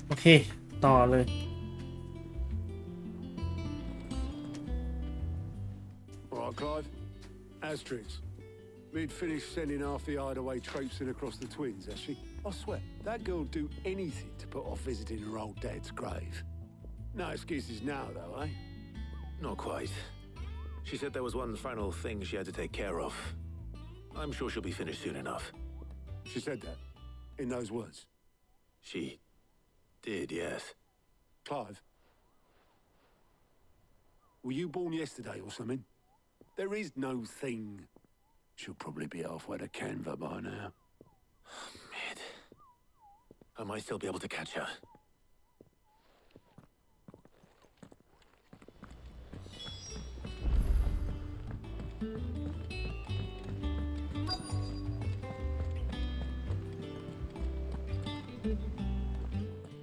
โอเคต่อเลย All right, Clive. Asterix. We'd finished sending half the hideaway traipsing across the twins, has she? I swear, that girl'd do anything to put off visiting her old dad's grave. No excuses now, though, eh? Not quite. She said there was one final thing she had to take care of. I'm sure she'll be finished soon enough. She said that? In those words? She did, yes. Clive? Were you born yesterday or something? There is no thing. She'll probably be halfway to Canva by now. Mid. I might still be able to catch her.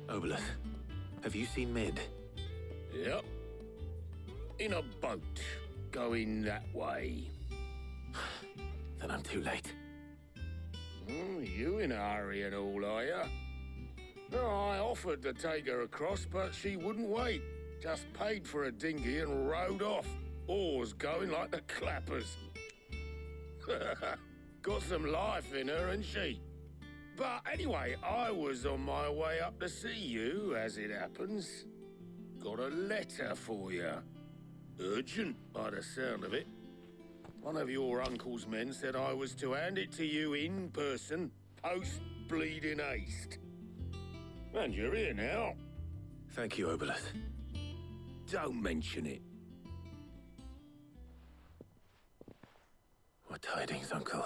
Obelus, have you seen Mid? Yep. In a boat, going that way. Then I'm too late. You in a hurry and all, are ya? No, I offered to take her across, but she wouldn't wait. Just paid for a dinghy and rowed off. Oars going like the clappers. Got some life in her, ain't she? But anyway, I was on my way up to see you, as it happens. Got a letter for you. Urgent, by the sound of it. One of your uncle's men said I was to hand it to you in person, post-bleeding haste. And you're here now. Thank you, Obelus. Don't mention it. What tidings, Uncle?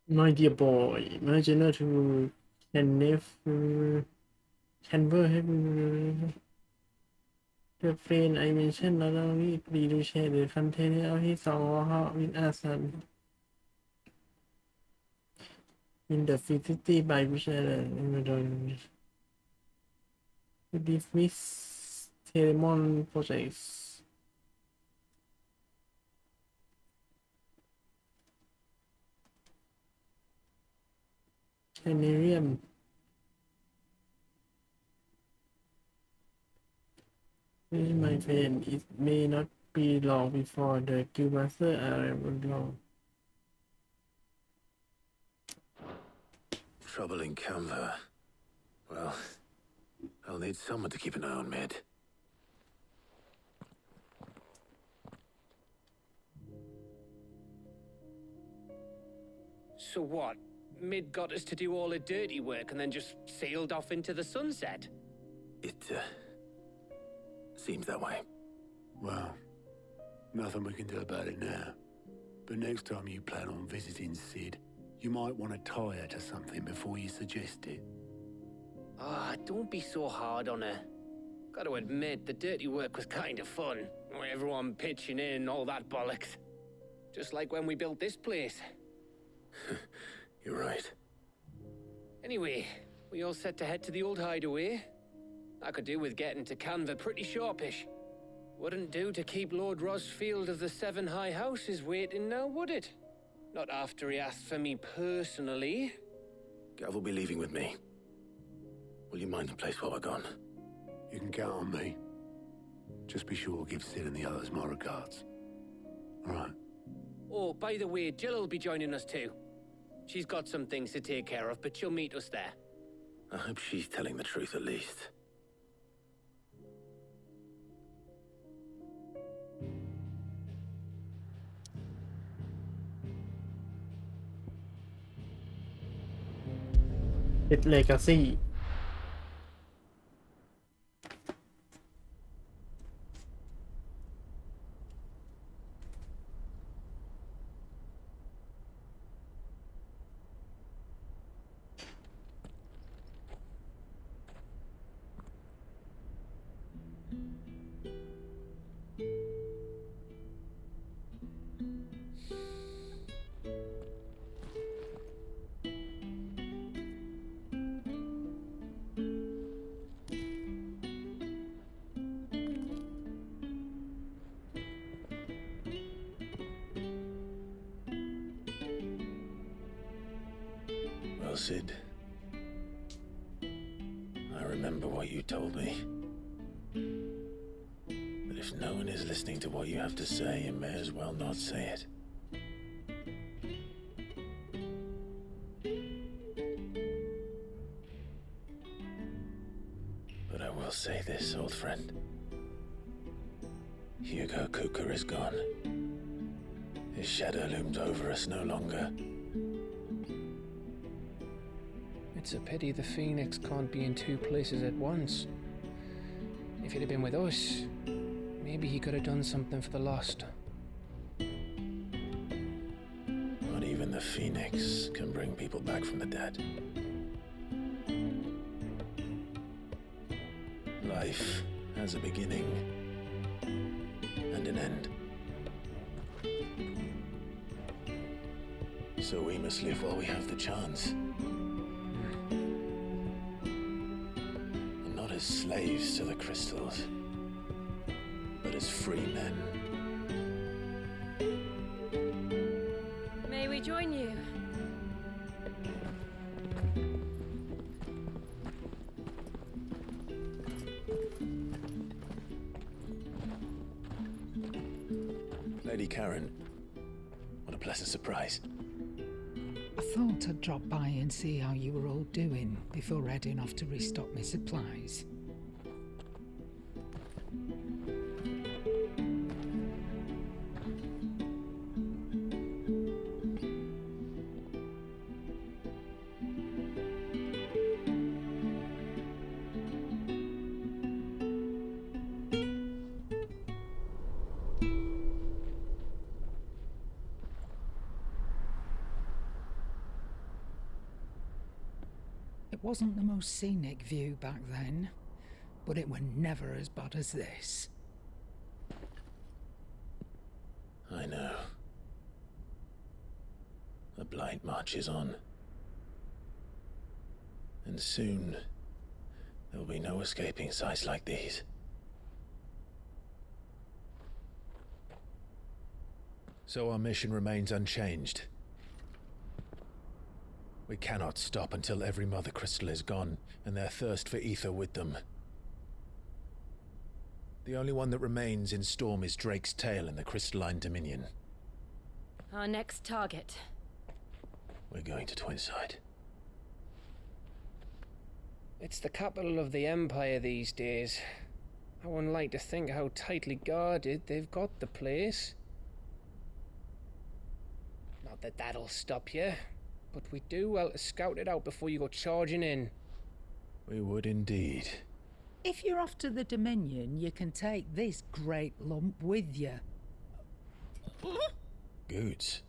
My dear boy, Marginal to Canver the friend I mentioned not only to share the content of his song with us in the city by which dismiss Telemon projects. Canarium. My friend, it may not be long before the Guildmaster are long. Trouble in Canva. Well, I'll need someone to keep an eye on Mid. So what? Mid got us to do all the dirty work and then just sailed off into the sunset? It, seems that way. Well, nothing we can do about it now. But next time you plan on visiting Sid, you might want to tie her to something before you suggest it. Ah, don't be so hard on her. Gotta admit, the dirty work was kind of fun. Everyone pitching in and all that bollocks. Just like when we built this place. You're right. Anyway, we all set to head to the old hideaway. I could do with getting to Canva pretty sharpish. Wouldn't do to keep Lord Rosfield of the Seven High Houses waiting now, would it? Not after he asked for me personally. Gav will be leaving with me. Will you mind the place while we're gone? You can count on me. Just be sure to give Sid and the others my regards. All right. Oh, by the way, Jill will be joining us too. She's got some things to take care of, but she'll meet us there. I hope she's telling the truth at least. It's Legacy. Well, Sid, I remember what you told me. But if no one is listening to what you have to say, you may as well not say it. But I will say this, old friend. Hugo Cooker is gone. His shadow looms over us no longer. It's a pity the Phoenix can't be in two places at once. If he'd have been with us, maybe he could have done something for the lost. Not even the Phoenix can bring people back from the dead. Life has a beginning and an end. So we must live while we have the chance. And not as slaves to the crystals, but as free men. May we join you? Lady Karen, what a pleasant surprise. I thought I'd drop by and see how you were all doing before heading off to restock my supplies. It wasn't the most scenic view back then, but it were never as bad as this. I know. The Blight marches on. And soon, there will be no escaping sights like these. So our mission remains unchanged. We cannot stop until every Mother Crystal is gone, and their thirst for ether with them. The only one that remains in Storm is Drake's Tail in the Crystalline Dominion. Our next target. We're going to Twinside. It's the capital of the Empire these days. I wouldn't like to think how tightly guarded they've got the place. Not that that'll stop you, but we do well to scout it out before you go charging in. We would indeed. If you're off to the Dominion, you can take this great lump with you. Goods.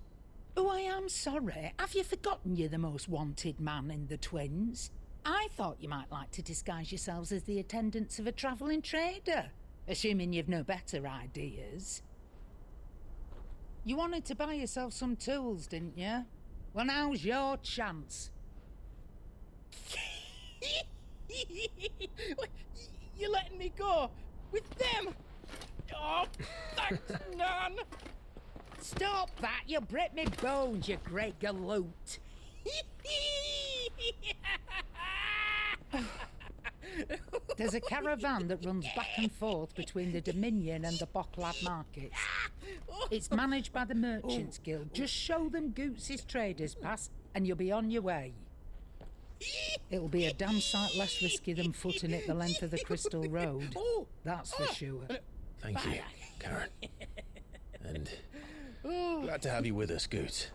Oh, I am sorry. Have you forgotten you're the most wanted man in the Twins? I thought you might like to disguise yourselves as the attendants of a travelling trader, assuming you've no better ideas. You wanted to buy yourself some tools, didn't you? Well, now's your chance. You're letting me go? With them? Oh, thanks, Nan! Stop that! You'll break me bones, you great galoot! There's a caravan that runs back and forth between the Dominion and the Bocklad markets. It's managed by the Merchants Guild. Just show them Goots' traders pass and you'll be on your way. It'll be a damn sight less risky than footing it the length of the Crystal Road. That's for sure. Thank you, Karen. And glad to have you with us, Goots.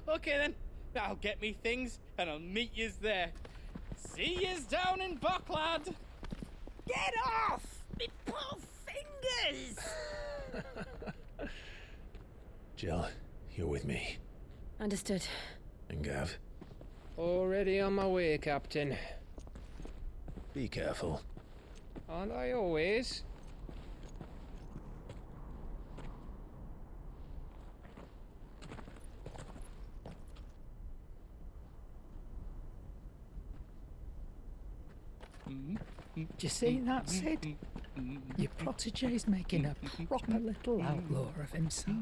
Okay then. I'll get me things and I'll meet yous there. See yous down in Bocklad. Get off! Me poor fingers! Jill, you're with me. Understood. And Gav, Already on my way, Captain. be careful. Aren't I always? Do you see that, Sid? Your protege's making a proper little outlaw of himself.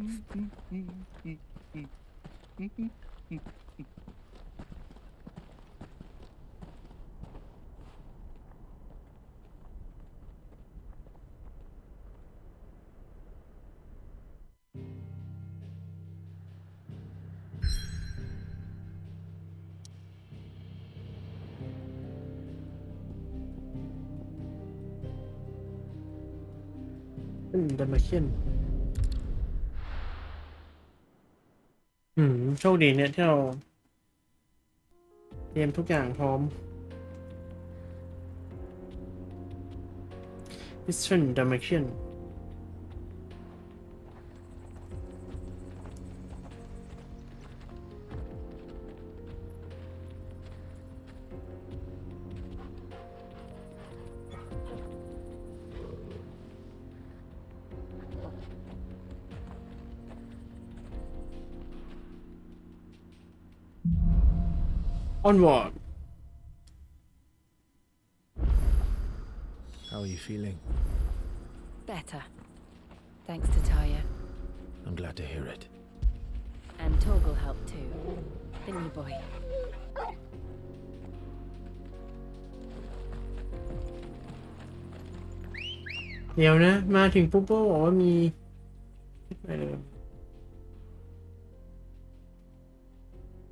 เป็นดัมเบลเชียนโชคดีเนี่ยที่เราเตรียมทุกอย่างพร้อม Eastern Dalmatian onward How are you feeling? Better. Thanks to Taya. I'm glad to hear it. And Torgal helped too. The new boy. เดี๋ยวนะมาถึงปุ๊บก็บอกว่ามีไปเลย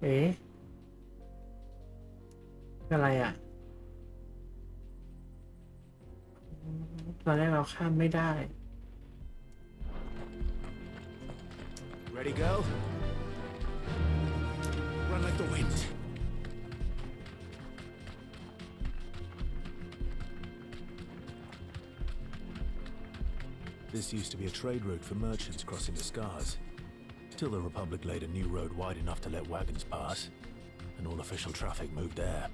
เอ๊ะอะไรอ่ะตอนแรกเราข้ามไม่ได้ Ready, girl? Run like the wind. This used to be a trade route for merchants crossing the Scars. Till the Republic laid a new road wide enough to let wagons pass, and all official traffic moved there.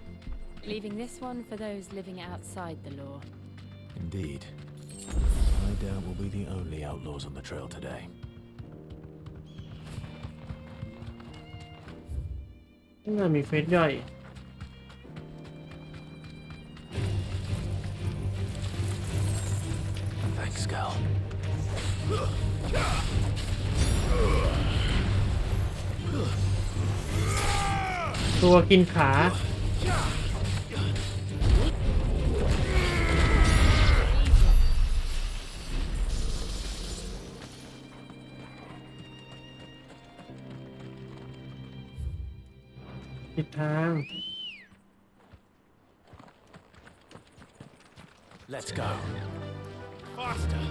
Leaving this one for those living outside the law. Indeed. I doubt we'll be the only outlaws on the trail today. น่ามีเฟซย่อย Thanks, Gal. ตัวกินขา ผิดทาง Let's go. Faster.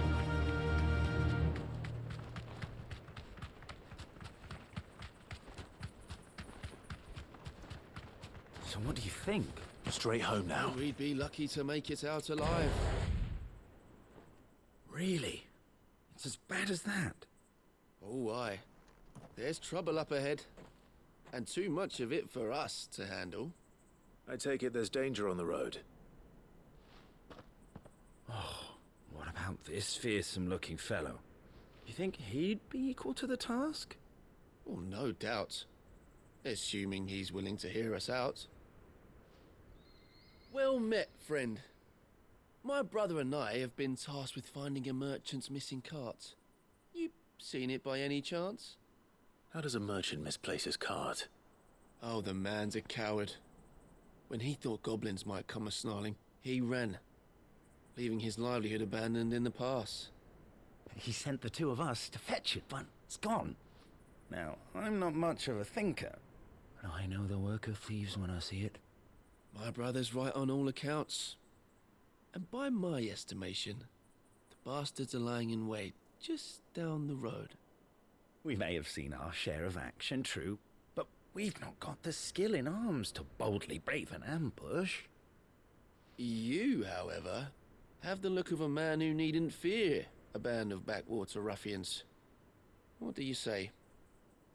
So what do you think? Straight home now. We'd be lucky to make it out alive. Really? It's as bad as that? Oh, aye. There's trouble up ahead. And too much of it for us to handle. I take it there's danger on the road. Oh, what about this fearsome-looking fellow? You think he'd be equal to the task? Oh, no doubt. Assuming he's willing to hear us out. Well met, friend. My brother and I have been tasked with finding a merchant's missing cart. You seen it by any chance? How does a merchant misplace his cart? Oh, the man's a coward. When he thought goblins might come a-snarling, he ran, leaving his livelihood abandoned in the pass. He sent the two of us to fetch it, but it's gone. Now, I'm not much of a thinker, but I know the work of thieves when I see it. My brother's right on all accounts. And by my estimation, the bastards are lying in wait just down the road. We may have seen our share of action, true, but we've not got the skill in arms to boldly brave an ambush. You, however, have the look of a man who needn't fear a band of backwater ruffians. What do you say?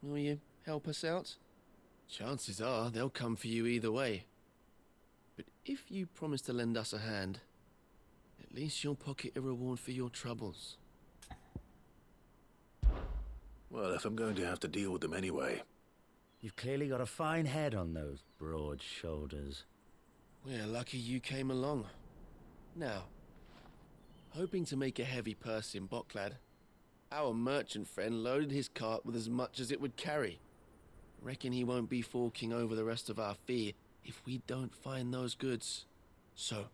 Will you help us out? Chances are they'll come for you either way. But if you promise to lend us a hand, at least you'll pocket a reward for your troubles. Well, if I'm going to have to deal with them anyway. You've clearly got a fine head on those broad shoulders. We're lucky you came along. Now, hoping to make a heavy purse in Bocklad, our merchant friend loaded his cart with as much as it would carry. Reckon he won't be forking over the rest of our fee if we don't find those goods. So,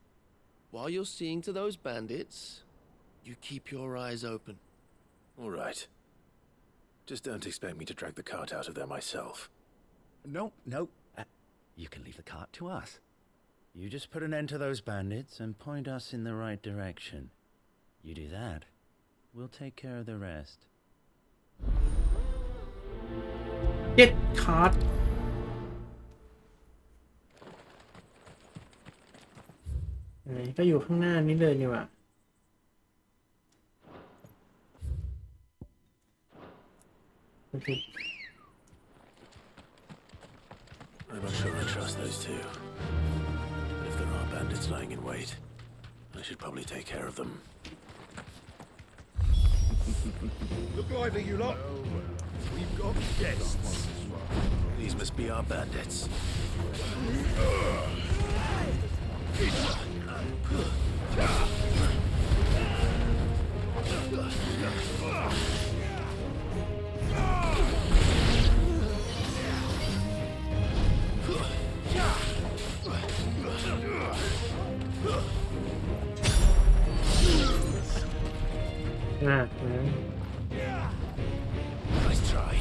while you're seeing to those bandits, you keep your eyes open. All right. Just don't expect me to drag the cart out of there myself. No. You can leave the cart to us. You just put an end to those bandits and point us in the right direction. You do that, We'll take care of the rest. Get card ก็อยู่ข้างหน้านี้เลยนี่หว่า I'm not sure I trust those two. But if there are bandits lying in wait, I should probably take care of them. Look lively, you lot. We've got guests. These must be our bandits. Nice try.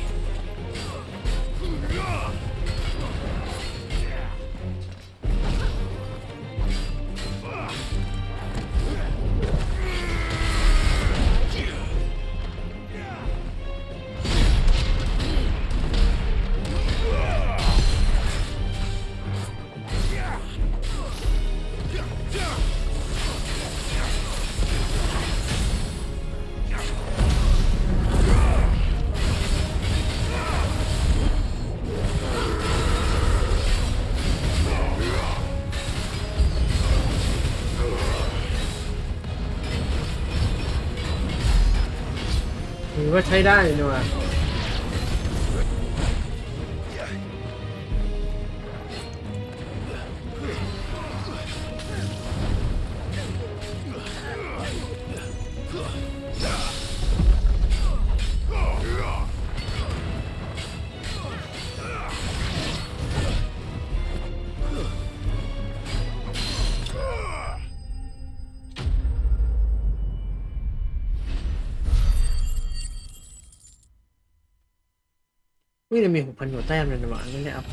ถือว่าใช้ได้นี่หว่าจะมี6,000 กว่าแต้มเลยนะหวานไม่ได้อัพ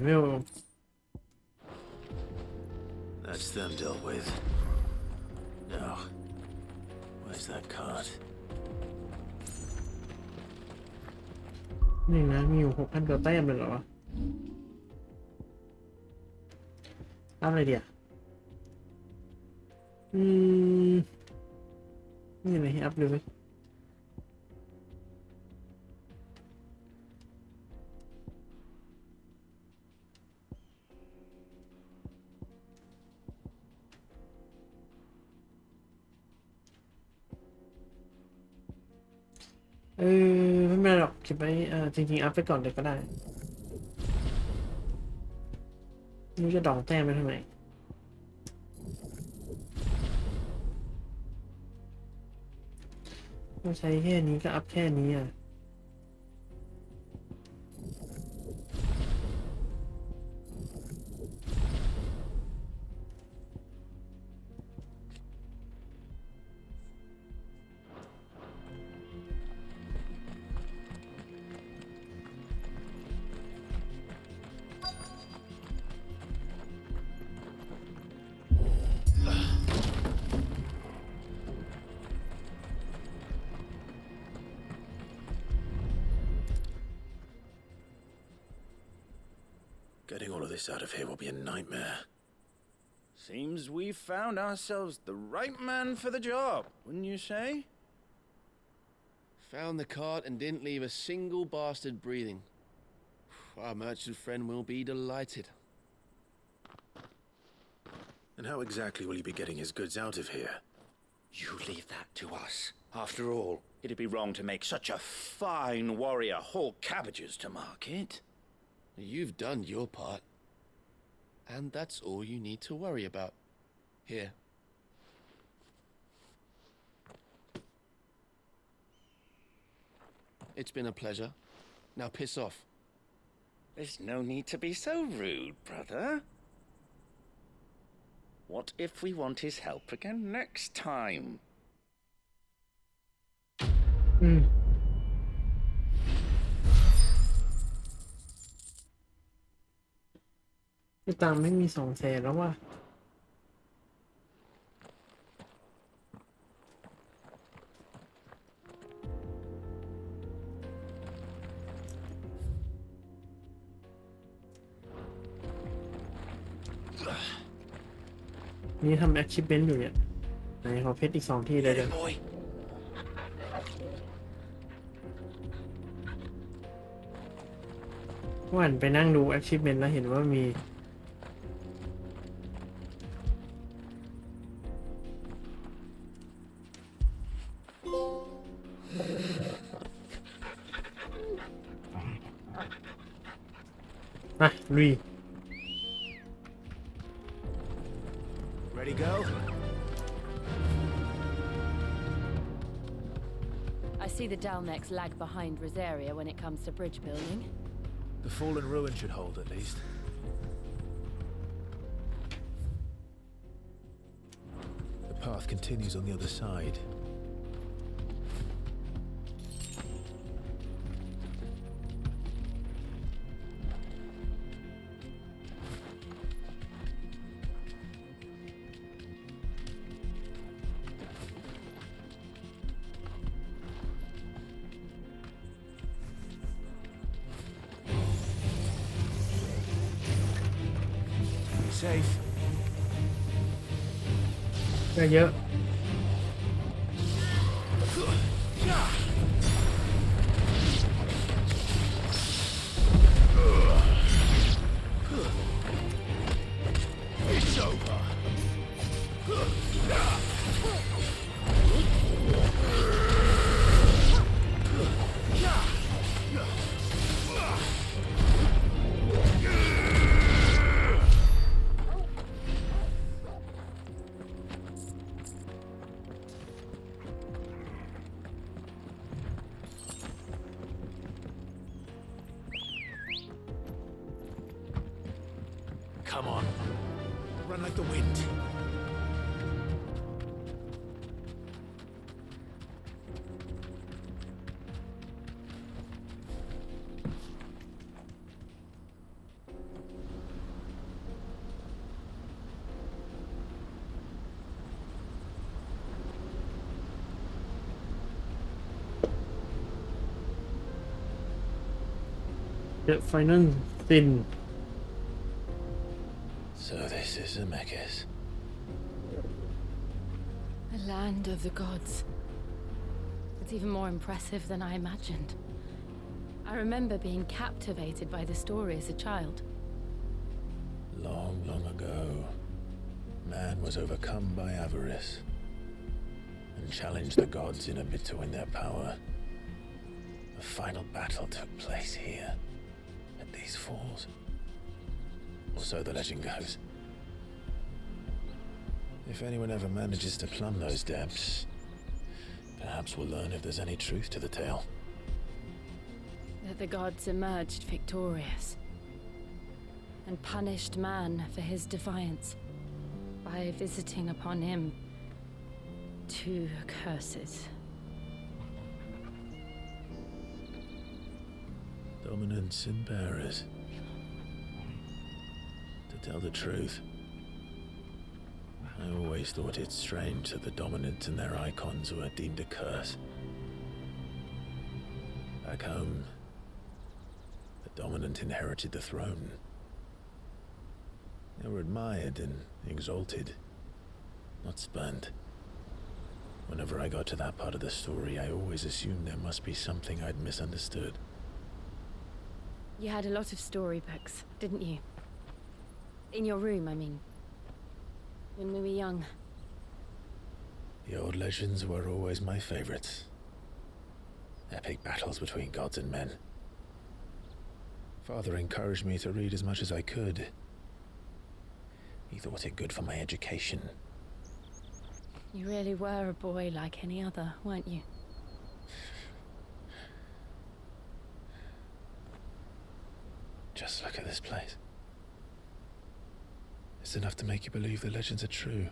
ไม่เอา That's them dealt with. Now, where's that card? นี่นะมีอยู่ 6,000 กว่าแต้มเลยเหรออัพอะไรเดียวนี่อะไรให้อัพเลยไหมไม่เป็นไรหรอกเก็บไว้จริงๆอัพไปก่อนเลยก็ได้ไม่รู้จะดองแต้มไปทำไมต้องใช้แค่นี้ก็อัพแค่นี้อ่ะGetting all of this out of here will be a nightmare. Seems we found ourselves the right man for the job, wouldn't you say? Found the cart and didn't leave a single bastard breathing. Our merchant friend will be delighted. And how exactly will he be getting his goods out of here? You leave that to us. After all, it'd be wrong to make such a fine warrior haul cabbages to market. You've done your part. And that's all you need to worry about. Here. It's been a pleasure. Now piss off. There's no need to be so rude, brother. What if we want his help again next time? ตังค์ไม่มี200,000แล้วว่ะ นี่ทำ achievement อยู่เนี่ยไหนขอเพชรอีก2 ที่เลยเดี๋ยววันไปนั่งดู achievement แล้วเห็นว่ามีมาลุย Ready, go? I see the Dalnecs lag behind Rosaria when it comes to bridge building. The fallen ruin should hold at least. The path continues on the other side. Safe. ก็เยอะ It's over. Come on. Run like the wind. The final sin. So this is Zemeckis. The land of the gods. It's even more impressive than I imagined. I remember being captivated by the story as a child. Long, long ago, man was overcome by avarice and challenged the gods in a bid to win their power. The final battle took place here, at these falls. Or so the legend goes. If anyone ever manages to plumb those depths, perhaps we'll learn if there's any truth to the tale. That the gods emerged victorious and punished man for his defiance by visiting upon him 2 curses. Dominants and bearers. To tell the truth, I always thought it strange that the dominant and their icons were deemed a curse. Back home, the dominant inherited the throne. They were admired and exalted, not spurned. Whenever I got to that part of the story, I always assumed there must be something I'd misunderstood. You had a lot of storybooks, didn't you? In your room, I mean. When we were young. The old legends were always my favorites. Epic battles between gods and men. Father encouraged me to read as much as I could. He thought it good for my education. You really were a boy like any other, weren't you? Just look at this place. It's enough to make you believe the legends are true.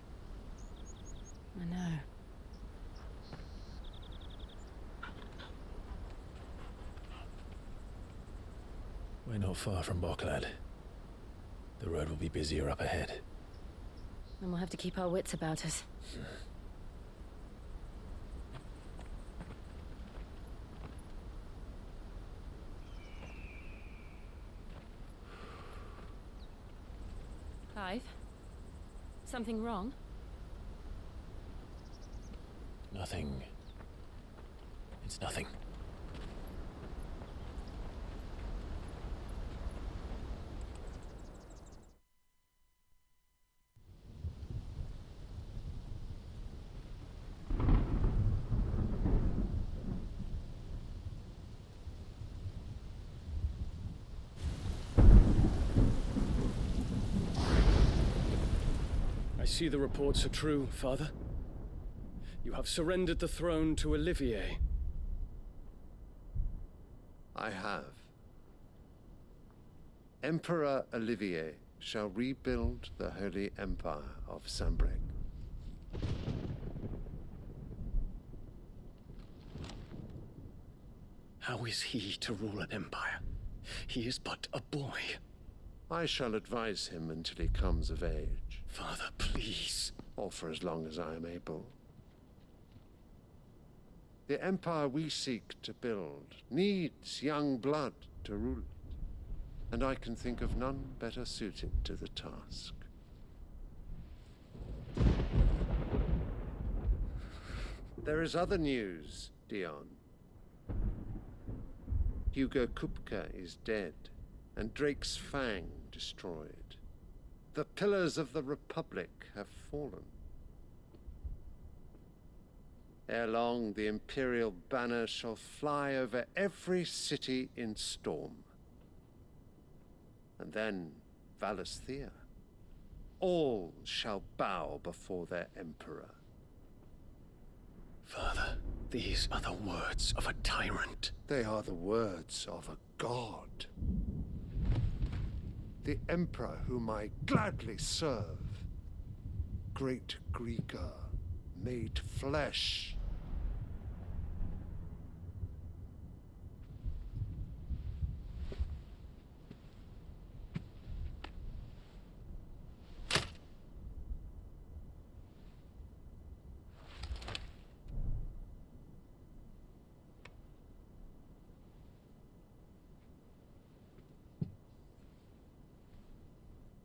I know. We're not far from Boklad. The road will be busier up ahead. Then we'll have to keep our wits about us. Clive? Something wrong? Nothing. It's nothing. I see the reports are true, Father. You have surrendered the throne to Olivier. I have. Emperor Olivier shall rebuild the Holy Empire of Sambrec. How is he to rule an empire? He is but a boy. I shall advise him until he comes of age. Father, please. Or for as long as I am able. The empire we seek to build needs young blood to rule it, and I can think of none better suited to the task. There is other news, Dion. Hugo Kupka is dead, and Drake's Fang destroyed. The pillars of the Republic have fallen. Ere long, the Imperial banner shall fly over every city in Storm. And then Valisthea. All shall bow before their Emperor. Father, these are the words of a tyrant. They are the words of a god. The Emperor whom I gladly serve. Great Greeker, made flesh.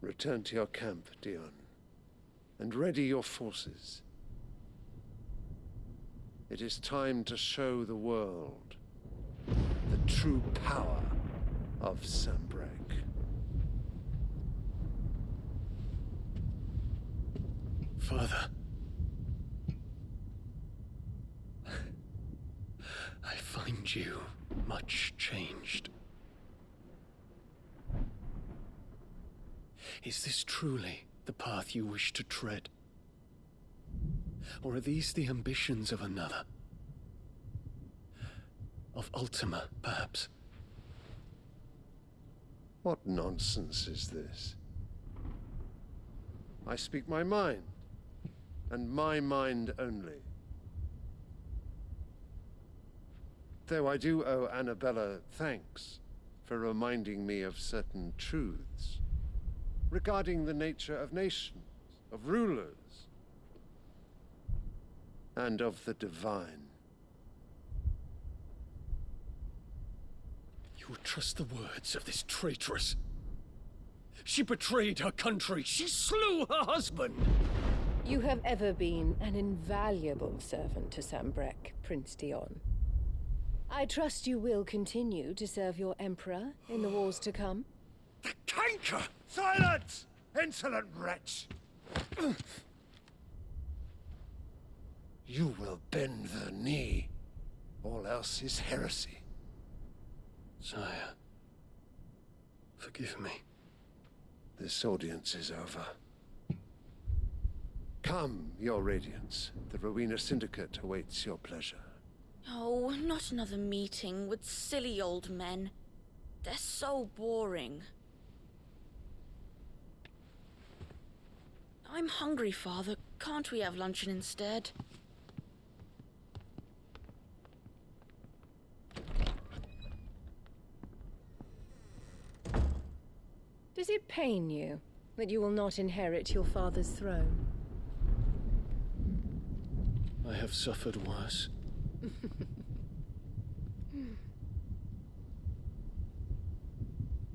Return to your camp, Dion, and ready your forces. It is time to show the world the true power of Sambrec. Father, I find you much changed. Is this truly the path you wish to tread? Or are these the ambitions of another? Of Ultima, perhaps? What nonsense is this? I speak my mind, and my mind only. Though I do owe Annabella thanks for reminding me of certain truths regarding the nature of nations, of rulers, and of the divine. You would trust the words of this traitress? She betrayed her country. She slew her husband. You have ever been an invaluable servant to Sambrec, Prince Dion. I trust you will continue to serve your Emperor in the wars to come. The canker! Silence! Insolent wretch! You will bend the knee. All else is heresy. Sire, forgive me. This audience is over. Come, your Radiance. The Rowena Syndicate awaits your pleasure. Oh, not another meeting with silly old men. They're so boring. I'm hungry, Father. Can't we have luncheon instead? Does it pain you that you will not inherit your father's throne? I have suffered worse.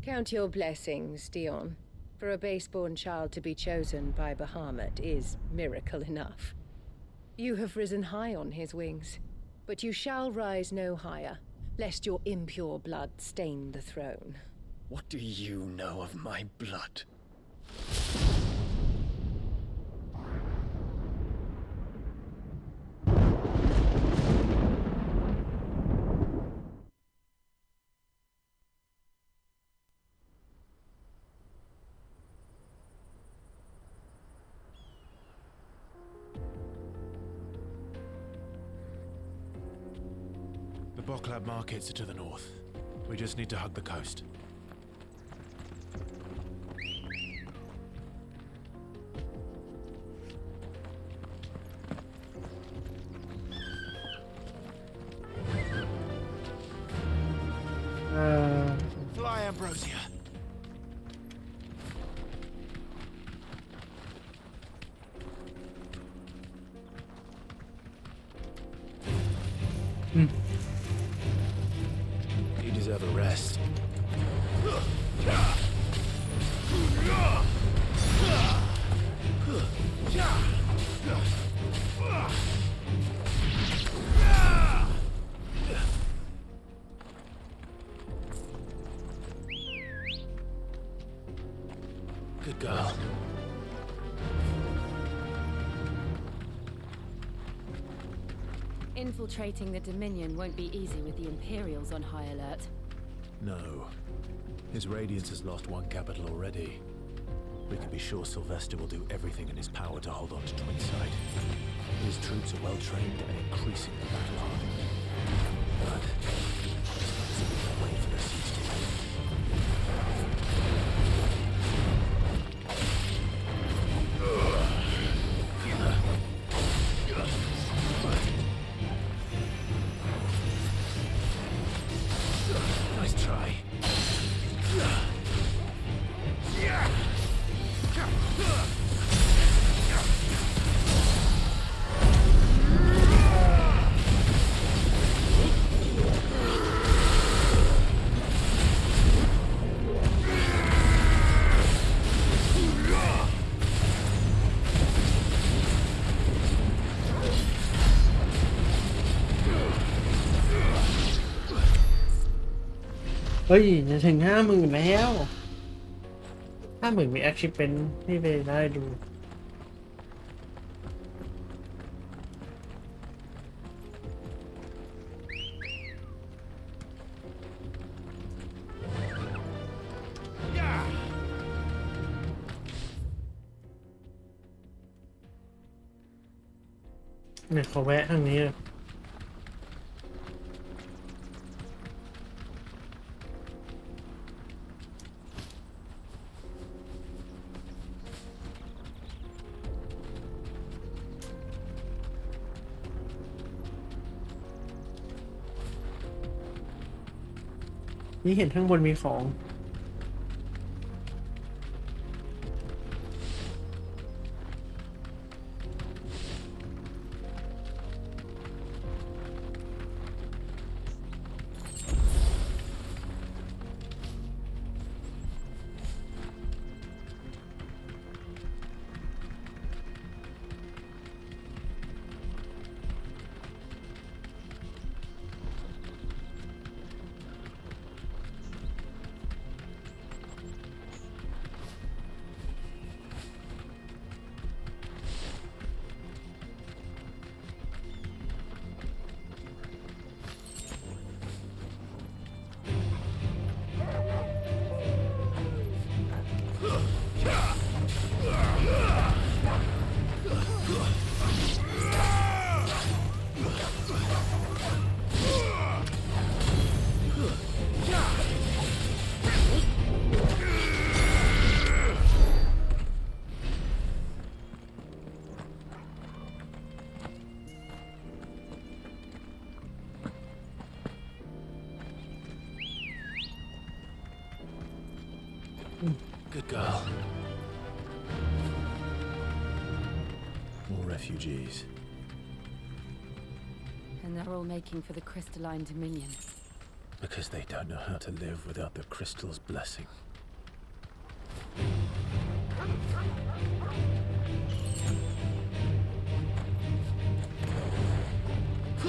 Count your blessings, Dion. For a base-born child to be chosen by Bahamut is miracle enough. You have risen high on his wings, but you shall rise no higher, lest your impure blood stain the throne. What do you know of my blood? The Boklab markets are to the north. We just need to hug the coast. Fly, Ambrosia. You deserve a rest. Good girl. Infiltrating the Dominion won't be easy with the Imperials on high alert. No. His Radiance has lost one capital already. We can be sure Sylvester will do everything in his power to hold on to Twinside. His troops are well trained and increasingly battle-hardened. But we can wait for the siege to end. Nice try.เฮ้ยจะถึง50,000แล้ว50,000มี achievement ที่ไปได้ดูเนี่ยขอแวะทางนี้เลยนี่เห็นข้างบนมีของGood girl. More refugees. And they're all making for the crystalline Dominion. Because they don't know how to live without the crystal's blessing. ก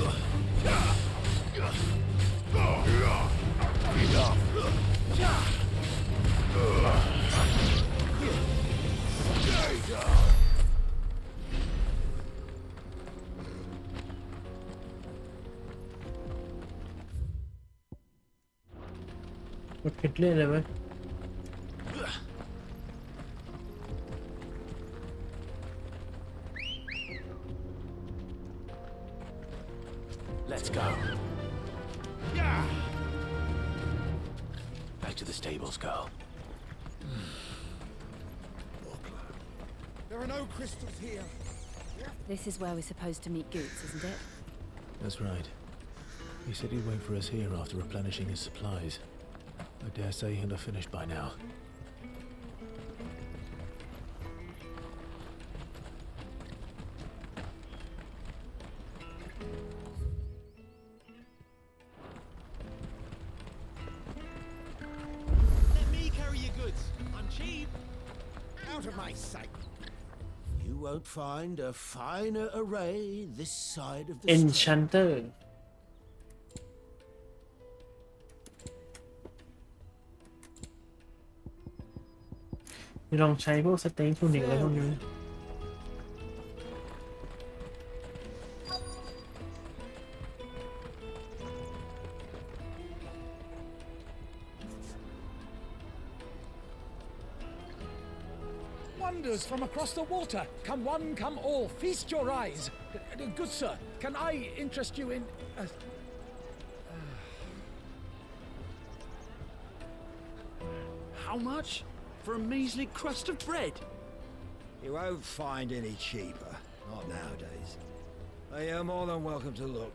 ดผิดเล่นเลยไหม Let's go. Back to the stables, girl. There are no crystals here. This is where we're supposed to meet Goots, isn't it? That's right. He said he'd wait for us here after replenishing his supplies. I dare say he'll have finished by now. Let me carry your goods. I'm cheap. Out of my sight. You won't find a finer array this side of the Enchanter ลองใช้พวกสเต็งทูนิกอะไรพวกนี้ Wonders from across the water. Come one, come all. Feast your eyes. Good sir, can I interest you in... How much? For a measly crust of bread? You won't find any cheaper. Not nowadays. But you're more than welcome to look.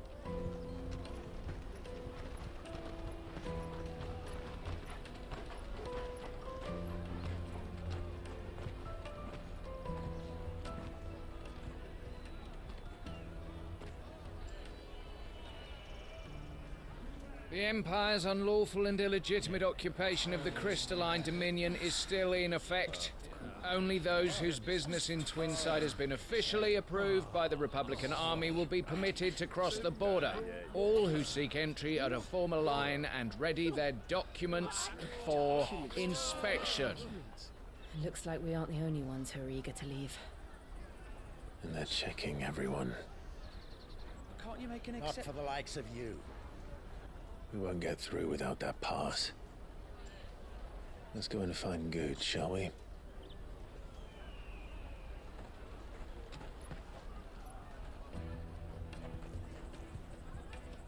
The Empire's unlawful and illegitimate occupation of the crystalline dominion is still in effect. Only those whose business in Twinside has been officially approved by the Republican Army will be permitted to cross the border. All who seek entry are to form a line and ready their documents for inspection. Looks like we aren't the only ones who are eager to leave. And they're checking everyone. Can't you make an Not for the likes of you. We won't get through without that pass. Let's go in and find Good, shall we?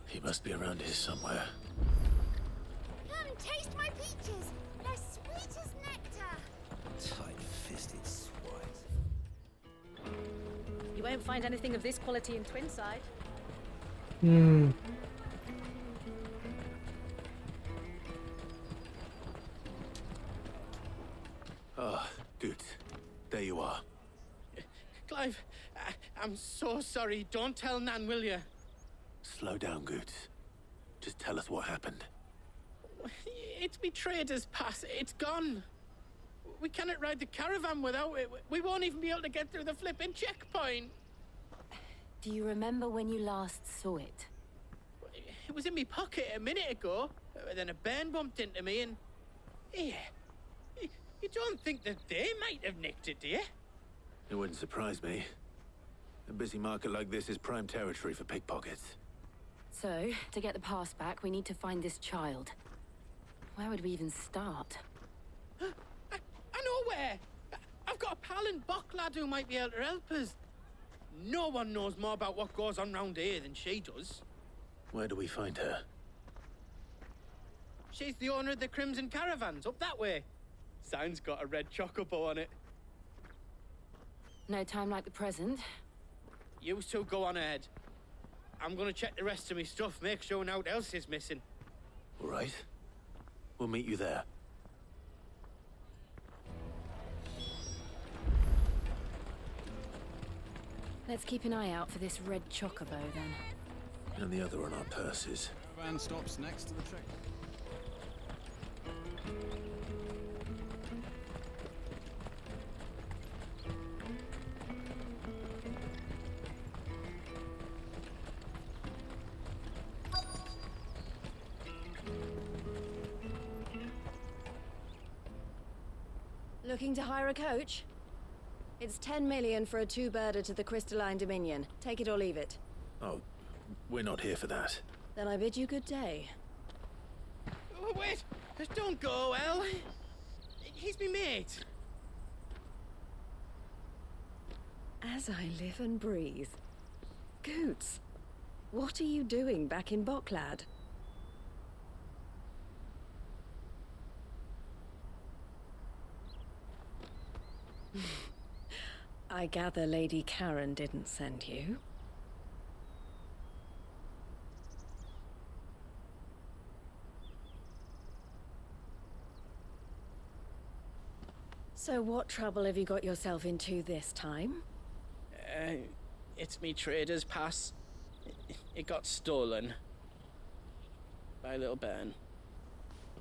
He must be around here somewhere. Come and taste my peaches. They're sweet as nectar. Tight-fisted swine. You won't find anything of this quality in Twinside. Ah, Good. There you are. Clive, I'm so sorry. Don't tell Nan, will you? Slow down, Good. Just tell us what happened. It's me trader's pass. It's gone. We cannot ride the caravan without it. We won't even be able to get through the flipping checkpoint. Do you remember when you last saw it? It was in my pocket a minute ago. Then a bairn bumped into me and... Yeah. You don't think that they might have nicked it, do you? It wouldn't surprise me. A busy market like this is prime territory for pickpockets. So, to get the pass back, we need to find this child. Where would we even start? I know where! I've got a pal in Bock lad who might be able to help us. No one knows more about what goes on round here than she does. Where do we find her? She's the owner of the Crimson Caravans, up that way. Sign's got a red chocobo on it. No time like the present. You two go on ahead. I'm gonna check the rest of my stuff, make sure naught else is missing. All right. We'll meet you there. Let's keep an eye out for this red chocobo, then. And the other on our purses. Van stops next to the train. Looking to hire a coach? It's 10 million for a two-birder to the Crystalline Dominion. Take it or leave it. Oh, we're not here for that. Then I bid you good day. Oh, wait! Don't go, El! He's me mate! As I live and breathe. Goots, what are you doing back in Bocklad? I gather Lady Karen didn't send you. So what trouble have you got yourself into this time? It's me trader's pass. It got stolen. By little Ben.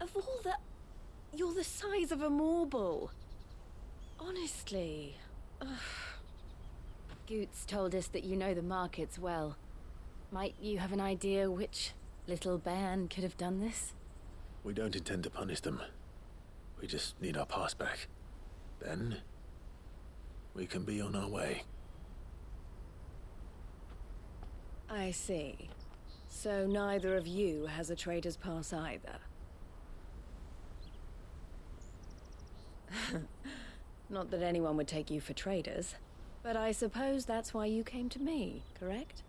Of all the... You're the size of a marble. Honestly. Ugh. Goots told us that you know the markets well. Might you have an idea which little bairn could have done this? We don't intend to punish them. We just need our pass back. Then, we can be on our way. I see. So neither of you has a trader's pass either. Not that anyone would take you for traders, but I suppose that's why you came to me, correct?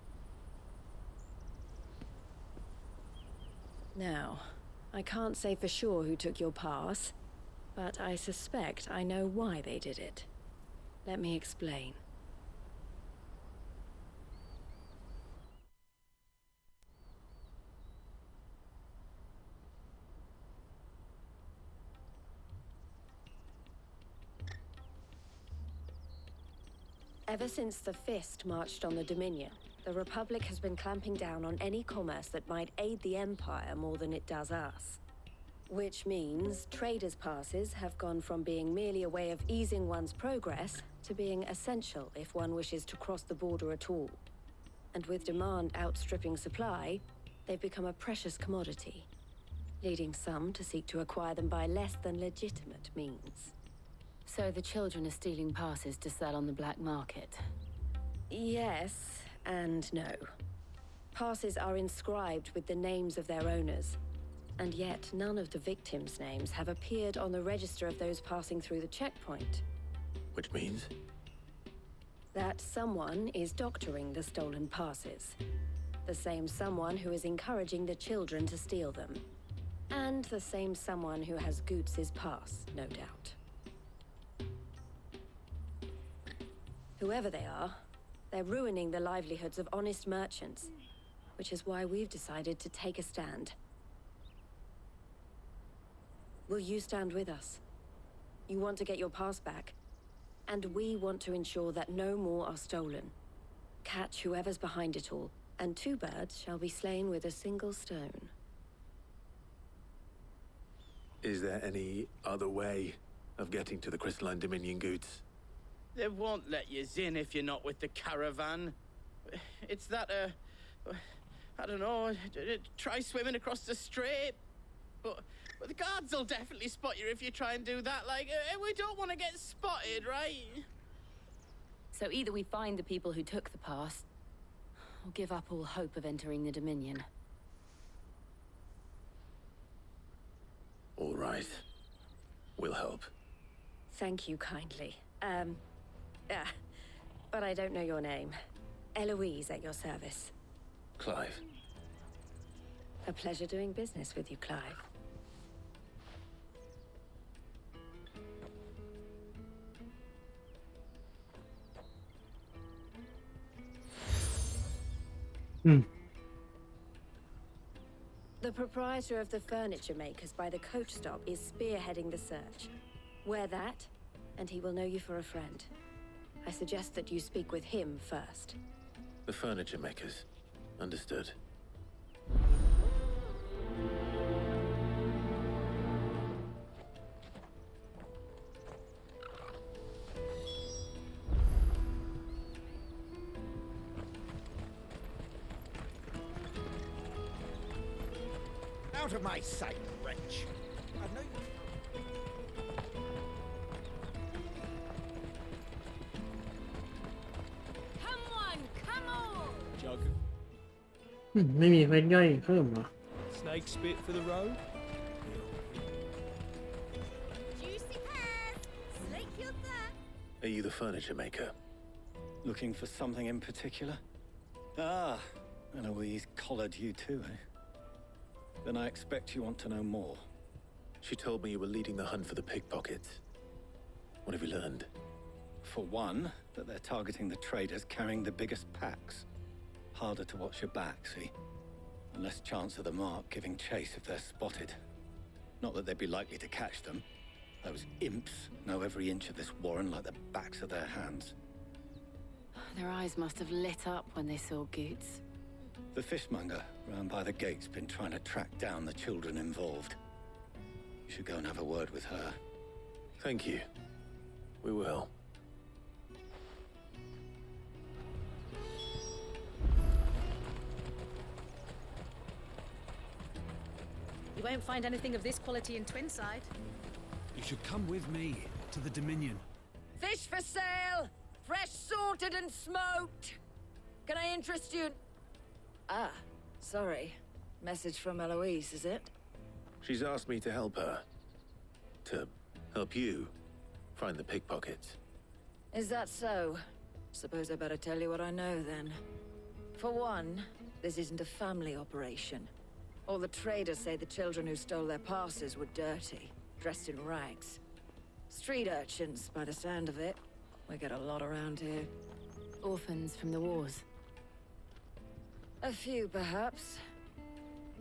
Now, I can't say for sure who took your pass, but I suspect I know why they did it. Let me explain. Ever since the Fist marched on the Dominion, the Republic has been clamping down on any commerce that might aid the Empire more than it does us. Which means traders' passes have gone from being merely a way of easing one's progress to being essential if one wishes to cross the border at all. And with demand outstripping supply, they've become a precious commodity, leading some to seek to acquire them by less than legitimate means. So the children are stealing passes to sell on the black market? Yes and no. Passes are inscribed with the names of their owners, and yet none of the victims' names have appeared on the register of those passing through the checkpoint. Which means? That someone is doctoring the stolen passes. The same someone who is encouraging the children to steal them. And the same someone who has Goots' pass, no doubt. Whoever they are, they're ruining the livelihoods of honest merchants, which is why we've decided to take a stand. Will you stand with us? You want to get your pass back, and we want to ensure that no more are stolen. Catch whoever's behind it all, and two birds shall be slain with a single stone. Is there any other way of getting to the Crystalline Dominion, Goots? They won't let you in if you're not with the caravan. It's that, I don't know, try swimming across the strait. But the guards will definitely spot you if you try and do that. Like, we don't want to get spotted, right? So either we find the people who took the pass, or give up all hope of entering the Dominion. All right. We'll help. Thank you kindly. But I don't know your name. Eloise at your service. Clive. A pleasure doing business with you, Clive. The proprietor of the furniture makers by the coach stop is spearheading the search. Wear that, and he will know you for a friend. I suggest that you speak with him first. The furniture makers. Understood. Out of my sight, wretch! I've no... ไม่มีเควสย่อยเพิ่มเหรอ Snake spit for the road? Juicy pears! Slake your thirst! Are you the furniture maker? Looking for something in particular? Ah, and Eloise collared you too, eh? Then I expect you want to know more. She told me you were leading the hunt for the pickpockets. What have you learned? For one, that they're targeting the traders carrying the biggest packs. Harder to watch your back, see? And less chance of the mark giving chase if they're spotted. Not that they'd be likely to catch them. Those imps know every inch of this warren like the backs of their hands. Their eyes must have lit up when they saw Goots. The fishmonger round by the gate's been trying to track down the children involved. You should go and have a word with her. Thank you. We will. You won't find anything of this quality in Twinside. You should come with me to the Dominion. Fish for sale! Fresh sorted and smoked! Can I interest you in... Ah, sorry. Message from Eloise, is it? She's asked me to help her. To help you find the pickpockets. Is that so? Suppose I better tell you what I know then. For one, this isn't a family operation. All the traders say the children who stole their passes were dirty, dressed in rags. Street urchins, by the sound of it. We get a lot around here. Orphans from the wars. A few, perhaps.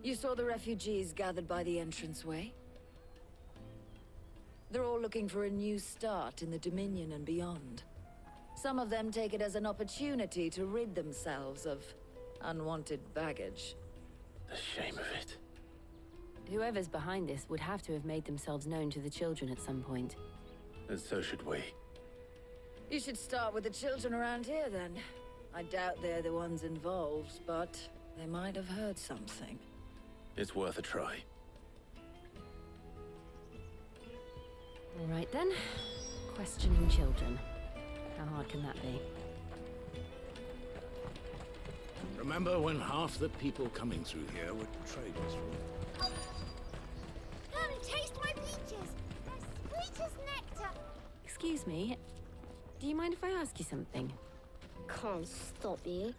You saw the refugees gathered by the entranceway? They're all looking for a new start in the Dominion and beyond. Some of them take it as an opportunity to rid themselves of unwanted baggage. The shame of it. Whoever's behind this would have to have made themselves known to the children at some point. And so should we. You should start with the children around here, then. I doubt they're the ones involved, but they might have heard something. It's worth a try. All right, then. Questioning children. How hard can that be? Remember when half the people coming through here were traders? Come taste my peaches! They're sweet as nectar! Excuse me. Do you mind if I ask you something? Can't stop you.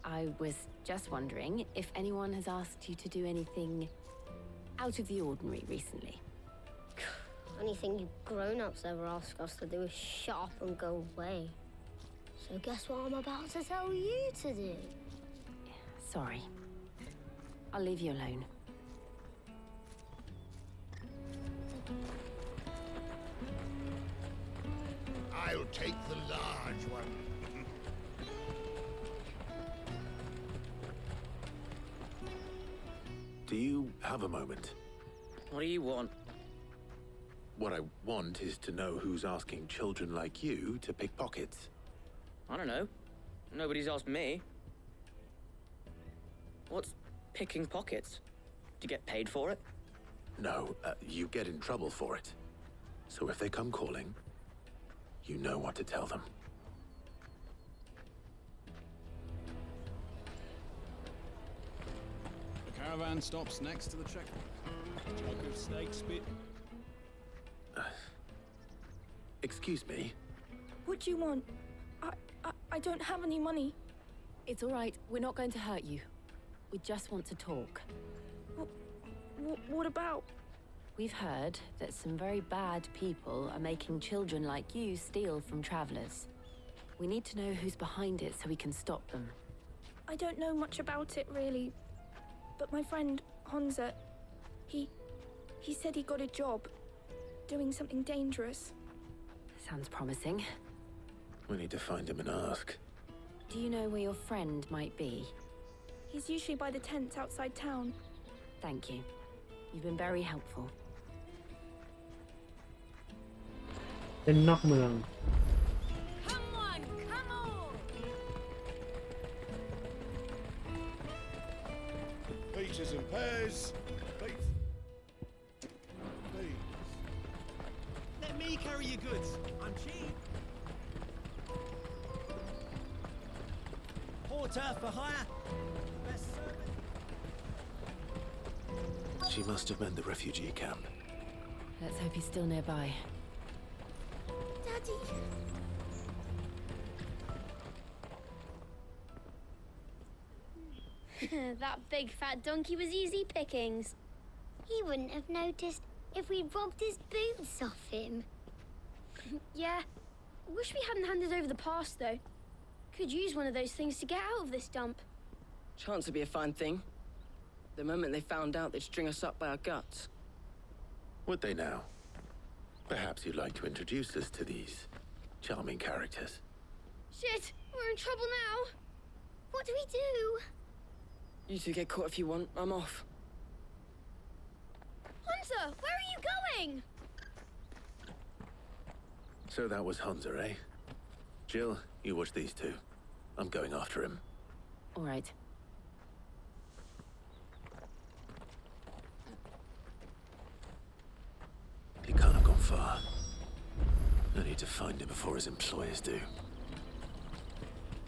I was just wondering if anyone has asked you to do anything out of the ordinary recently. Anything you grown-ups ever ask us to do is shut up and go away. So guess what I'm about to tell you to do? Sorry. I'll leave you alone. I'll take the large one. Do you have a moment? What do you want? What I want is to know who's asking children like you to pick pockets. I don't know. Nobody's asked me. What's picking pockets? Do you get paid for it? No, you get in trouble for it. So if they come calling, you know what to tell them. The caravan stops next to the checkpoint. Jug of snake spit. Excuse me? What do you want? I don't have any money. It's all right. We're not going to hurt you. We just want to talk. What about? We've heard that some very bad people are making children like you steal from travelers. We need to know who's behind it so we can stop them. I don't know much about it, really. But my friend, Honza, he said he got a job doing something dangerous. Sounds promising. We need to find him and ask. Do you know where your friend might be? He's usually by the tents outside town. Thank you. You've been very helpful. เป็นนอกเมือง Come on, come on! Peaches and pears. Please. Please. Let me carry your goods. I'm cheap. Poor Porter for hire. Best service. She must have meant the refugee camp. Let's hope he's still nearby. Daddy. That big fat donkey was easy pickings. He wouldn't have noticed if we'd robbed his boots off him. Yeah. Wish we hadn't handed over the pass, though. Could use one of those things to get out of this dump. Chance would be a fine thing. The moment they found out, they'd string us up by our guts. Would they now? Perhaps you'd like to introduce us to these charming characters. Shit, we're in trouble now. What do we do? You two get caught if you want. I'm off. Hunter, where are you going? So that was Hunter, eh? Jill, you watch these two. I'm going after him. All right. He can't have gone far. I need to find him before his employers do.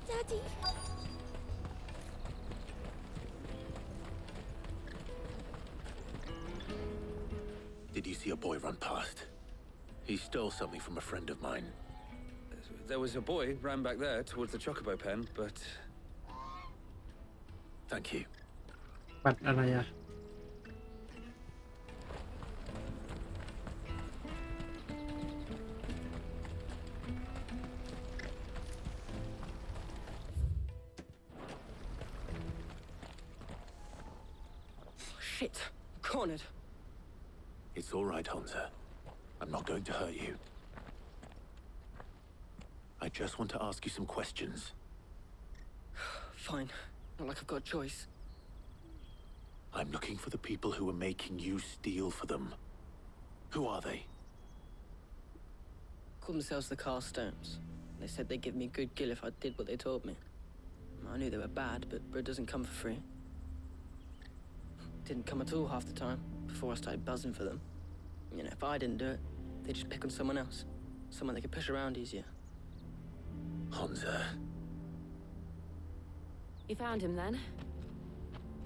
Daddy. Did you see a boy run past? He stole something from a friend of mine. There was a boy ran back there towards the Chocobo pen, but... Thank you. บัตรอะไรอ่ะ Shit. Cornered. It's all right, Hunter. I'm not going to hurt you. I just want to ask you some questions. Fine. Not like I've got a choice. I'm looking for the people who are making you steal for them. Who are they? Call themselves the Carstones. They said they'd give me good gill if I did what they told me. I knew they were bad, but bread doesn't come for free. Didn't come at all half the time, before I started buzzing for them. You know, if I didn't do it, they'd just pick on someone else. Someone they could push around easier. Hunter. You found him then?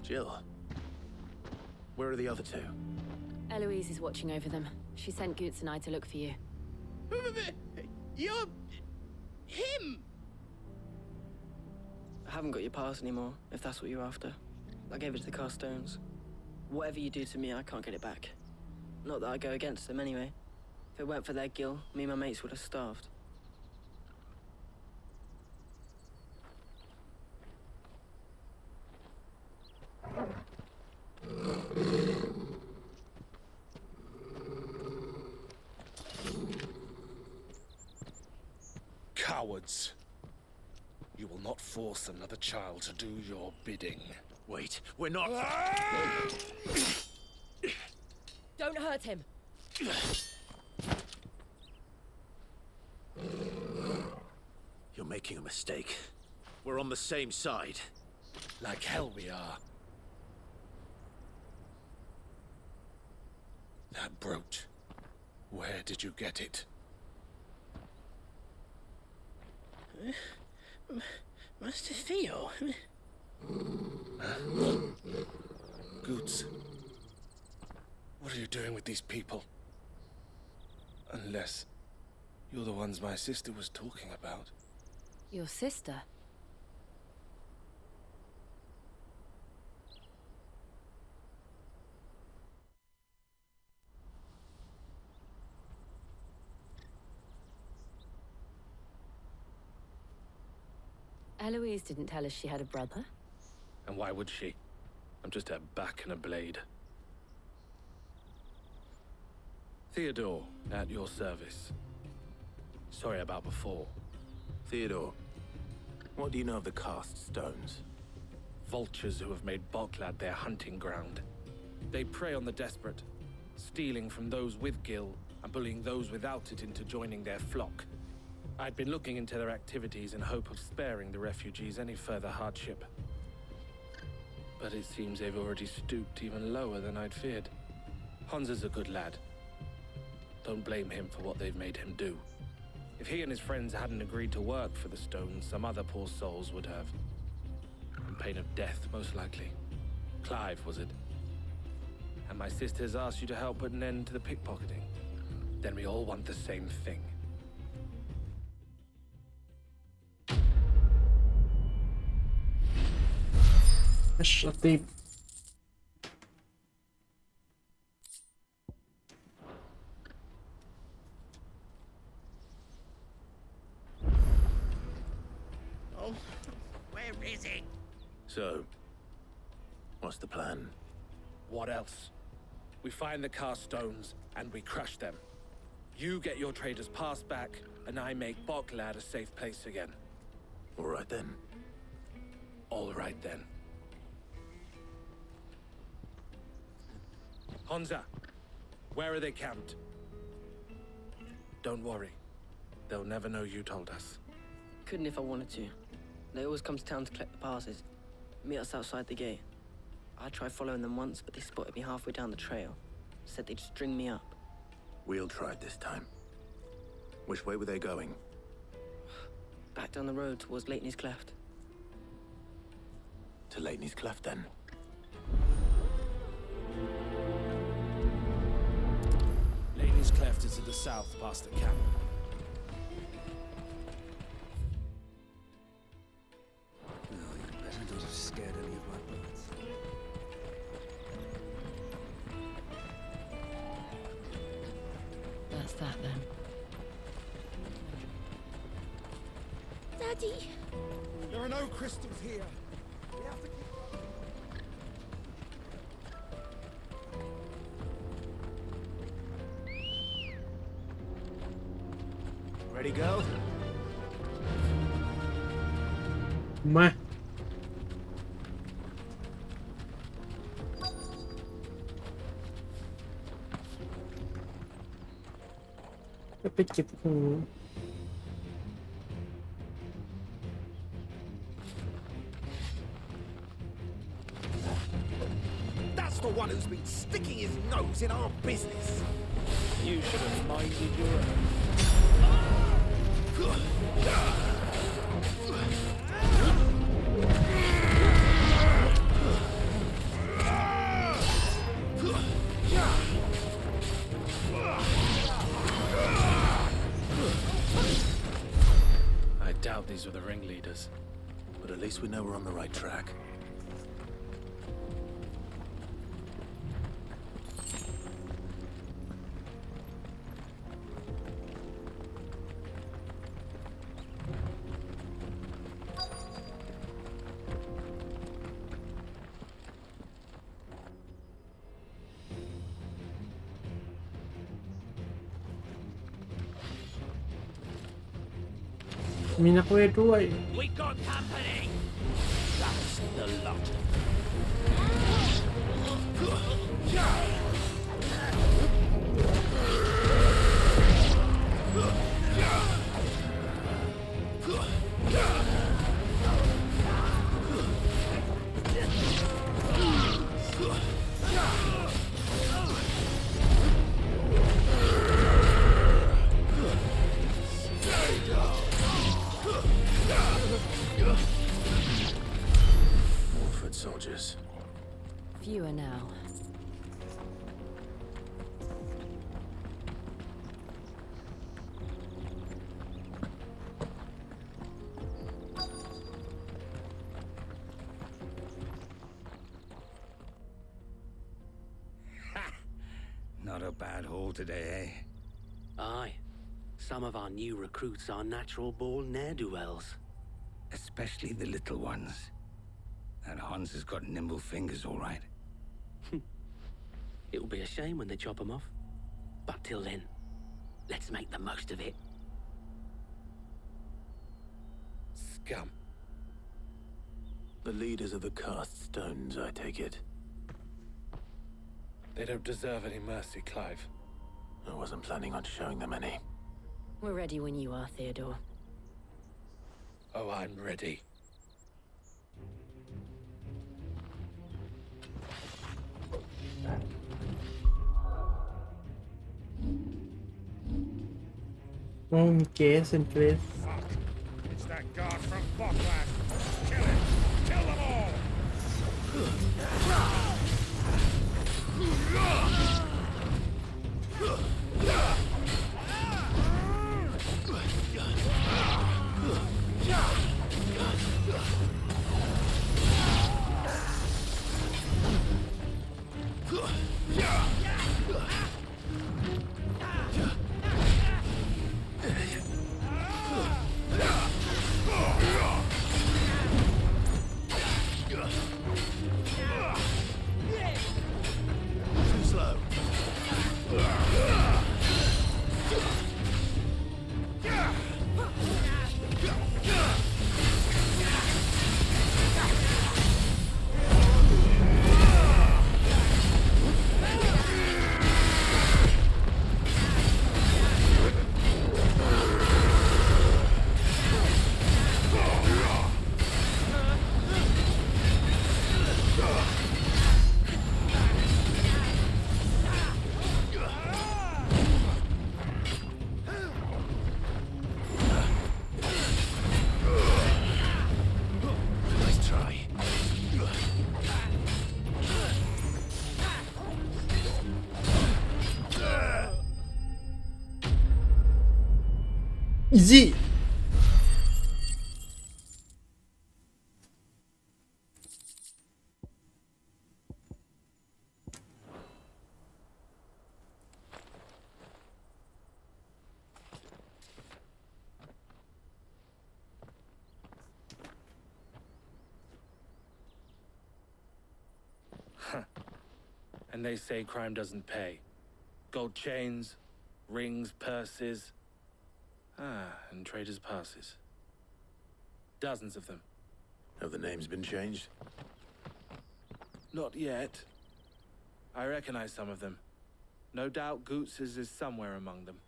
Jill. Where are the other two? Eloise is watching over them. She sent Goots and I to look for you. You're... him! I haven't got your pass anymore, if that's what you're after. I gave it to the Carstones. Whatever you do to me, I can't get it back. Not that I go against them anyway. If it weren't for their gill, me and my mates would have starved. Cowards. You will not force another child to do your bidding. Wait, we're not... Don't hurt him. You're making a mistake. We're on the same side. Like hell we are. That brooch. Where did you get it? Master Theo. Goots. What are you doing with these people? Unless you're the ones my sister was talking about. Your sister? Eloise didn't tell us she had a brother. And why would she? I'm just her back and a blade. Theodore, at your service. Sorry about before. Theodore, what do you know of the cast stones? Vultures who have made Boklad their hunting ground. They prey on the desperate, stealing from those with gil and bullying those without it into joining their flock. I'd been looking into their activities in hope of sparing the refugees any further hardship. But it seems they've already stooped even lower than I'd feared. Hans is a good lad. Don't blame him for what they've made him do. If he and his friends hadn't agreed to work for the stones, some other poor souls would have. pain of death, most likely. Clive, was it? And my sisters asked you to help put an end to the pickpocketing. Then we all want the same thing. الشطيب Oh, where is it? So, what's the plan? What else? We find the cast stones and we crush them. You get your trader's pass back, and I make Boklad a safe place again. All right then. All right then. Honza, where are they camped? Don't worry. They'll never know you told us. Couldn't if I wanted to. They always come to town to collect the passes. Meet us outside the gate. I tried following them once, but they spotted me halfway down the trail. Said they'd string me up. We'll try it this time. Which way were they going? Back down the road towards Lateney's Cleft. To Lateney's Cleft, then. Lateney's Cleft is to the south, past the camp. No, you better not have scared any of my birds. That's that then. Daddy! There are no crystals here. We have to keep... Ready, go? มา จะไปเก็บหู That's the one who's been sticking his nose in our business. You should have minded your own. I doubt these were the ringleaders. But at least we know we're on the right track.มีนักเวทด้วย We got company! That's the lot. More foot soldiers. Fewer now. Not a bad haul today, eh? Aye. Some of our new recruits are natural-born ne'er-do-wells. Especially the little ones. That Hans has got nimble fingers, all right. It will be a shame when they chop them off. But till then, let's make the most of it. Scum. The leaders of the cast stones, I take it. They don't deserve any mercy, Clive. I wasn't planning on showing them any. We're ready when you are, Theodore. Oh, I'm ready. Gas and place. It's that guard from Boklad. Kill him! Kill them all! easy 'And they say crime doesn't pay. Gold chains, rings, purses. And traders' passes. Dozens of them. Have the names been changed? Not yet. I recognize some of them. No doubt Goots's is somewhere among them.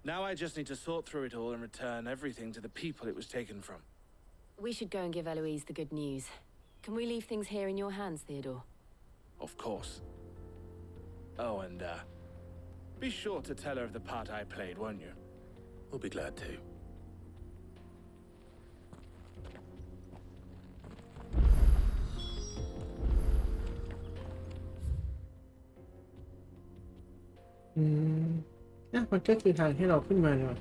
Now I just need to sort through it all and return everything to the people it was taken from. We should go and give Eloise the good news. Can we leave things here in your hands, Theodore? Of course. Oh, and, be sure to tell her of the part I played, won't you? We'll be glad to.มันก็คือทางที่เราขึ้นมาเนี่ย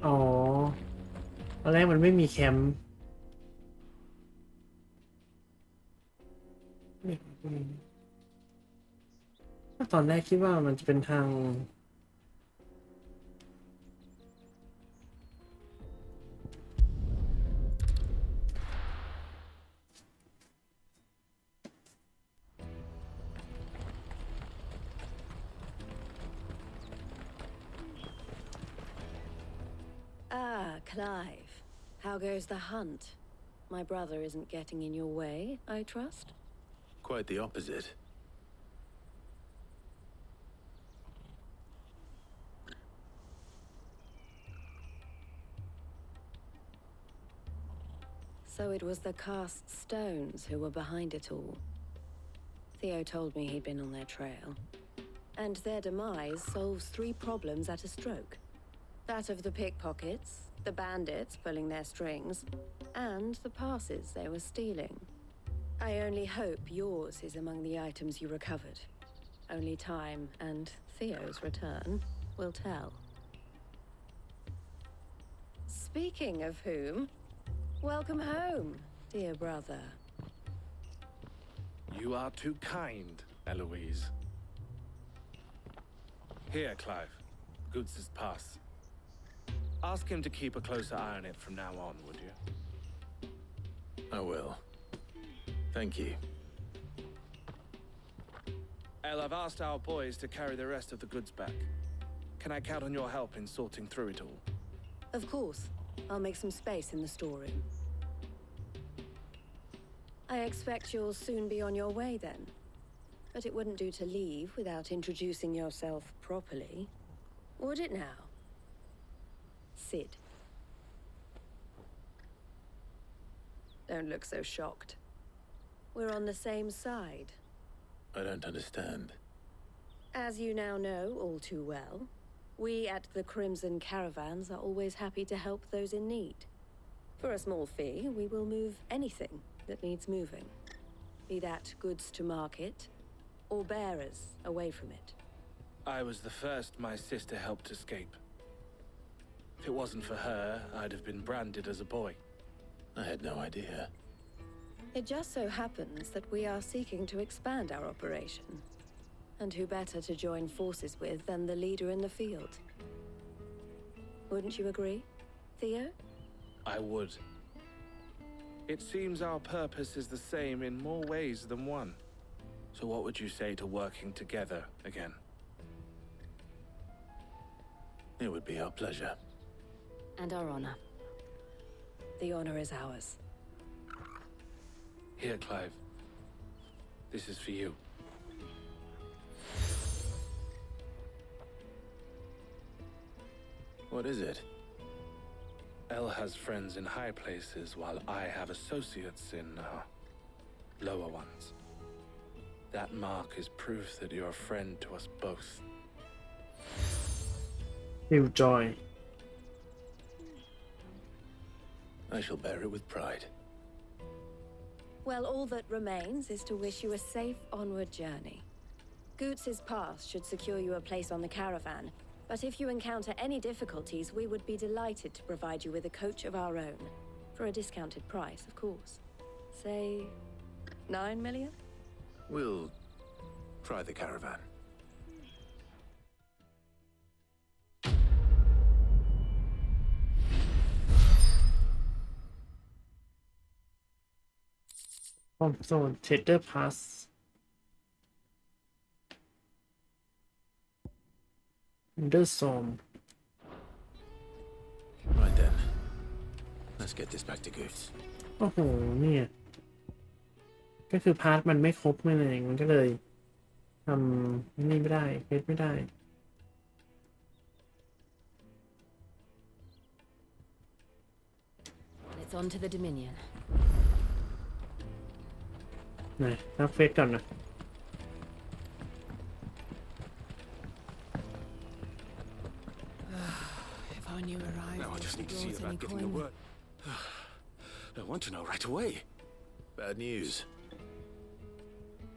อ๋อตอนแรกมันไม่มีแคมป์ตอนแรกคิดว่ามันจะเป็นทางClive, how goes the hunt? My brother isn't getting in your way, I trust? Quite the opposite. So it was the cast stones who were behind it all. Theo told me he'd been on their trail. And their demise solves 3 problems at a stroke. That of the pickpockets, the bandits pulling their strings, and the passes they were stealing. I only hope yours is among the items you recovered. Only time and Theo's return will tell. Speaking of whom, welcome home, dear brother. You are too kind, Eloise. Here, Clive. Goots's pass. Ask him to keep a closer eye on it from now on, would you? I will. Thank you. El, I've asked our boys to carry the rest of the goods back. Can I count on your help in sorting through it all? Of course. I'll make some space in the storeroom. I expect you'll soon be on your way then. But it wouldn't do to leave without introducing yourself properly. Would it now? Sid. Don't look so shocked. We're on the same side. I don't understand. As you now know all too well, we at the Crimson Caravans are always happy to help those in need. For a small fee, we will move anything that needs moving. be that goods to market, or bearers away from it. I was the first my sister helped escape. If it wasn't for her, I'd have been branded as a boy. I had no idea. It just so happens that we are seeking to expand our operation. And who better to join forces with than the leader in the field? Wouldn't you agree, Theo? I would. It seems our purpose is the same in more ways than one. So what would you say to working together again? It would be our pleasure. And our honor. The honor is ours. Here, Clive. This is for you. What is it? Elle has friends in high places, while I have associates in, lower ones. That mark is proof that you're a friend to us both. New joy. I shall bear it with pride. Well, all that remains is to wish you a safe onward journey. Goots's pass should secure you a place on the caravan, but if you encounter any difficulties, we would be delighted to provide you with a coach of our own. For a discounted price, of course. Say, 9 million? We'll try the caravan. Zone Trader Pass. Zone. Right then. Let's get this back to Goots. โอ้โหเนี่ยก็คือพาร์ทมันไม่ครบไม่เลยมันก็เลยทำนี่ไม่ได้เพชรไม่ได้ It's on to the Dominion. ไหนรับเฟซก่อนนะ If I knew arrived, Now I just need to see about getting the word. I want to know right away. Bad news.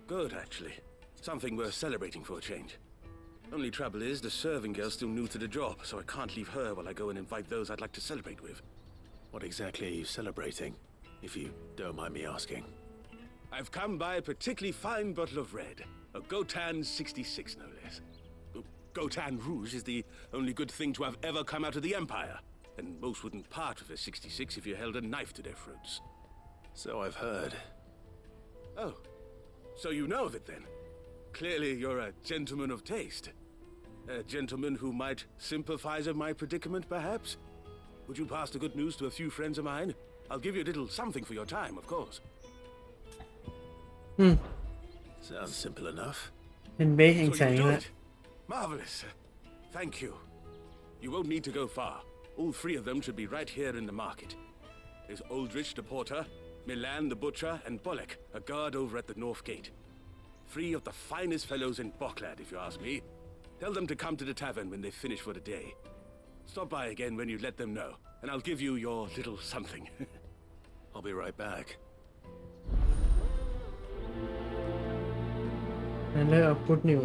Good, actually. Something worth celebrating for a change. Only trouble is, the serving girl's still new to the job, so I can't leave her while I go and invite those I'd like to celebrate with. What exactly are you celebrating, if you don't mind me asking? I've come by a particularly fine bottle of red. A Gotan 66, no less. Gotan Rouge is the only good thing to have ever come out of the Empire. And most wouldn't part with a 66 if you held a knife to their throats. So I've heard. Oh, so you know of it then? Clearly you're a gentleman of taste. A gentleman who might sympathize with my predicament, perhaps? Would you pass the good news to a few friends of mine? I'll give you a little something for your time, of course. Sounds simple enough. เป็นเบสแห่งแสง So you do แล้ว it? Marvelous. Thank you. You won't need to go far. All three of them should be right here in the market. There's Aldrich the porter, Milan the butcher, and Bolek, a guard over at the north gate. Three of the finest fellows in Boklad, if you ask me. Tell them to come to the tavern when they finish for the day. Stop by again when you let them know, and I'll give you your little something. I'll be right back. นั่นเลยเอาพุทนิว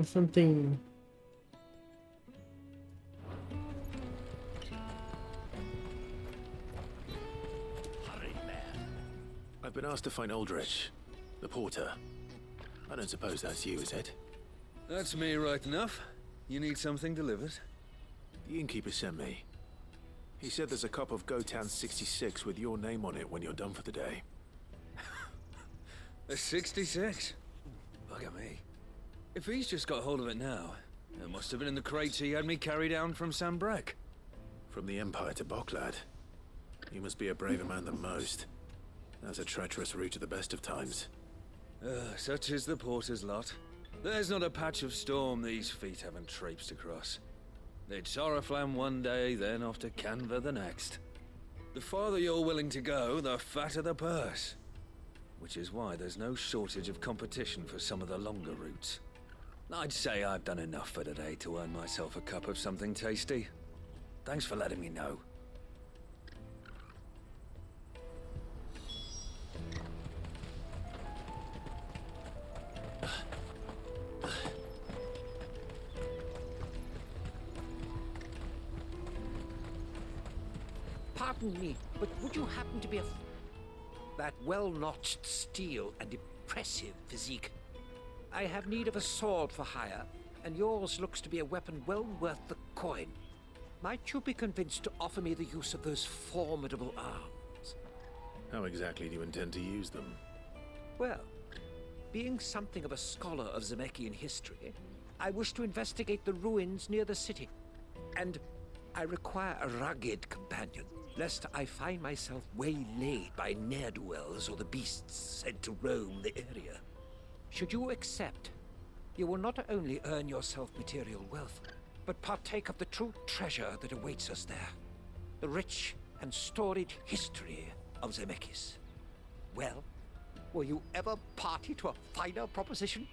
something I've been asked to find Aldrich, the porter. I don't suppose that's you, is it? That's me right enough. You need something delivered? The innkeeper sent me. He said there's a cup of Gotan 66 with your name on it when you're done for the day. A 66? Bugger me. If he's just got hold of it now, it must have been in the crates he had me carry down from Sambrek. From the Empire to Boklad. You must be a braver man than most. That's a treacherous route at the best of times. Such is the porter's lot. There's not a patch of storm these feet haven't traipsed across. It's Oriflamme one day, then off to Canva the next. The farther you're willing to go, the fatter the purse. Which is why there's no shortage of competition for some of the longer routes. I'd say I've done enough for today to earn myself a cup of something tasty. Thanks for letting me know. Pardon me, but would you happen to be that well-notched steel and impressive physique? I have need of a sword for hire, and yours looks to be a weapon well worth the coin. Might you be convinced to offer me the use of those formidable arms? How exactly do you intend to use them? Well, being something of a scholar of Zemeckis history, I wish to investigate the ruins near the city. And I require a rugged companion, lest I find myself waylaid by ne'er-do-wells or the beasts sent to roam the area. Should you accept, you will not only earn yourself material wealth, but partake of the true treasure that awaits us there. The rich and storied history of Zemeckis. Well, were you ever party to a finer proposition?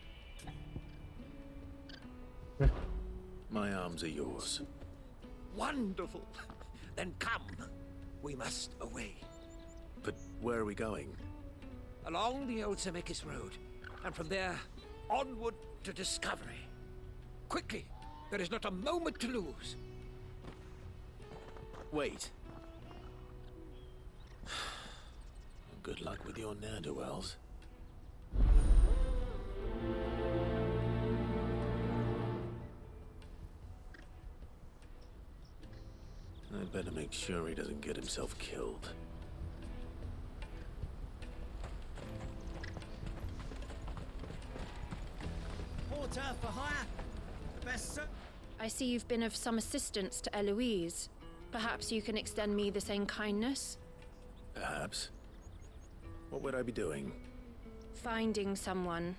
My arms are yours. Wonderful! Then come. We must away. But where are we going? Along the old Zemeckis Road, and from there, onward to discovery. Quickly! There is not a moment to lose. Wait. Good luck with your ne'er-do-wells. I'd better make sure he doesn't get himself killed. Porter for hire. Best I see you've been of some assistance to Eloise. Perhaps you can extend me the same kindness? Perhaps. What would I be doing? Finding someone.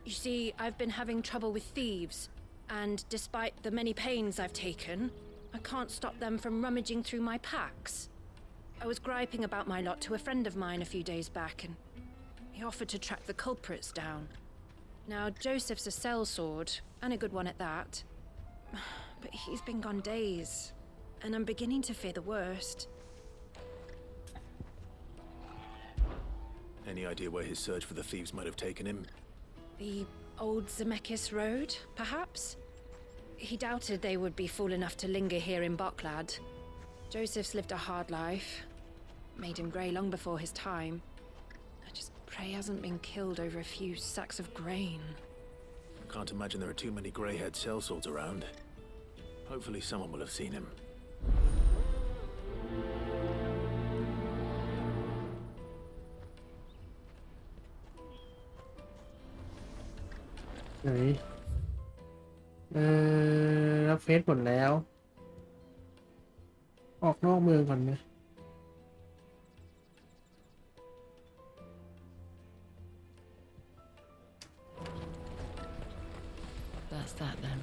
You see, I've been having trouble with thieves, and despite the many pains I've taken, I can't stop them from rummaging through my packs. I was griping about my lot to a friend of mine a few days back, and he offered to track the culprits down. Now, Joseph's a sellsword, and a good one at that. But he's been gone days, and I'm beginning to fear the worst. Any idea where his search for the thieves might have taken him? The old Zemeckis Road, perhaps? He doubted they would be fool enough to linger here in Boklad. Joseph's lived a hard life. Made him grey long before his time. I just pray he hasn't been killed over a few sacks of grain. I can't imagine there are too many grey-haired sellswords around. Hopefully someone will have seen him.รับเฟซหมดแล้ว ออกนอกเมืองก่อนไหม That's that then.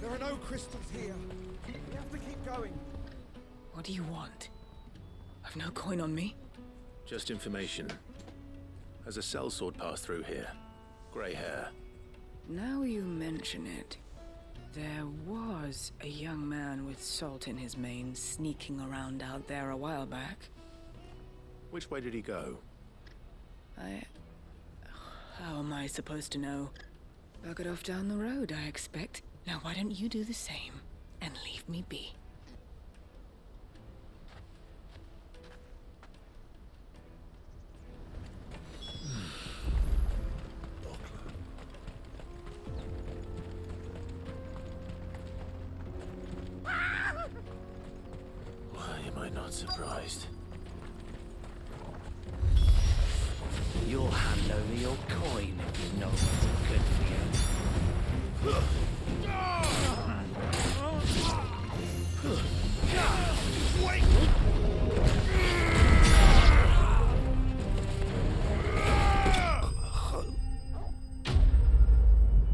There are no crystals here. We have to keep going. What do you want? I've no coin on me. Just information. Has a sellsword passed through here? Grey hair. Now you mention it. There was a young man with salt in his mane sneaking around out there a while back. Which way did he go? How am I supposed to know? Bucket off down the road, I expect. Now why don't you do the same and leave me be? Why am I not surprised? You'll hand over your coin if you know what's good for you.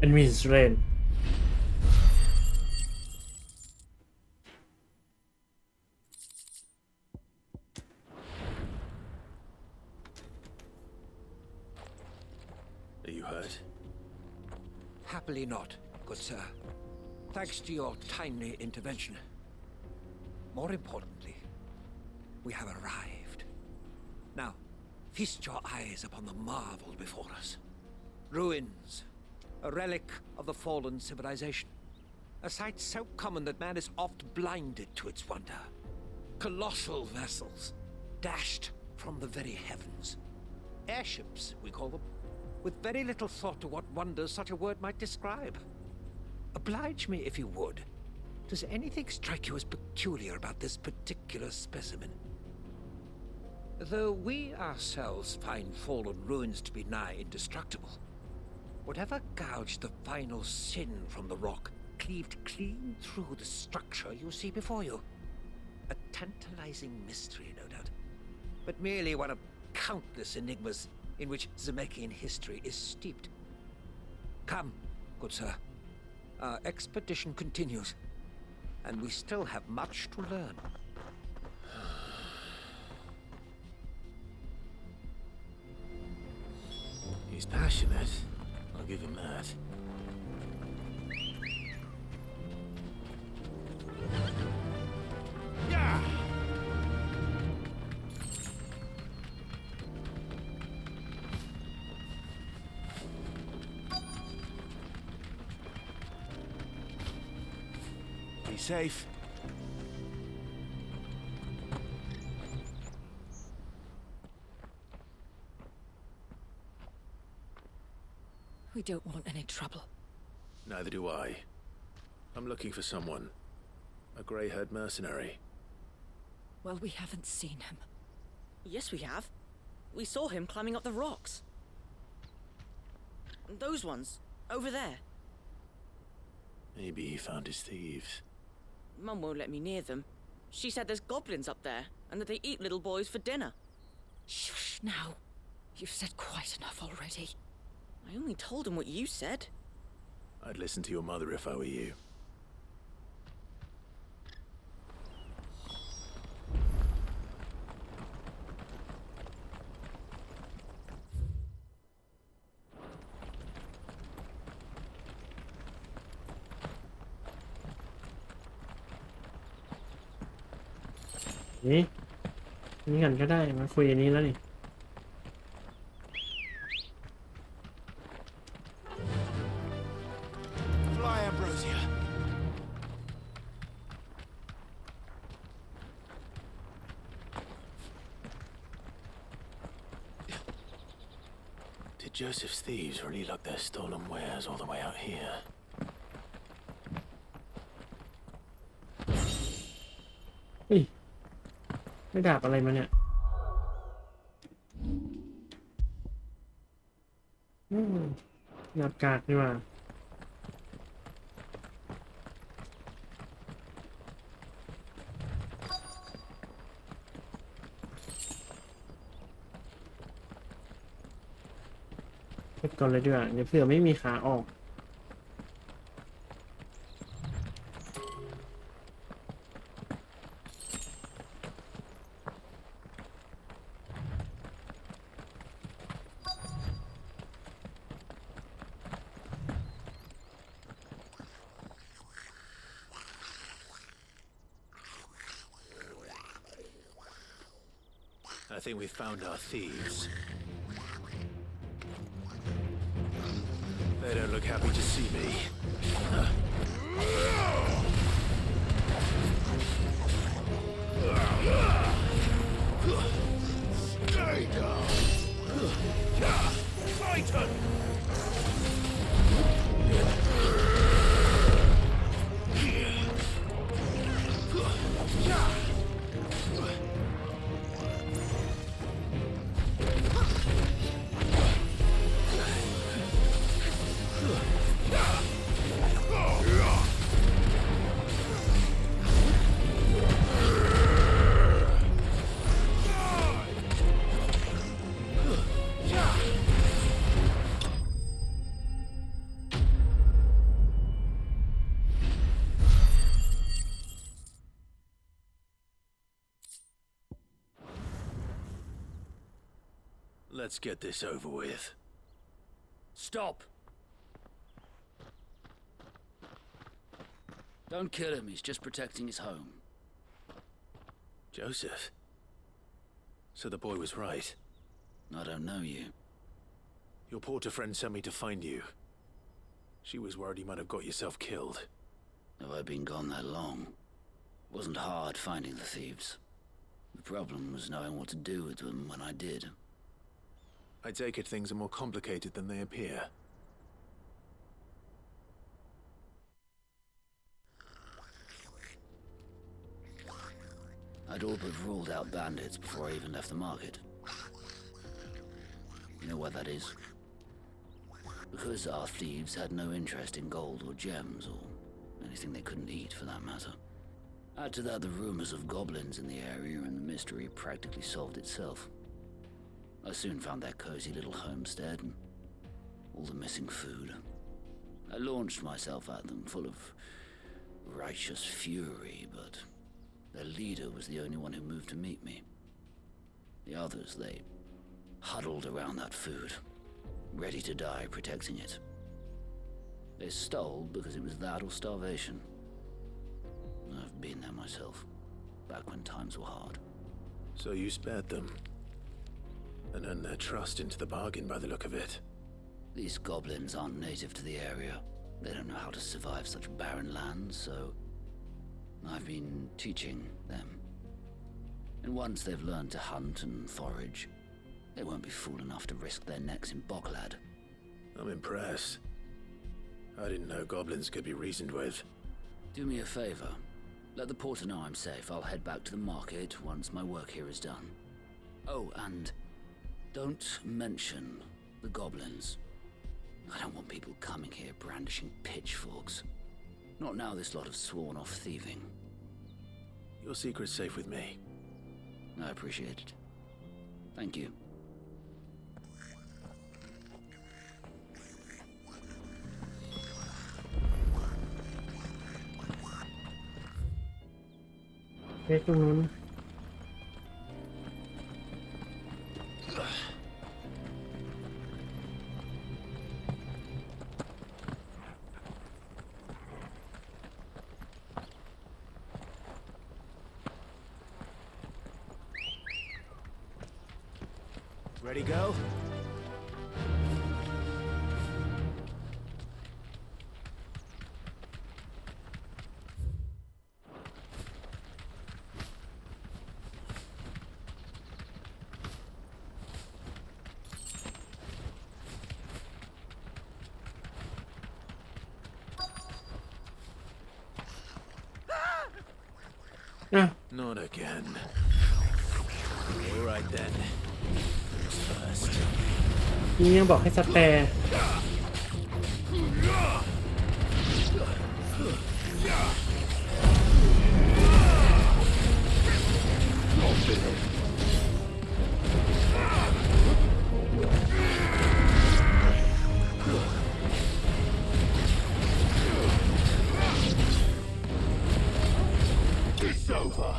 Enemy is rain. you hurt? Happily not, good sir. Thanks to your timely intervention. More importantly, we have arrived. Now, feast your eyes upon the marvel before us. Ruins, a relic of the fallen civilization. A sight so common that man is oft blinded to its wonder. Colossal vessels, dashed from the very heavens. Airships, we call them, with very little thought to what wonders such a word might describe. Oblige me if you would. Does anything strike you as peculiar about this particular specimen? Though we ourselves find fallen ruins to be nigh indestructible, whatever gouged the final sin from the rock cleaved clean through the structure you see before you. A tantalizing mystery, no doubt, but merely one of countless enigmas in which Zemeckyan history is steeped. Come, good sir. Our expedition continues, and we still have much to learn. He's passionate. I'll give him that. Yeah! Be safe. We don't want any trouble. Neither do I. I'm looking for someone. A grey-haired mercenary. Well, we haven't seen him. Yes, we have. We saw him climbing up the rocks. Those ones, over there. Maybe he found his thieves. Mum won't let me near them. She said there's goblins up there, and that they eat little boys for dinner. Shush now. You've said quite enough already. I only told him what you said. I'd listen to your mother if I were you.นี่กันก็ได้มาคุยอันนี้แล้วนี่ Fly, Ambrosia. Did Joseph's thieves really lug their stolen wares all the way out here? เฮ้ยไม่ดาบอะไรมาเนี่ยดาบกากนี่ว่าเก็บก่อนเลยดีกว่าเดี๋ยวเผื่อไม่มีขาออก I think we found our thieves. They don't look happy to see me. Stay down! Titan! Let's get this over with. Stop! Don't kill him, he's just protecting his home. Joseph? So the boy was right. I don't know you. Your porter friend sent me to find you. She was worried you might have got yourself killed. Have I been gone that long? It wasn't hard finding the thieves. The problem was knowing what to do with them when I did. I take it things are more complicated than they appear. I'd all but ruled out bandits before I even left the market. You know why that is? Because our thieves had no interest in gold or gems, or anything they couldn't eat for that matter. Add to that the rumors of goblins in the area, and the mystery practically solved itself. I soon found their cozy little homestead and all the missing food. I launched myself at them, full of righteous fury, but their leader was the only one who moved to meet me. The others, they huddled around that food, ready to die protecting it. They stole because it was that or starvation. I've been there myself, back when times were hard. So you spared them, and earned their trust into the bargain by the look of it. These goblins aren't native to the area. They don't know how to survive such barren lands, so I've been teaching them. And once they've learned to hunt and forage, they won't be fool enough to risk their necks in Boklad. I'm impressed. I didn't know goblins could be reasoned with. Do me a favor. Let the porter know I'm safe. I'll head back to the market once my work here is done. Oh, and don't mention the goblins. I don't want people coming here brandishing pitchforks. Not now this lot have sworn off thieving. Your secret's safe with me. I appreciate it. Thank you.ตรงนู้น Ready, go? Not again. All right then. Who's first? นี่ยังบอกให้สแปร์ It's over.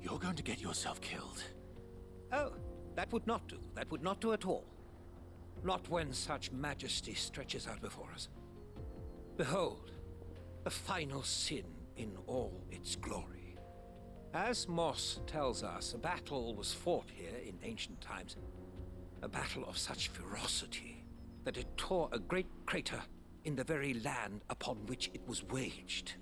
You're going to get yourself killed. Oh, that would not do. That would not do at all. Not when such majesty stretches out before us. Behold, the final sin in all its glory. As Moss tells us, a battle was fought here in ancient times. A battle of such ferocity that it tore a great crater in the very land upon which it was waged.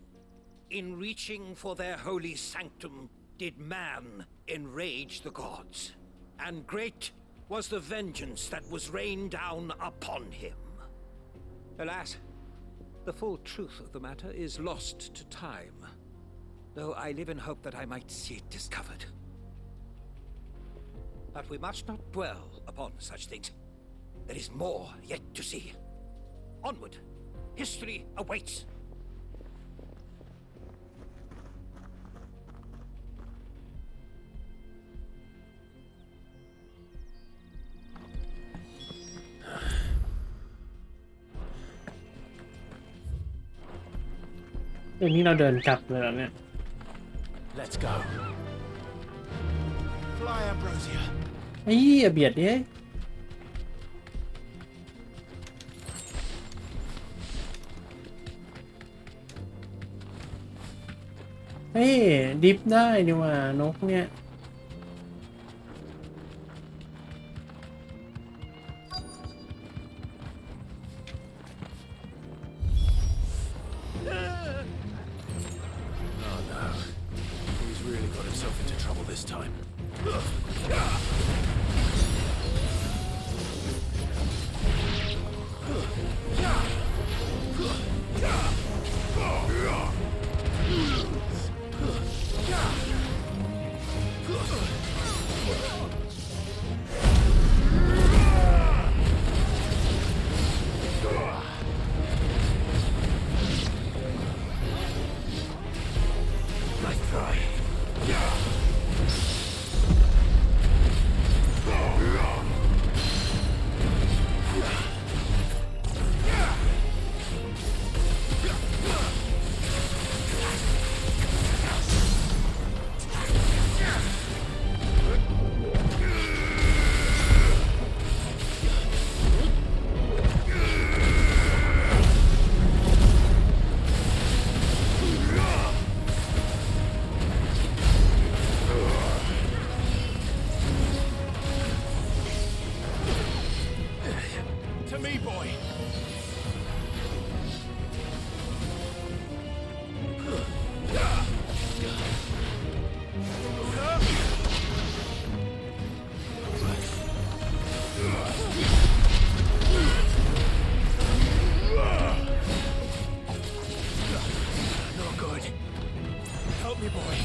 In reaching for their holy sanctum, did man enrage the gods, and great was the vengeance that was rained down upon him. Alas, the full truth of the matter is lost to time, though I live in hope that I might see it discovered. But we must not dwell upon such things. There is more yet to see. Onward, history awaits. เดี๋ยวนี้เราเดินกลับเลยแล้วเนี่ย Let's go. Fly, Ambrosia. ไอ้เบียดดิเฮ้ยดิฟได้ดีว่านกเนี่ย Oh no. He's really got himself into trouble this time. Nice try. To me, boy. Not good. Help me, boy.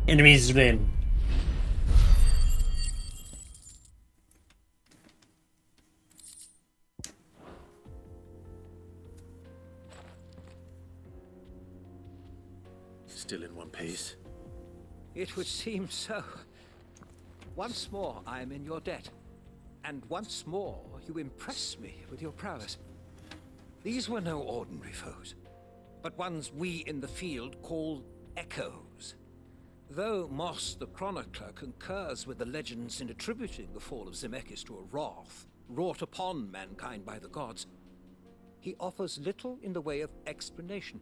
Enemies win. Still in one piece. It would seem so. Once more I am in your debt. And once more you impress me with your prowess. These were no ordinary foes, but ones we in the field call echoes. Though Moss the Chronicler concurs with the legends in attributing the fall of Zemeckis to a wrath wrought upon mankind by the gods, he offers little in the way of explanation.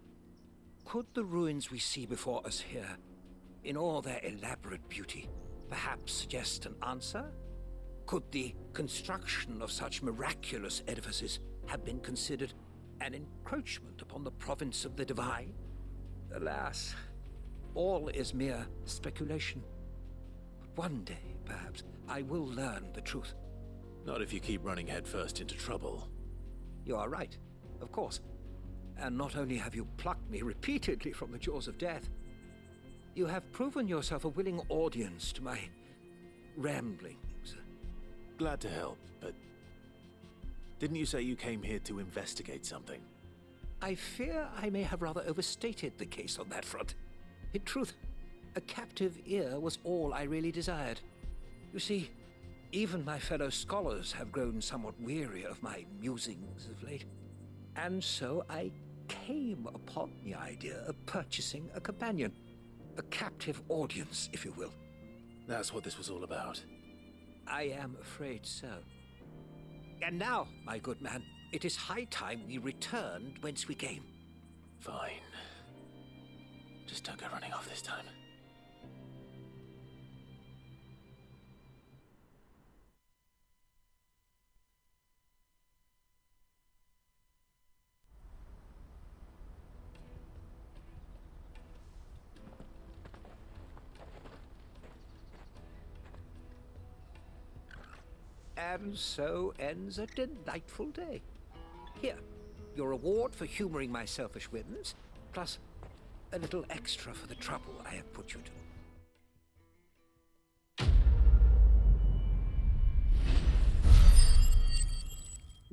Could the ruins we see before us here, in all their elaborate beauty, perhaps suggest an answer? Could the construction of such miraculous edifices have been considered an encroachment upon the province of the divine? Alas, all is mere speculation. But one day, perhaps, I will learn the truth. Not if you keep running headfirst into trouble. You are right, of course. And not only have you plucked me repeatedly from the jaws of death, you have proven yourself a willing audience to my ramblings. Glad to help, but didn't you say you came here to investigate something? I fear I may have rather overstated the case on that front. In truth, a captive ear was all I really desired. You see, even my fellow scholars have grown somewhat weary of my musings of late. And so I came upon the idea of purchasing a companion. A captive audience, if you will. That's what this was all about. I am afraid so. And now, my good man, it is high time we returned whence we came. Fine. Just don't go running off this time. And so ends a delightful day. Here, your reward for humoring my selfish whims, plus a little extra for the trouble I have put you to.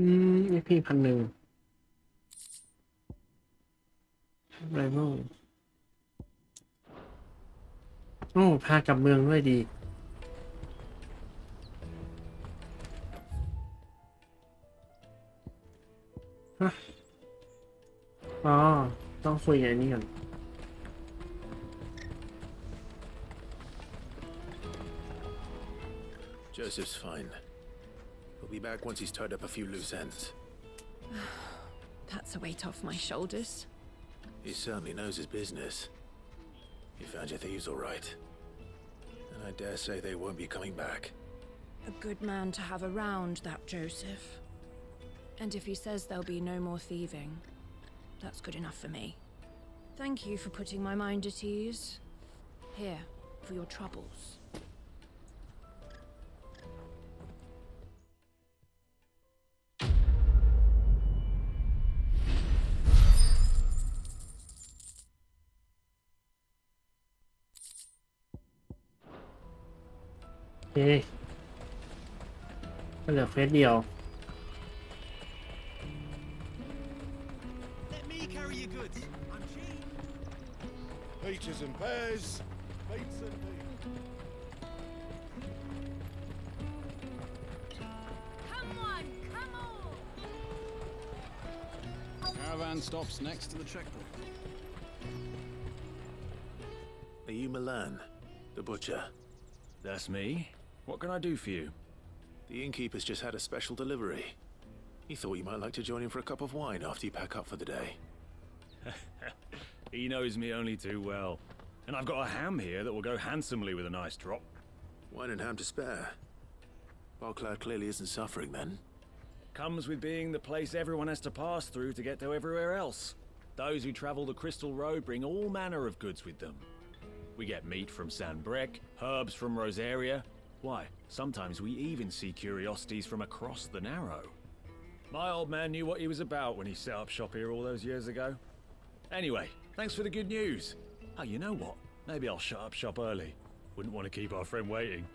EP 1,100ไรโม่โอ้พากลับเมืองด้วยดีฮะอ๋อต้องคุยอย่างนี้ก่อน Joseph's fine. He'll be back once he's tied up a few loose ends. That's a weight off my shoulders. He certainly knows his business. You found your thieves all right. And I dare say they won't be coming back. A good man to have around, that Joseph. And if he says there'll be no more thieving, that's good enough for me. Thank you for putting my mind at ease. Here, for your troubles. Okay. ก็เหลือเควสเดียว Let me carry your goods. I'm cheap. Peaches and pears. Beets and beans. Come on, come on! Caravan stops next to the checkpoint. Are you Milan, the butcher? That's me. What can I do for you? The innkeeper's just had a special delivery. He thought you might like to join him for a cup of wine after you pack up for the day. He knows me only too well. And I've got a ham here that will go handsomely with a nice drop. Wine and ham to spare. Barclad clearly isn't suffering then. Comes with being the place everyone has to pass through to get to everywhere else. Those who travel the Crystal Road bring all manner of goods with them. We get meat from San Brec, herbs from Rosaria. Why, sometimes we even see curiosities from across the Narrow. My old man knew what he was about when he set up shop here all those years ago. Anyway, thanks for the good news. Oh, you know what? Maybe I'll shut up shop early. Wouldn't want to keep our friend waiting.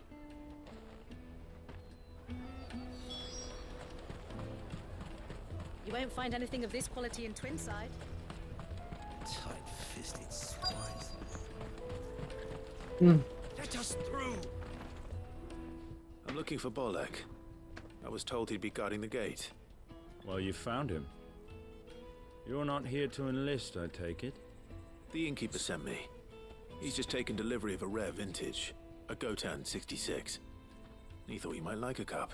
You won't find anything of this quality in Twinside. Tight-fisted swines. Let us through! I'm looking for Bolek. I was told he'd be guarding the gate. Well, you found him. You're not here to enlist, I take it? The innkeeper sent me. He's just taken delivery of a rare vintage, a Gotan 66. He thought you might like a cup.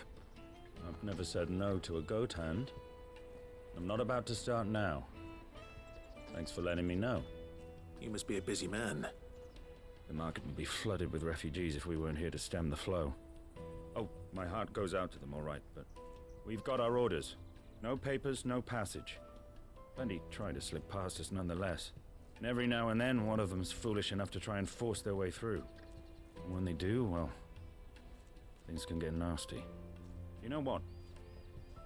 I've never said no to a goat hand. I'm not about to start now. Thanks for letting me know. You must be a busy man. The market would be flooded with refugees if we weren't here to stem the flow. Oh, my heart goes out to them, all right, but we've got our orders. No papers, no passage. Plenty try to slip past us nonetheless. And every now and then, one of them's foolish enough to try and force their way through. And when they do, well, things can get nasty. You know what?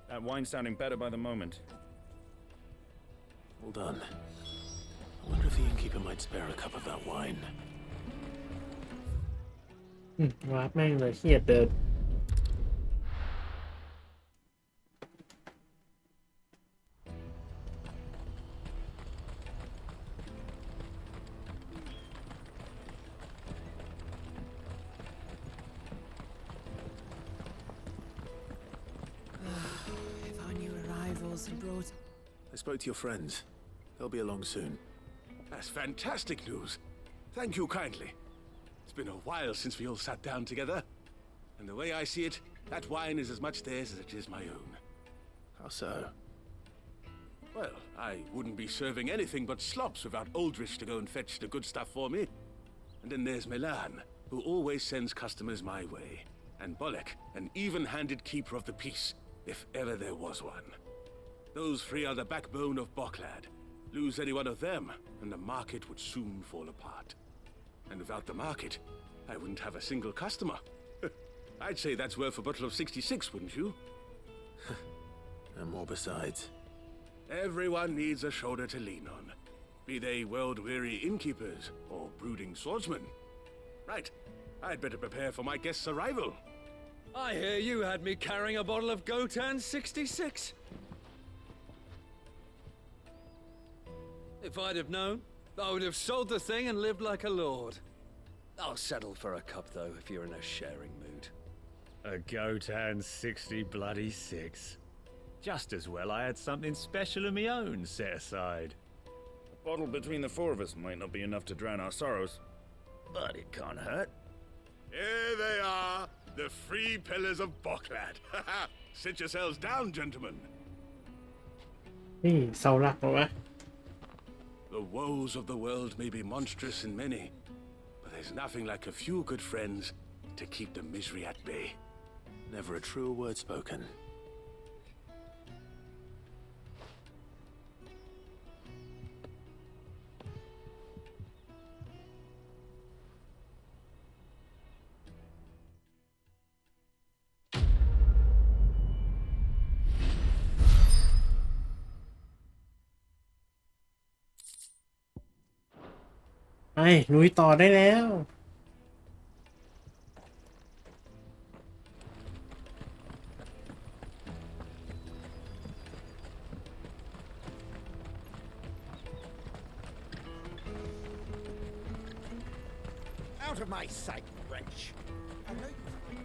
That wine's sounding better by the moment. Well done. I wonder if the innkeeper might spare a cup of that wine. วาร์ปแม่งเลยเครียดเดิน If our new arrivals had brought... I spoke to your friends. They'll be along soon. That's fantastic news. Thank you kindly. It's been a while since we all sat down together. And the way I see it, that wine is as much theirs as it is my own. How so? Well, I wouldn't be serving anything but slops without Aldrich to go and fetch the good stuff for me. And then there's Milan, who always sends customers my way. And Bolek, an even-handed keeper of the peace, if ever there was one. Those three are the backbone of Barclad. Lose any one of them, and the market would soon fall apart. And without the market, I wouldn't have a single customer. I'd say that's worth a bottle of 66, wouldn't you? And more besides. Everyone needs a shoulder to lean on. be they world-weary innkeepers or brooding swordsmen. Right, I'd better prepare for my guest's arrival. I hear you had me carrying a bottle of Gotan 66. If I'd have known, I would have sold the thing and lived like a lord. I'll settle for a cup, though, if you're in a sharing mood. A Gotan 60 bloody 6. Just as well I had something special of my own set aside. A bottle between the four of us might not be enough to drown our sorrows, but it can't hurt. Here they are, the free pillars of Boklad. Sit yourselves down, gentlemen. นี่เสาหลักเหรอวะ The woes of the world may be monstrous and many, but there's nothing like a few good friends to keep the misery at bay. Never a truer word spoken.ไปลุยต่อได้แล้ว Out of my sight, wretch. I know you.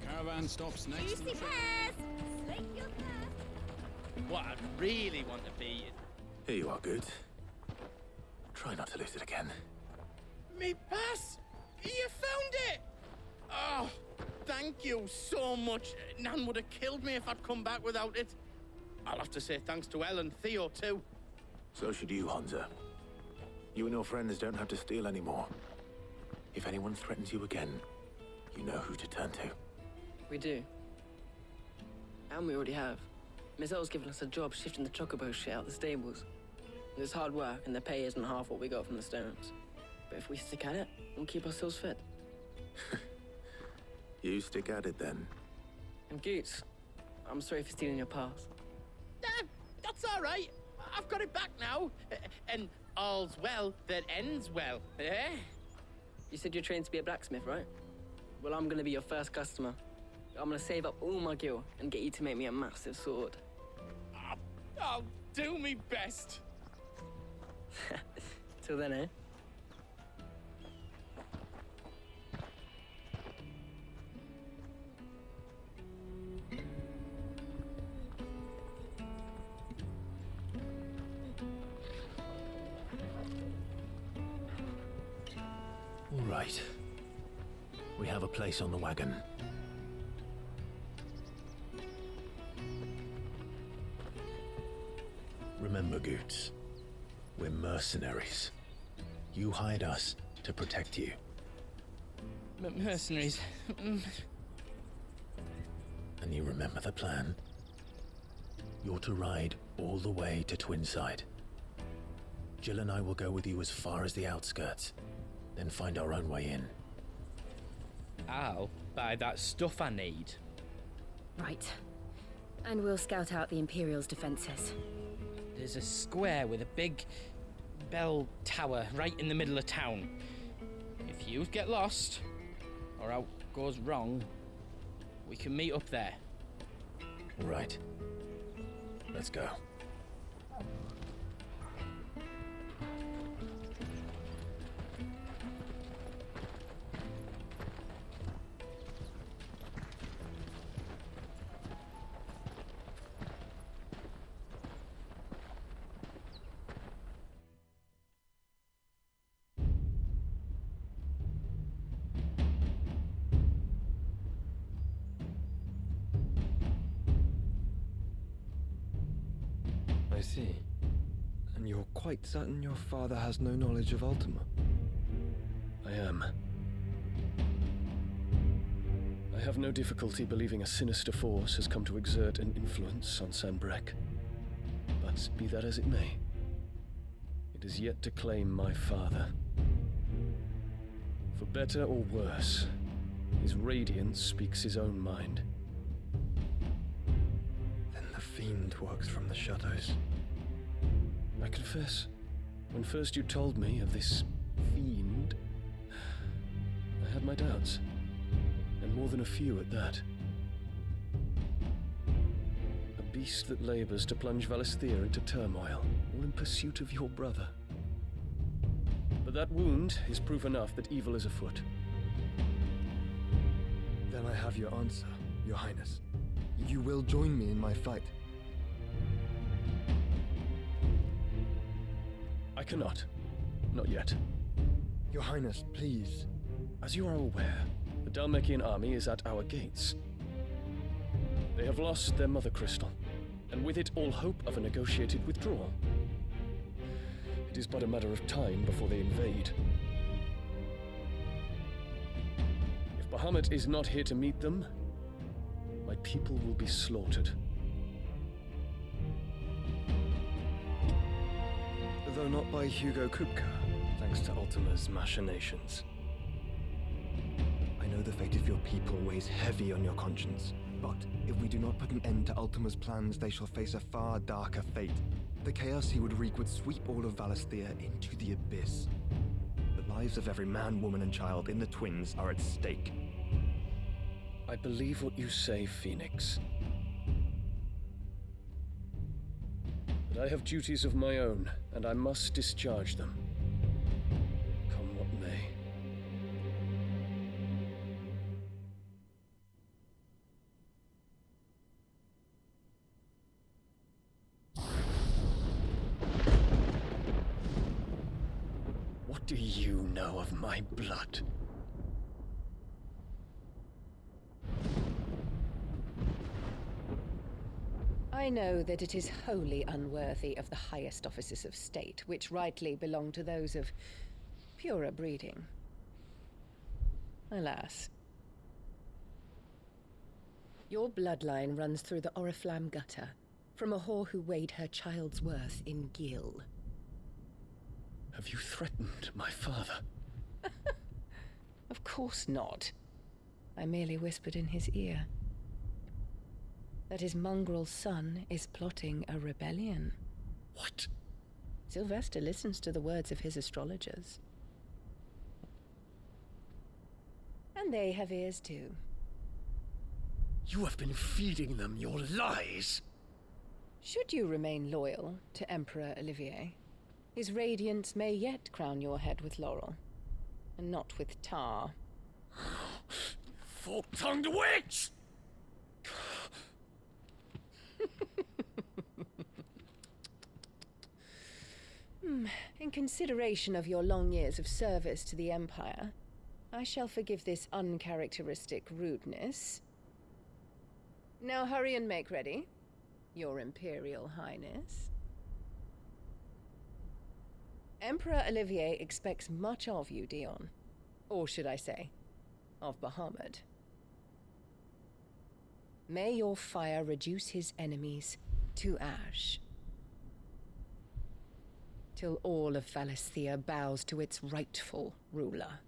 Caravan stops next to the Juicy pears! Slake your thirst. What I really want to be is... Here you are, good. Try not to lose it again. Me pass! You found it! Oh, thank you so much. Nan would have killed me if I'd come back without it. I'll have to say thanks to Elle and Theo, too. So should you, Hansa. You and your friends don't have to steal anymore. If anyone threatens you again, you know who to turn to. We do. And we already have. Miss L's given us a job shifting the chocobo shit out the stables. It's hard work, and the pay isn't half what we got from the stones. But if we stick at it, we'll keep ourselves fit. You stick at it then. And Goots, I'm sorry for stealing your pass. That's all right. I've got it back now. And all's well that ends well, eh? You said you're trained to be a blacksmith, right? Well, I'm gonna be your first customer. I'm gonna save up all my gil and get you to make me a massive sword. I'll do me best. Till then, eh? All right. We have a place on the wagon. Remember, Goots, we're mercenaries. You hired us to protect you. Mercenaries. And you remember the plan? You're to ride all the way to Twinside. Jill and I will go with you as far as the outskirts, then find our own way in. I'll buy that stuff I need. Right. And we'll scout out the Imperial's defenses. There's a square with a big bell tower right in the middle of town. If you get lost, or out goes wrong, we can meet up there. All right. Let's go. I see. And you're quite certain your father has no knowledge of Ultima? I am. I have no difficulty believing a sinister force has come to exert an influence on Sanbreque. But be that as it may, it is yet to claim my father. For better or worse, His radiance speaks his own mind. Then the fiend works from the shadows. I confess, when first you told me of this fiend, I had my doubts, and more than a few at that. A beast that labors to plunge Valisthea into turmoil, all in pursuit of your brother. But that wound is proof enough that evil is afoot. Then I have your answer, Your Highness. You will join me in my fight. I cannot. Not yet. Your Highness, please. As you are aware, the Dhalmekian army is at our gates. They have lost their mother crystal, and with it all hope of a negotiated withdrawal. It is but a matter of time before they invade. If Bahamut is not here to meet them, my people will be slaughtered. Though not by Hugo Kupka, thanks to Ultima's machinations. I know the fate of your people weighs heavy on your conscience, but if we do not put an end to Ultima's plans, they shall face a far darker fate. The chaos he would wreak would sweep all of Valisthea into the abyss. The lives of every man, woman, and child in the Twins are at stake. I believe what you say, Phoenix. But I have duties of my own, and I must discharge them. Come what may. What do you know of my blood? I know that it is wholly unworthy of the highest offices of state, which rightly belong to those of purer breeding. Alas. Your bloodline runs through the Oriflamme gutter, from a whore who weighed her child's worth in Gil. Have you threatened my father? Of course not. I merely whispered in his ear that his mongrel son is plotting a rebellion. What? Sylvester listens to the words of his astrologers. And they have ears too. You have been feeding them your lies! Should you remain loyal to Emperor Olivier, his radiance may yet crown your head with laurel, and not with tar. Fork-tongued witch! In consideration of your long years of service to the Empire, I shall forgive this uncharacteristic rudeness. Now hurry and make ready, Your Imperial Highness. Emperor Olivier expects much of you, Dion. Or should I say, of Bahamut. May your fire reduce his enemies to ash, till all of Valisthea bows to its rightful ruler.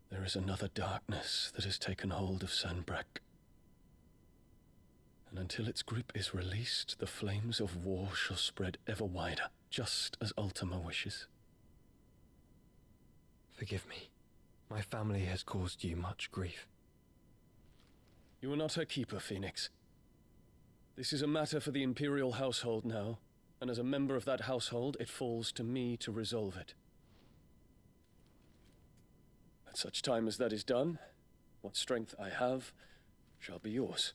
There is another darkness that has taken hold of Sanbreque. And until its grip is released, the flames of war shall spread ever wider, just as Ultima wishes. Forgive me. My family has caused you much grief. You are not her keeper, Phoenix. This is a matter for the Imperial household now, and as a member of that household, it falls to me to resolve it. At such time as that is done, what strength I have shall be yours.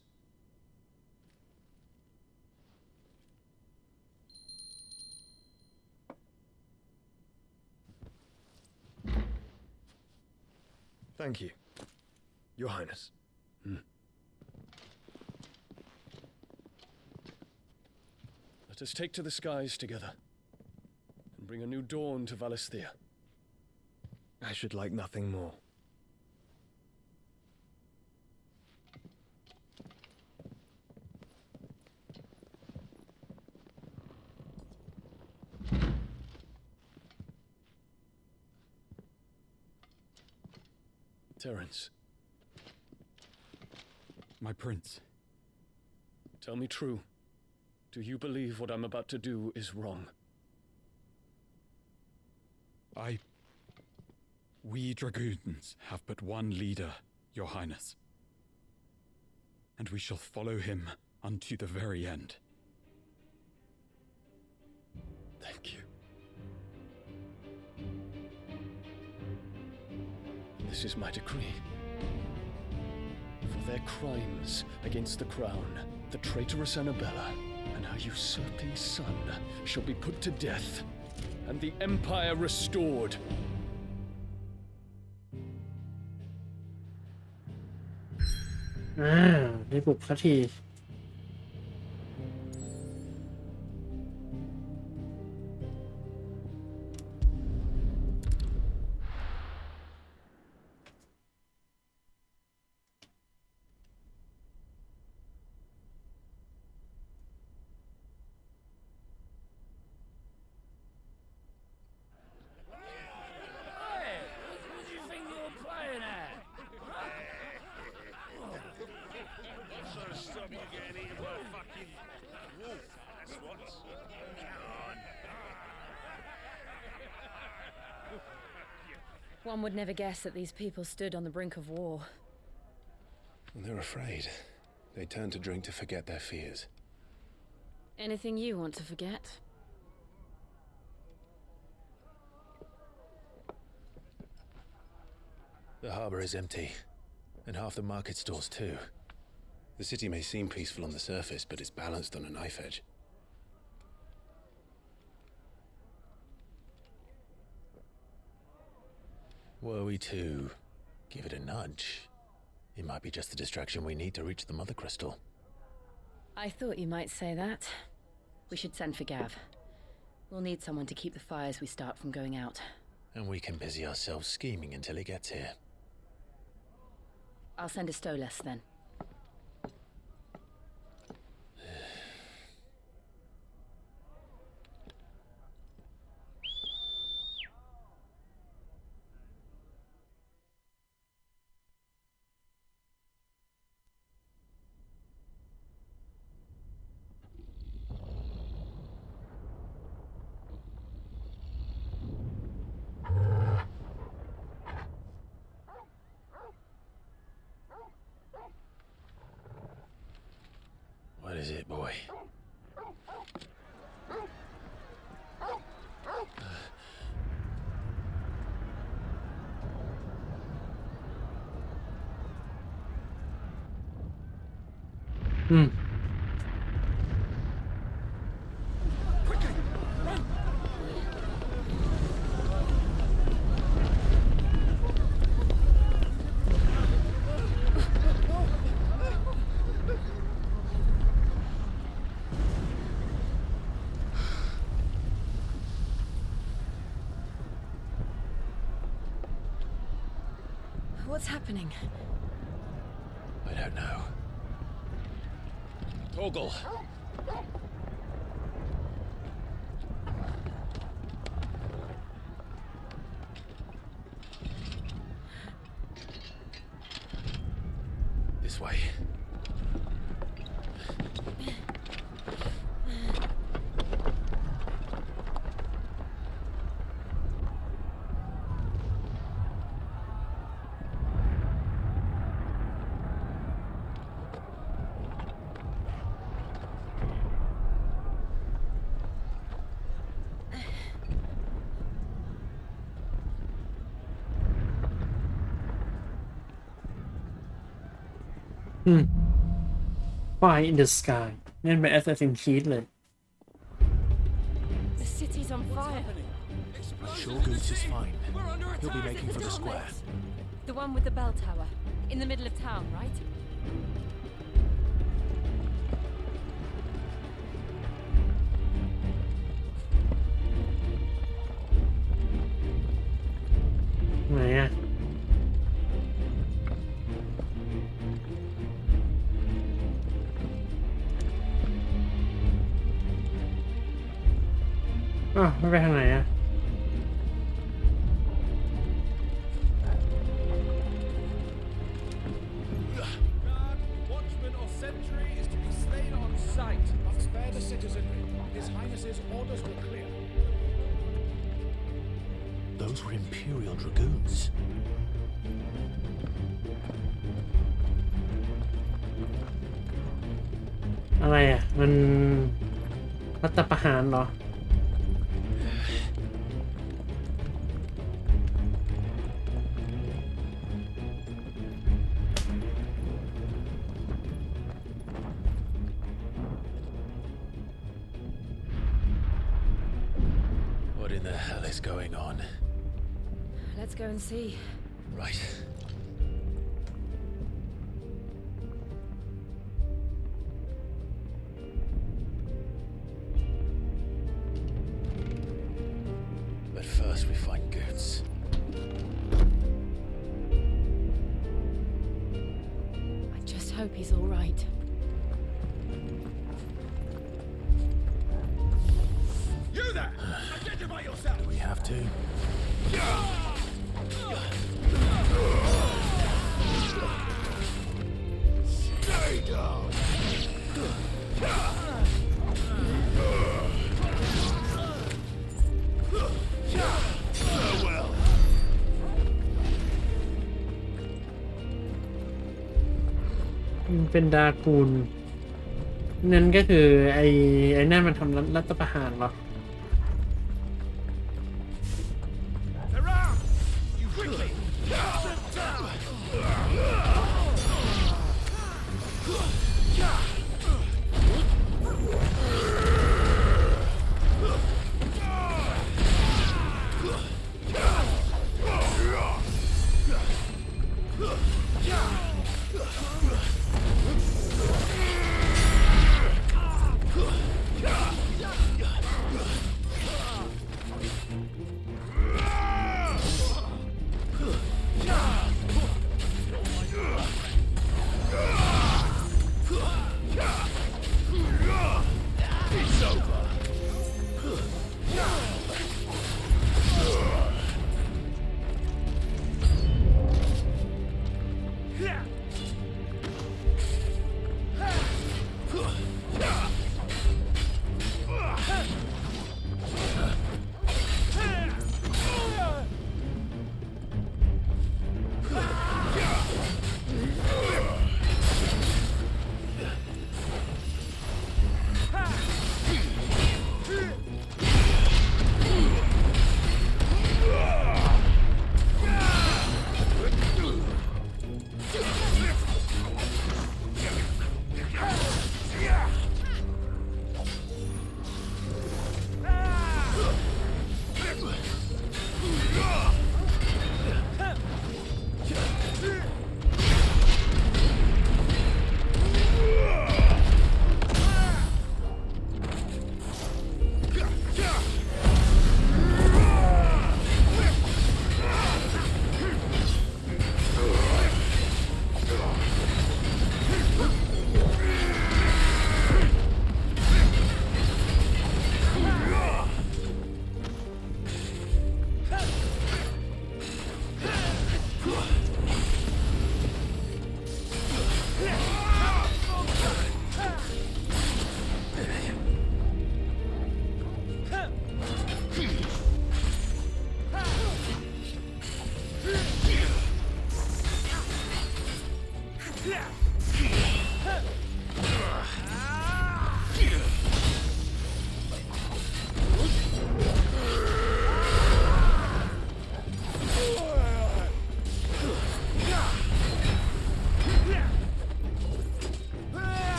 Thank you, Your Highness. Let us take to the skies together and bring a new dawn to Valisthea. I should like nothing more. Terence. My prince. Tell me true. Do you believe what I'm about to do is wrong? We dragoons have but one leader, Your Highness. And we shall follow him unto the very end. Thank you. This is my decree. For their crimes against the crown, the traitorous Annabella and her usurping son shall be put to death, and the Empire restored. Ah, ได้ปลุกสักที One would never guess that these people stood on the brink of war. They're afraid. They turn to drink to forget their fears. Anything you want to forget? The harbor is empty, and half the market stalls too. The city may seem peaceful on the surface, but it's balanced on a knife edge. Were we to give it a nudge, it might be just the distraction we need to reach the Mother Crystal. I thought you might say that. We should send for Gav. We'll need someone to keep the fires we start from going out. And we can busy ourselves scheming until he gets here. I'll send a Stolas then. What is it, boy? What's happening? I don't know. Torgal! This way. Fire in the sky นั่นเป็น Assassin's Creed เลย The city's on fire. Sure Goose is fine. He'll be making for the square. The one with the bell tower. In the middle of town, right? ไหนอะอ้าวไม่ไปทางไหนอะ Watchman or sentry is to be slain on sight. But spare the citizenry. His Highness's orders were clear. Those were Imperial Dragoons. อะไรอ่ะมันรัฐประหารเหรอ What in the hell is going on? Let's go and see. Right. But first we find Goots. I just hope he's all right. You there! Identify yourself! Do we have to? Stay down! Farewell! มันเป็นดากูลนั่นก็คือไอ้นั่นมันทำรัฐประหารเหรอ Around! You quickly! Sit down!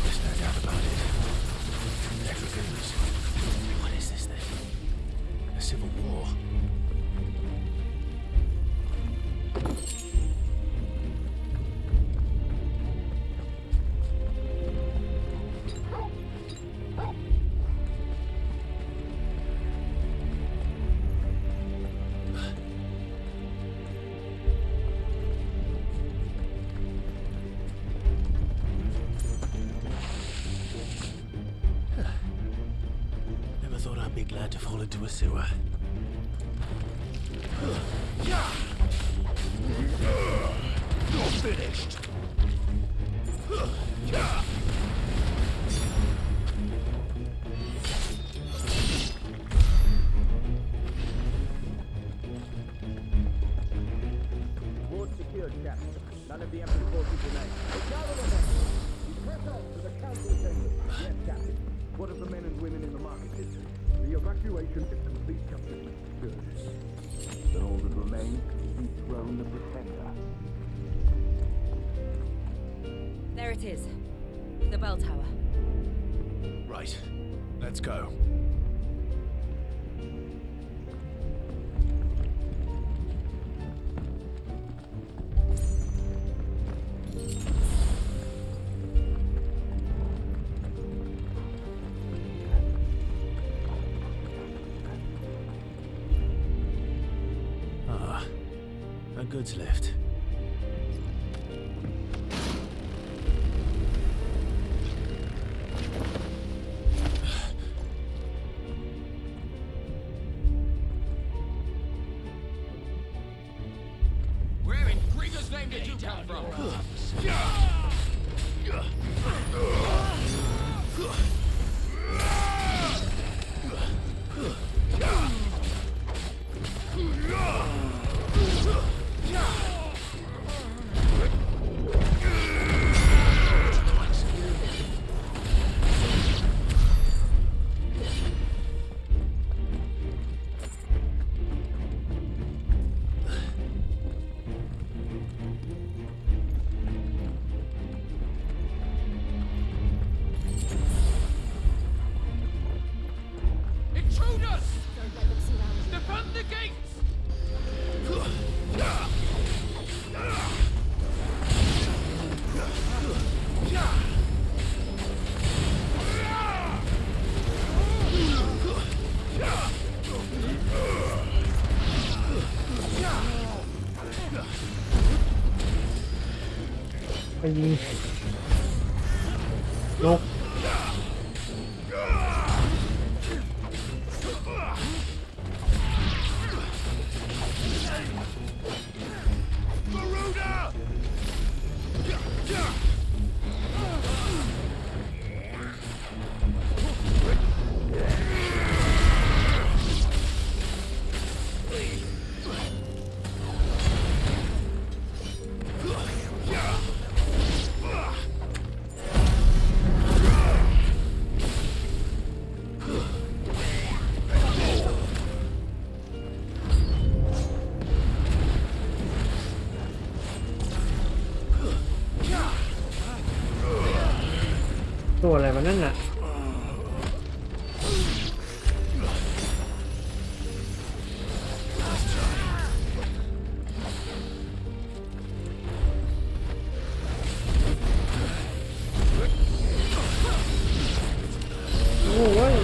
'There's no doubt about Be glad to fall into a sewer. You're finished. Ward secured, Captain. None of the Emperor's forces remain. We press on to the council chamber. Yes, Captain. What of the men and women in the market district? The evacuation is complete, Captain. Good. Then all that remains is to dethrone the Pretender. There it is. The bell tower. Right. Let's go. A goods lift. Where in Griever's name did you come from? Intruders! Defend the gates!ไปยิงนก ตัวอะไรมันนั่นน่ะโอ้ย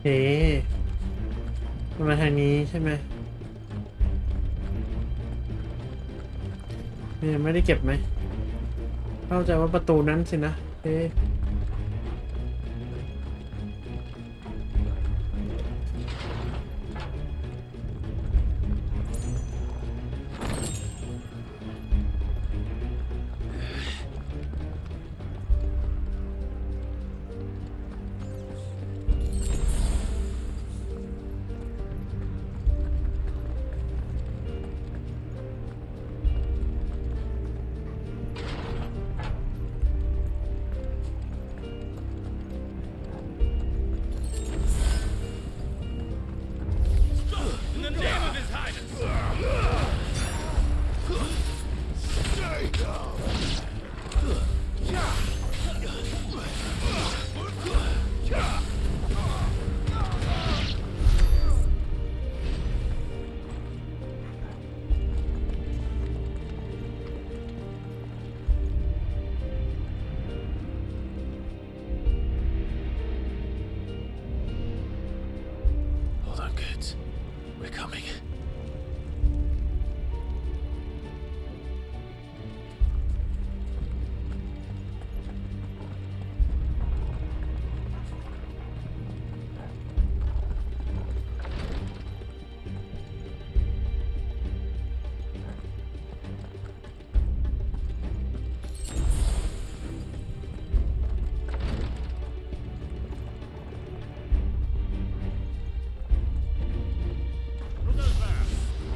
เอ๊ะมาทางนี้ใช่ไหมเนี่ยไม่ได้เก็บไหมเข้าใจว่าประตูนั้นสินะเอ๊ะ Bastards. We're coming.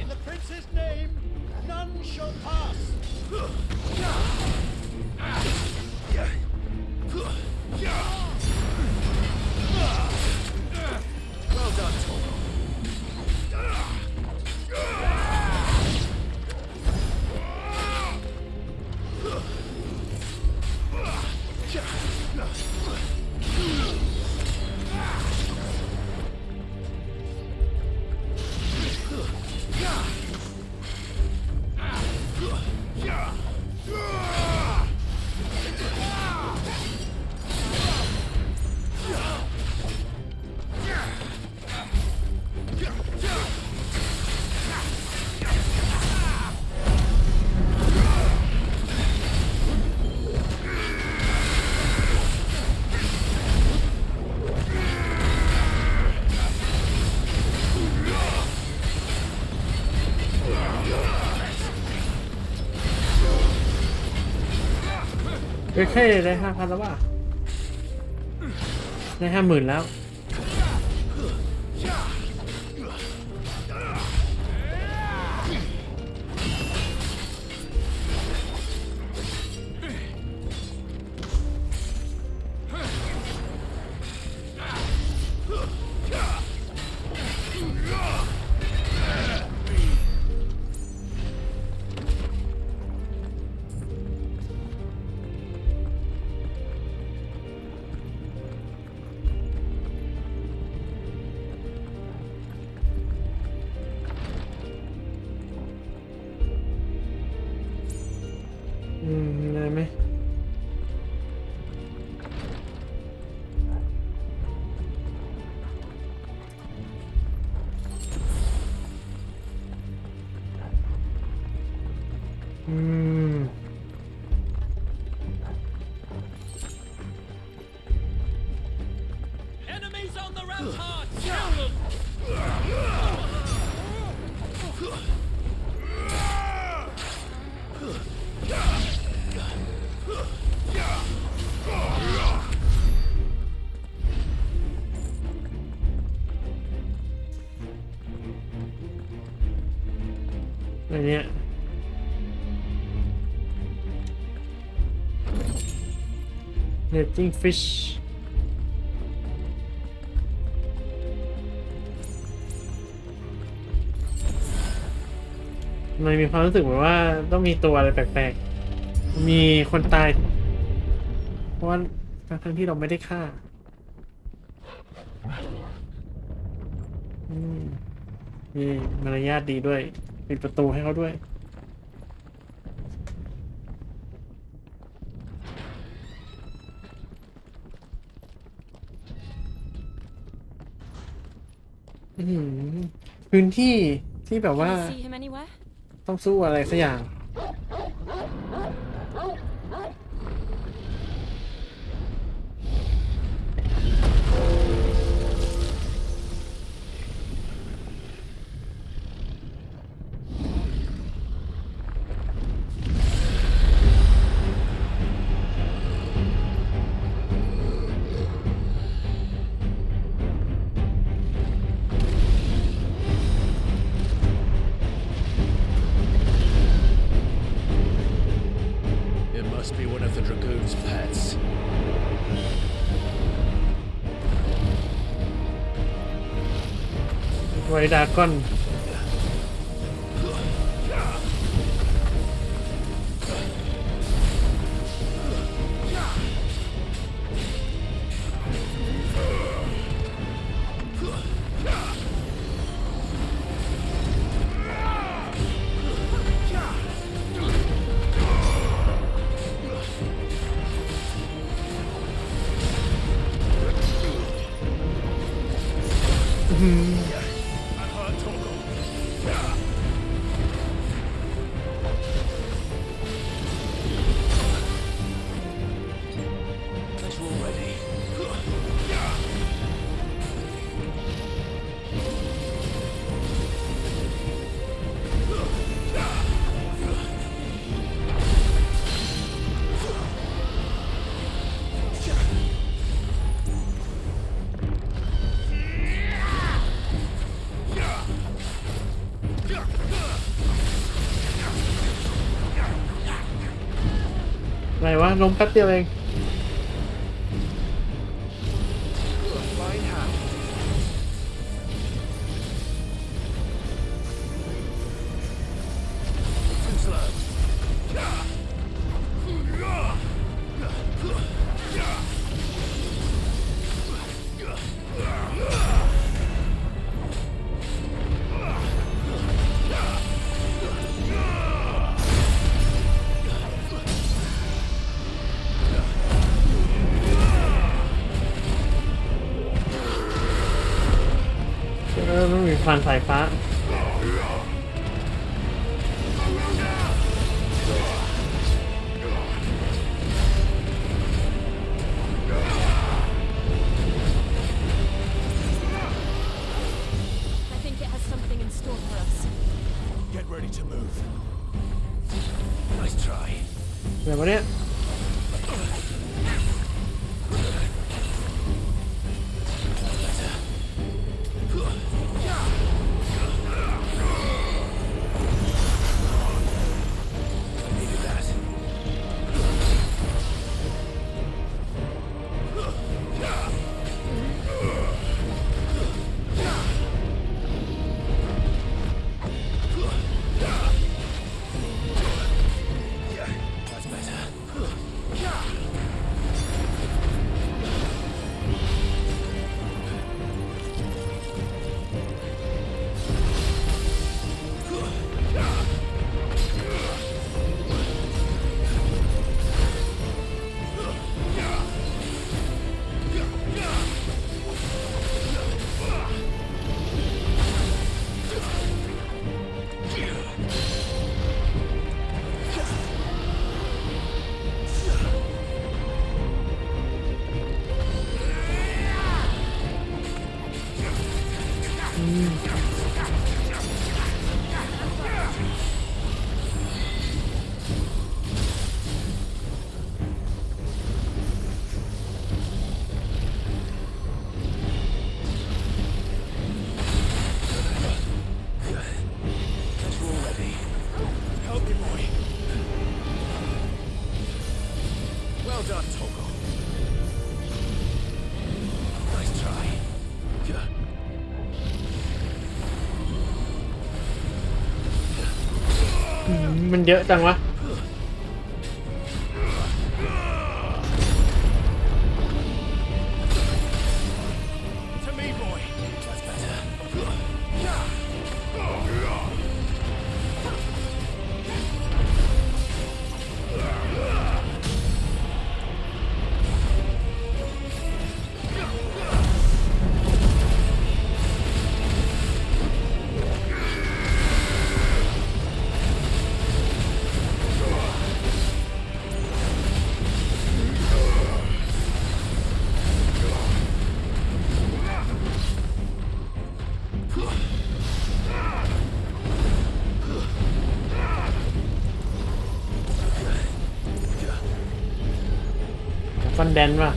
In the prince's name, none shall pass. Well done, Tom.โอเคได้ 5,000 แล้วว่ะได้ 50,000 แล้วได้ไหมEnemies on the rampart! Kill them! อันเนี้ยNetting fish มันมีความรู้สึกเหมือนว่าต้องมีตัวอะไรแปลกๆมีคนตายเพราะว่าทั้งที่เราไม่ได้ฆ่ามีมารยาทดีด้วยปิดประตูให้เขาด้วยพื้นที่ที่แบบว่าต้องสู้อะไรสักอย่างMust be one of the Dragoon's pets. ไวดากอน อะไรวะล้มแป๊บเดียวเอง ไม่มีฟันสายฟ้า I think it has something in store for us. Get ready to move. Nice try. เดี๋ยววันเนี้ย มันเยอะจังวะ ฟันแดนว่ะ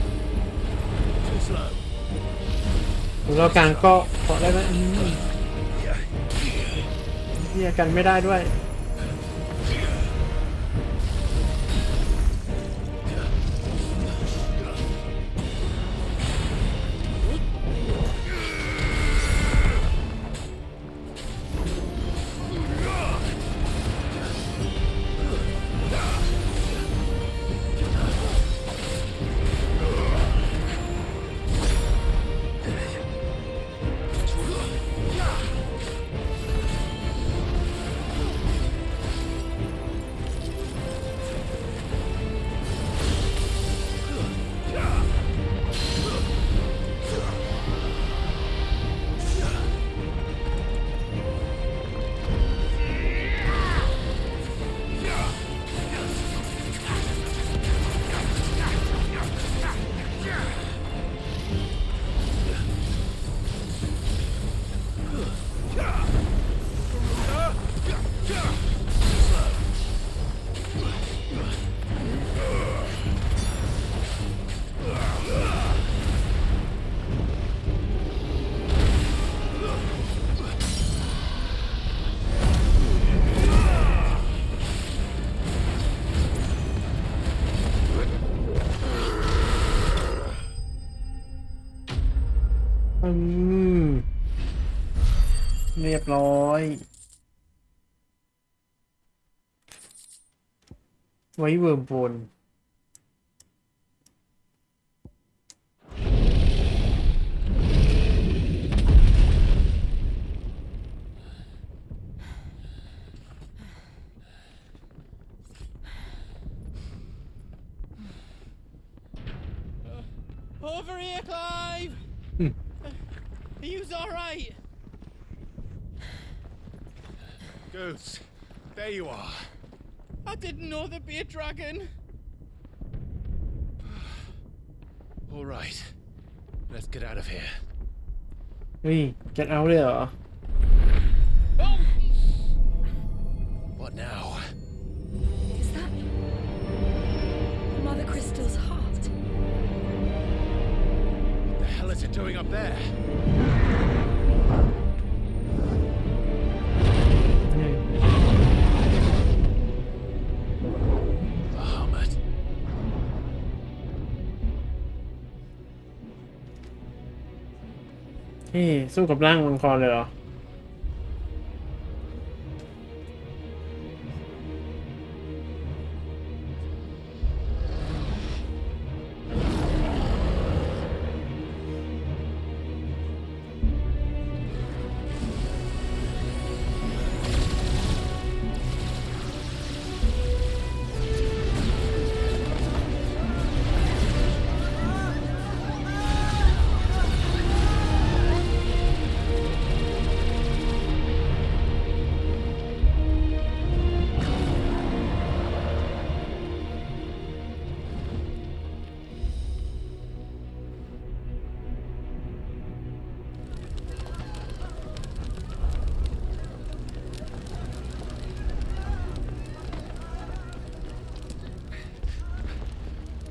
เรากลางก็ขอได้ไหมเฮียกันไม่ได้ด้วย อืมเรียบร้อยไว้เวิร์มบนOver here, Clive! Are you alright? Goose, there you are. I didn't know there'd be a dragon. All right, let's get out of here. เฮ้ย get out เลยเหรอ What now? Is that Mother Crystal's heart? What the hell is it doing up there? Bahamut. เฮ้ยสู้กับร่างมังกรเลยเหรอ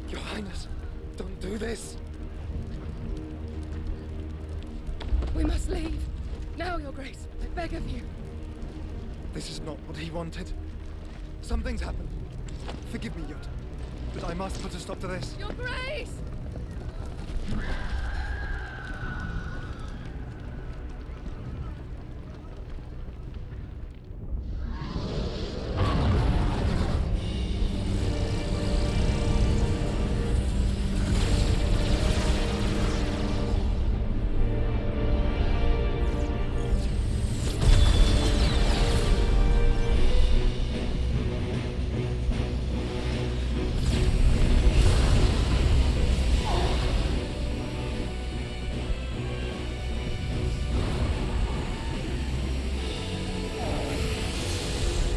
Your Highness, don't do this. We must leave. Now, Your Grace. I beg of you. This is not what he wanted. Something's happened. Forgive me, Yud, but I must put a stop to this. Your Grace!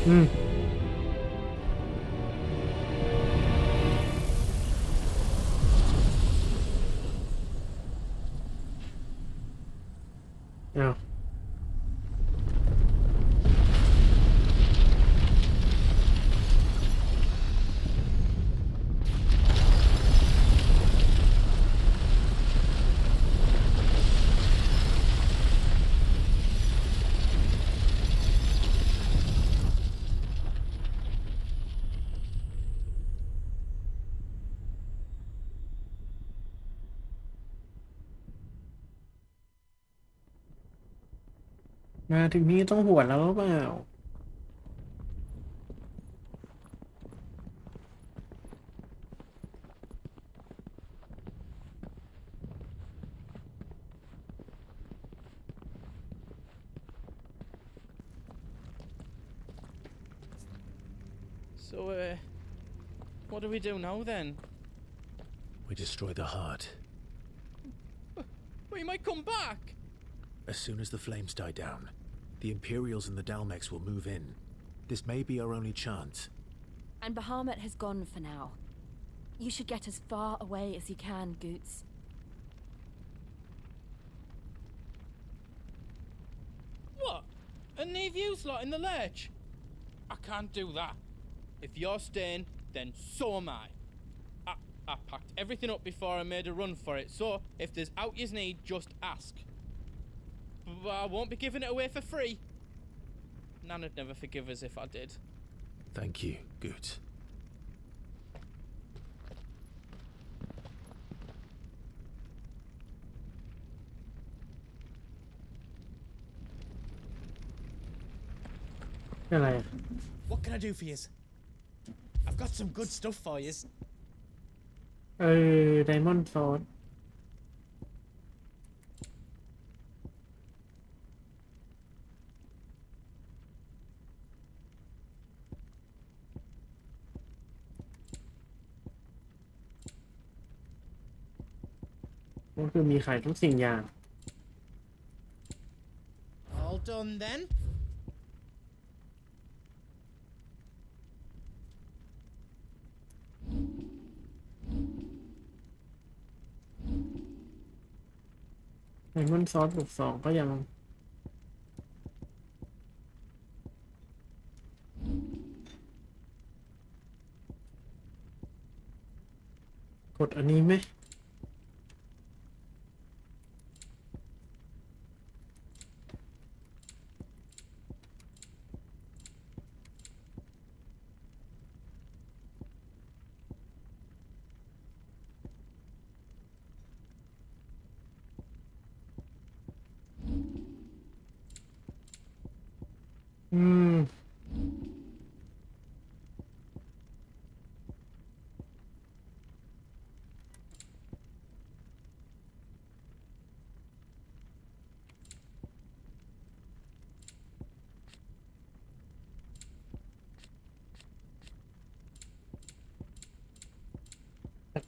อืมอ้าว มาถึงนี่ต้องหวดแล้วหรือเปล่า So, what do we do now then? We destroy the heart. We might come back! As soon as the flames die down, the Imperials and the Dalmex will move in. This may be our only chance. And Bahamut has gone for now. You should get as far away as you can, Goots. What? And leave you lot in the lurch? I can't do that. If you're staying, then so am I. I packed everything up before I made a run for it, so if there's out yous need, just ask. But I won't be giving it away for free. Nana'd never forgive us if I did. Thank you, Goots. อะไร What can I do for you? I've got some good stuff for you. ไดมอนด์ซอสก็คือมีขายทุกสิ่งอย่าง All done then. ไดมอนด์ซอส+2ก็ยังกดอันนี้ไหม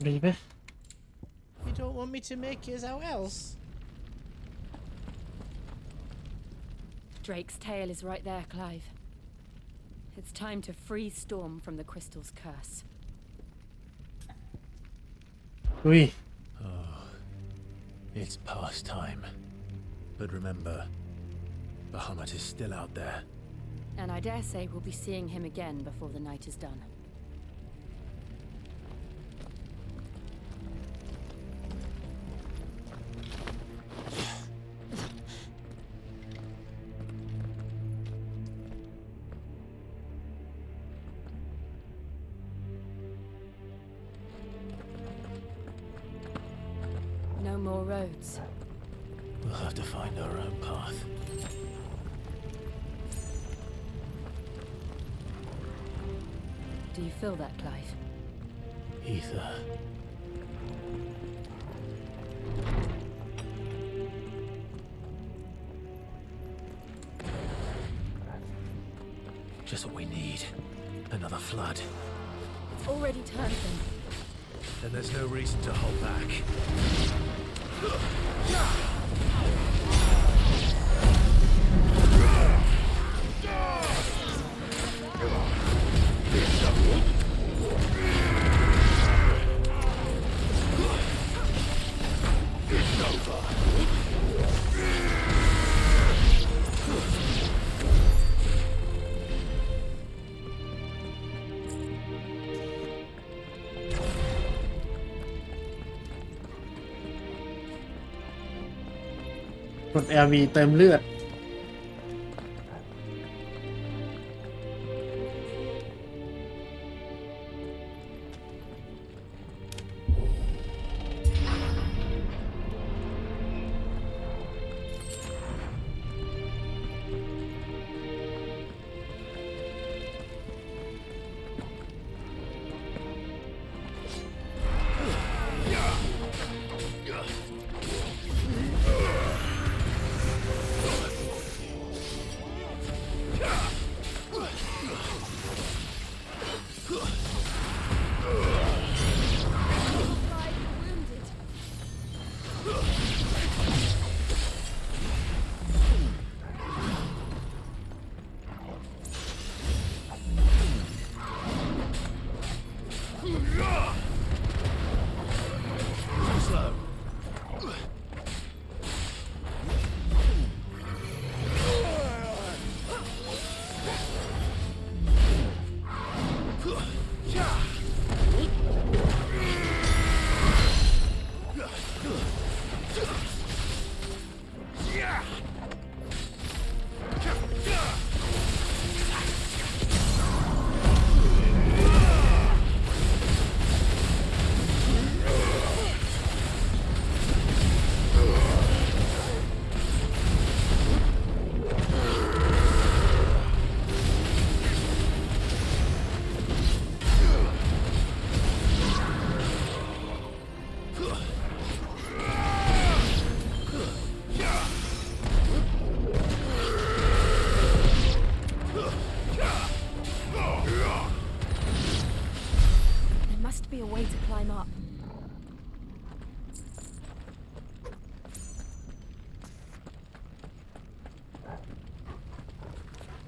ดีไหม You don't want me to make yours out else? Drake's tail is right there, Clive. It's time to free Storm from the crystal's curse. อุ้ย Oh, it's past time. But remember, Bahamut is still out there. And I dare say we'll be seeing him again before the night is done. No more roads. We'll have to find our own path. Do you feel that, Clive? Ether. Just what we need. Another flood. It's already turned them. Then there's no reason to hold back.กด LV เติมเลือด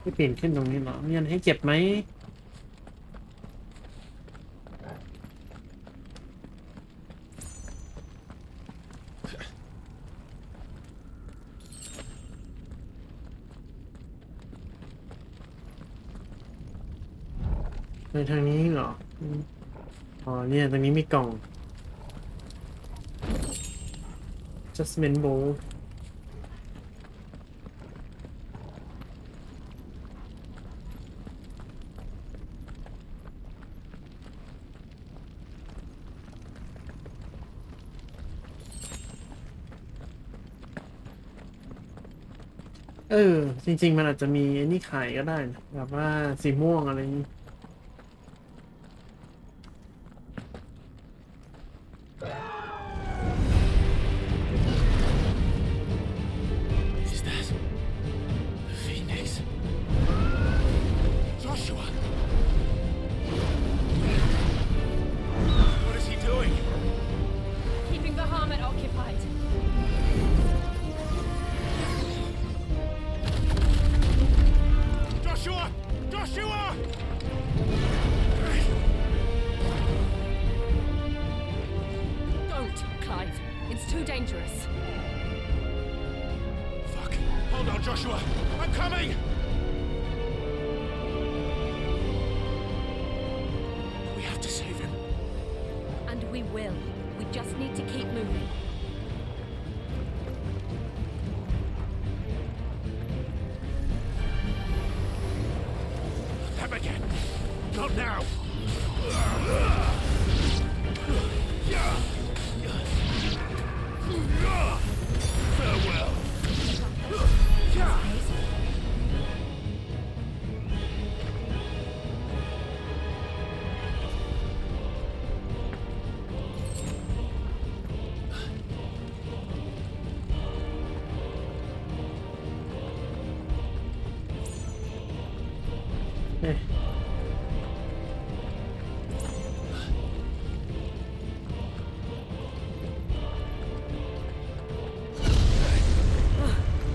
ไม่ปีนขึ้นตรงนี้หรอมีอะไรให้เก็บไหมไปทางนี้เหรออ๋อเนี่ยตรงนี้มีกล่อง Adjustment Bowl จริงๆมันอาจจะมีไอ้นี่ขายก็ได้นะแบบว่าสีม่วงอะไรนี้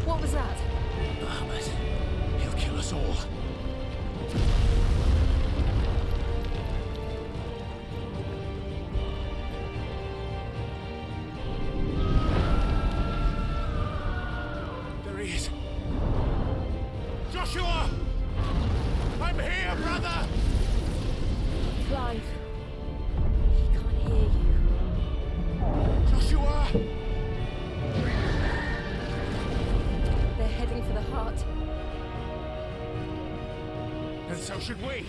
What was that? But he'll kill us all. There he is. Joshua! I'm here, brother! Clive. He can't hear you. Joshua! They're heading for the heart. And so should we.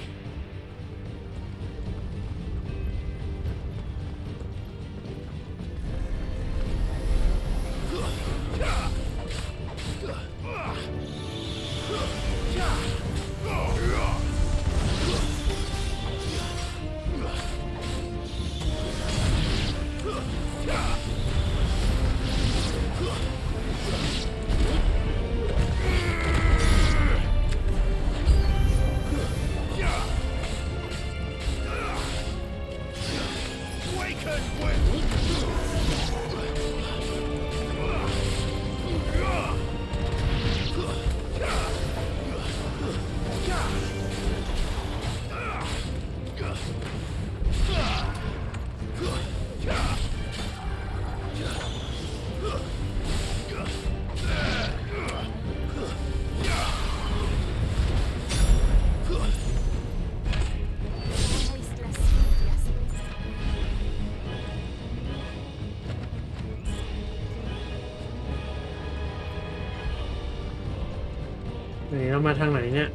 เรามาทางไหนเนี่ย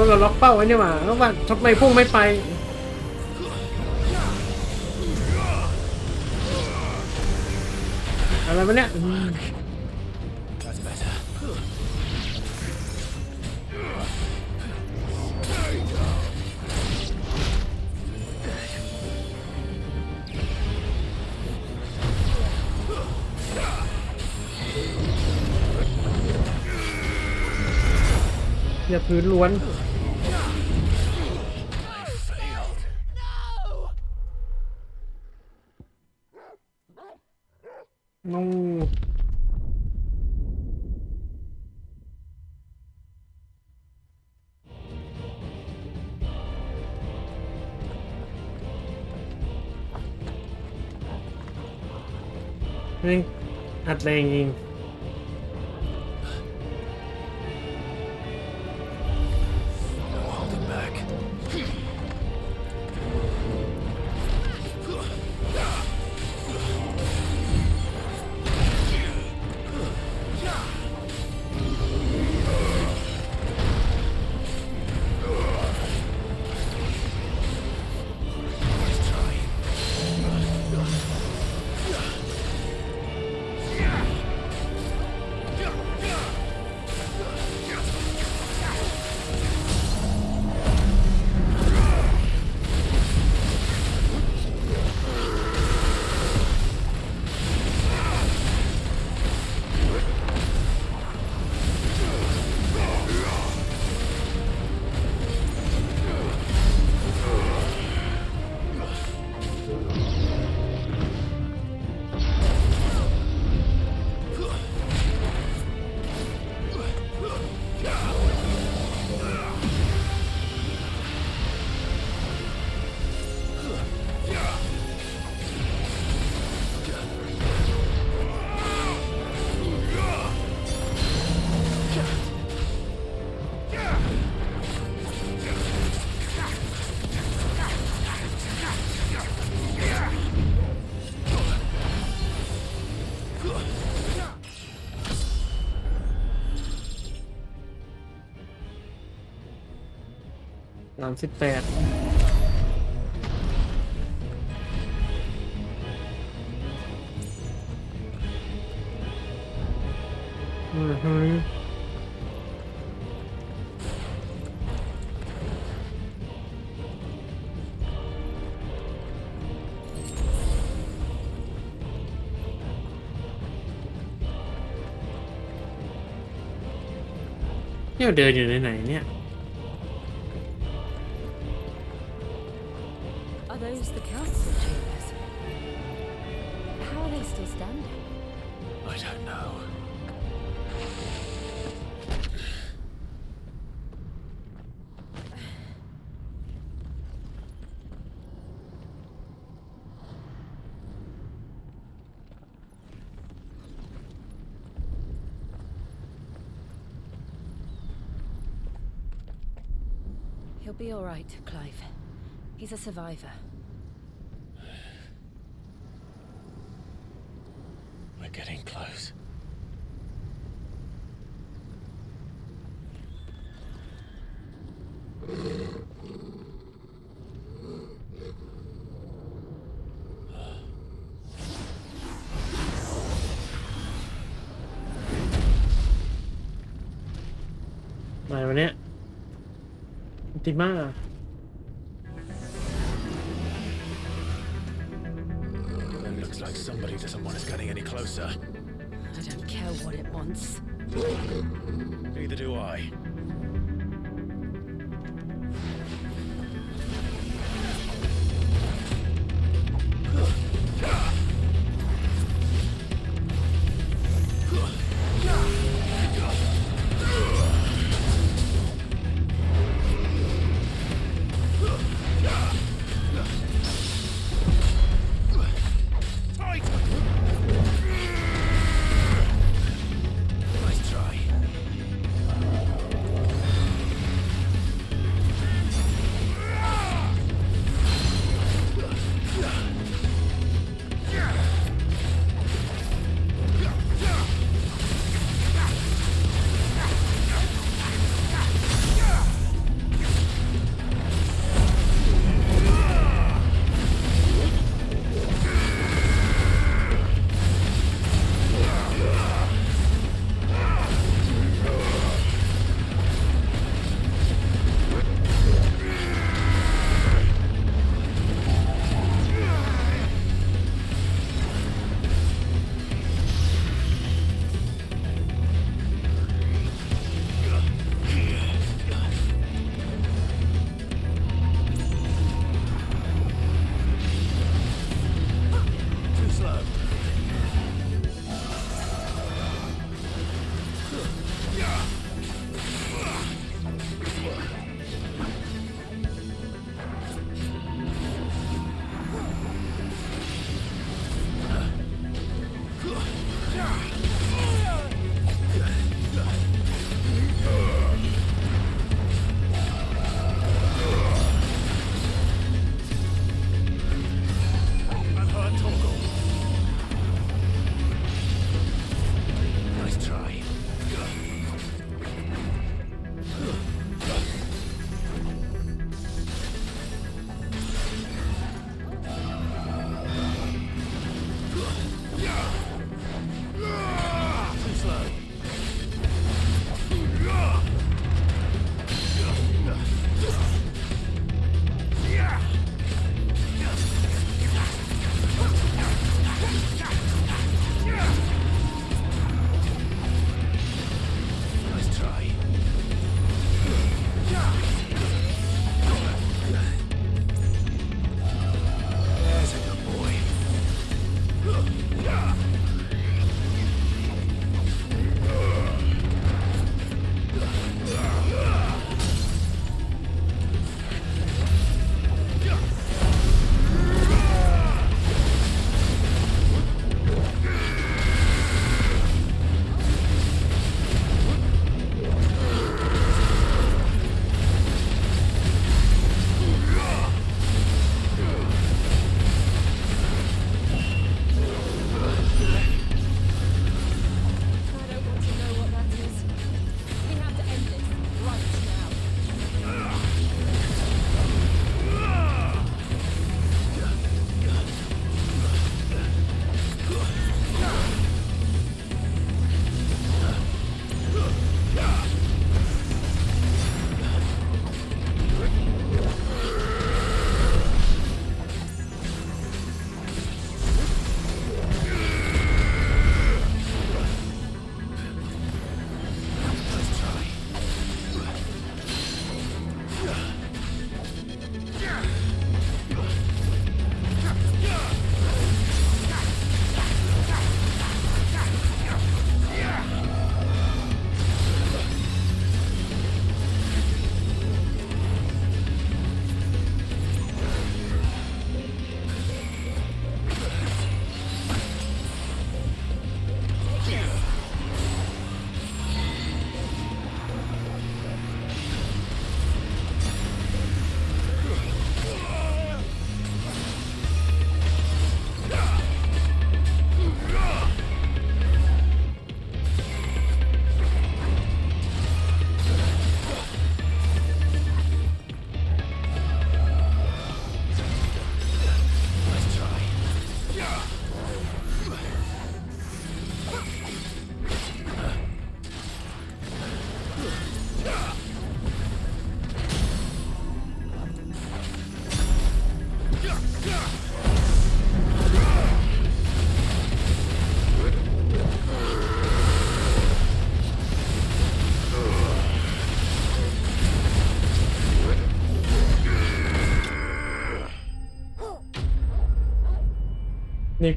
เราล็อกเป้าไว้นี่หว่าแล้วว่าทำไมพุ่งไม่ไปอะไรวะเนี่ยอย่าพื้นล้วนงูนี่อัดแรงยิง38เนี่ยเดินอยู่ไหนเนี่ยAre those the council chambers? How are they still standing? I don't know. He'll be all right, Clive. He's a survivor. We're getting close. Này mà nè. Tìm má à. It looks like somebody doesn't want us getting any closer. I don't care what it wants. Neither do I.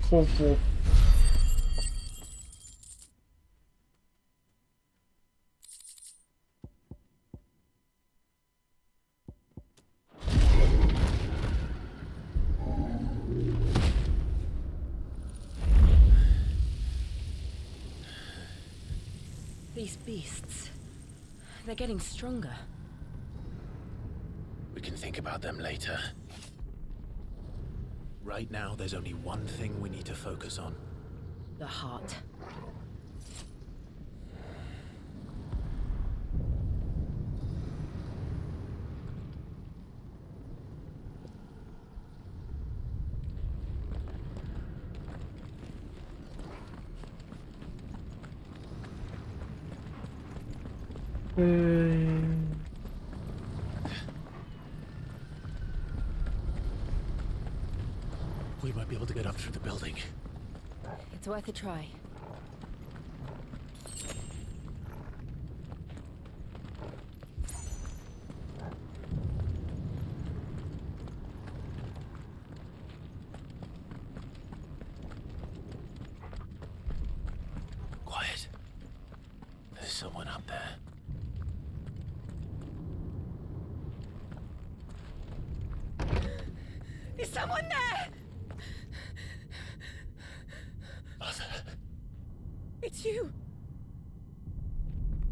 โคฟู These beasts, they're getting stronger. We can think about them later. Right now, there's only one thing we need to focus on. The heart. We might be able to get up through the building. It's worth a try. Quiet. There's someone up there. Is someone there? Mother. It's you.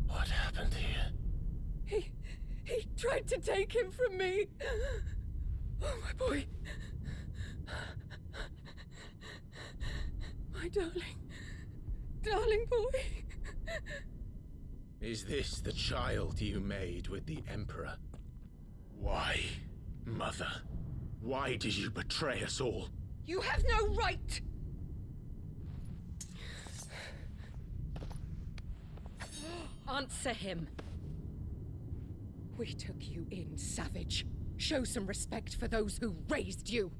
What happened here? He tried to take him from me. Oh, my boy. My darling boy. Is this the child you made with the Emperor? Why, Mother? Why did you betray us all? You have no right. Answer him. We took you in, savage. Show some respect for those who raised you.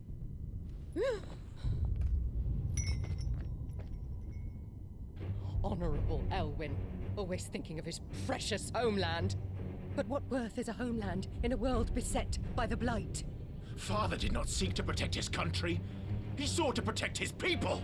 Honorable Elwyn, always thinking of his precious homeland. But what worth is a homeland in a world beset by the Blight? Father did not seek to protect his country. He sought to protect his people.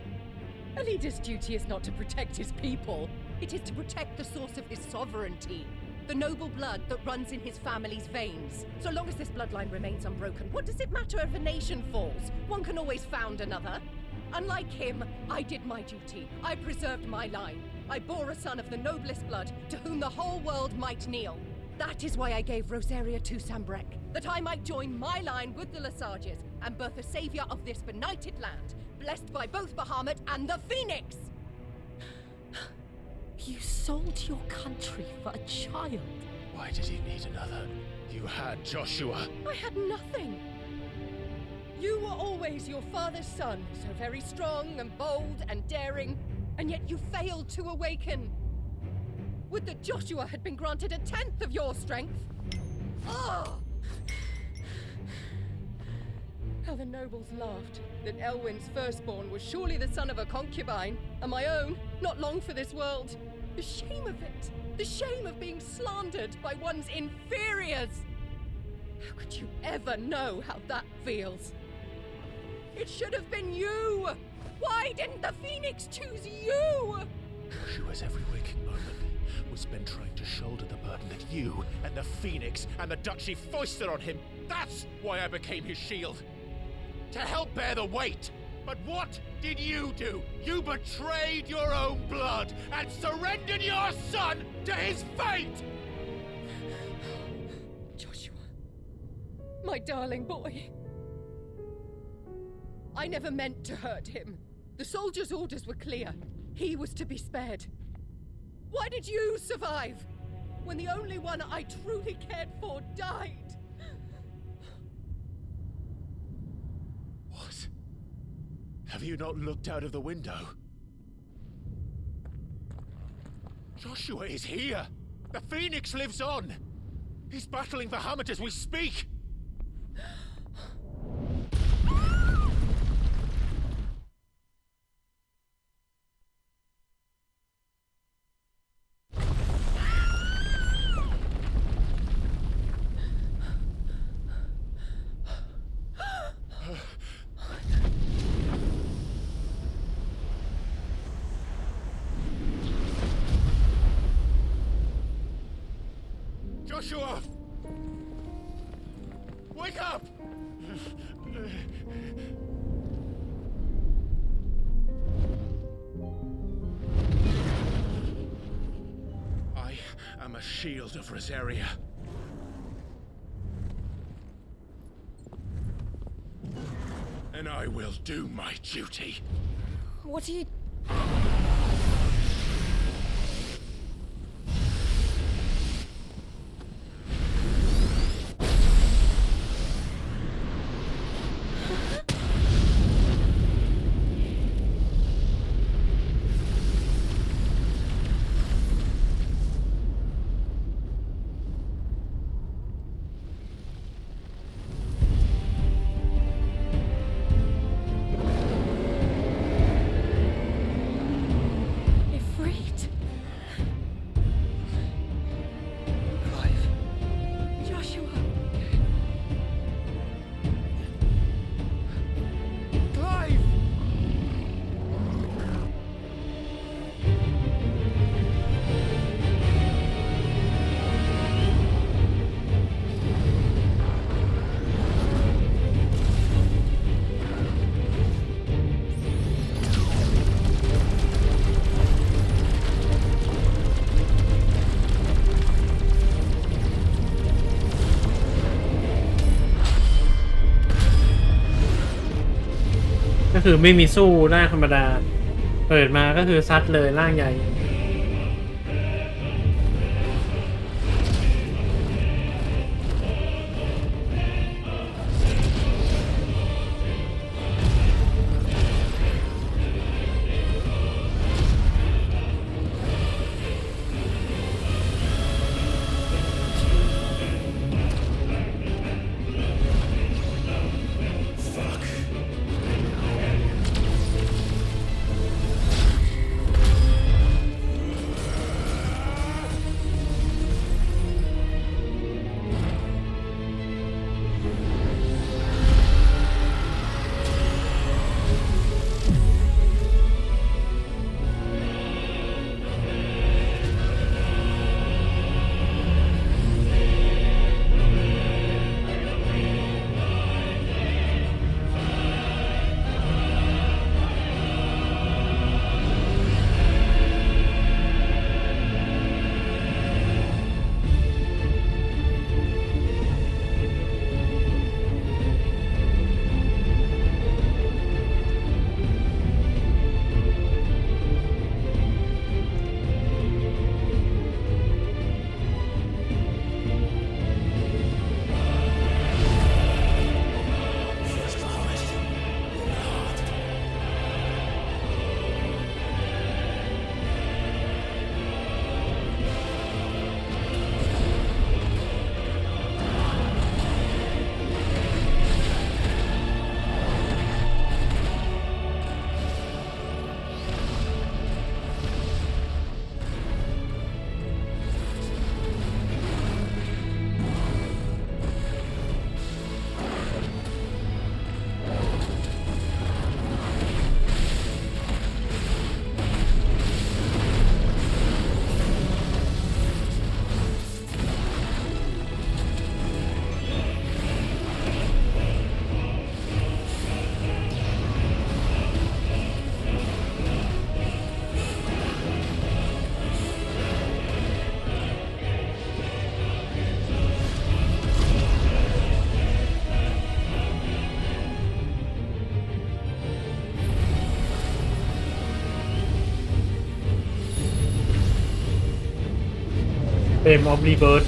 A leader's duty is not to protect his people. It is to protect the source of his sovereignty. The noble blood that runs in his family's veins. So long as this bloodline remains unbroken, what does it matter if a nation falls? One can always found another. Unlike him, I did my duty. I preserved my line. I bore a son of the noblest blood, to whom the whole world might kneel. That is why I gave Rosaria to Sambrek, that I might join my line with the Lesages and birth a savior of this benighted land, blessed by both Bahamut and the Phoenix! You sold your country for a child. Why did he need another? You had Joshua. I had nothing. You were always your father's son, so very strong and bold and daring, and yet you failed to awaken. Would that Joshua had been granted 1/10 of your strength? Oh! How the nobles laughed that Elwyn's firstborn was surely the son of a concubine, and my own, not long for this world. The shame of it! The shame of being slandered by one's inferiors! How could you ever know how that feels? It should have been you! Why didn't the Phoenix choose you? Joshua's every waking moment was spent trying to shoulder the burden that you and the Phoenix and the Duchy foisted on him. That's why I became his shield. To help bear the weight. But what did you do? You betrayed your own blood and surrendered your son to his fate! Joshua, my darling boy. I never meant to hurt him. The soldiers' orders were clear. He was to be spared. Why did you survive when the only one I truly cared for died? What? Have you not looked out of the window? Joshua is here! The Phoenix lives on! He's battling Bahamut as we speak! Joshua! Wake up! I am a shield of Rosaria. And I will do my duty. What are you...ก็คือไม่มีสู้ร่างธรรมดาเปิดมาก็คือซัดเลยร่างใหญ่เฟรมออฟรีเบิร์ด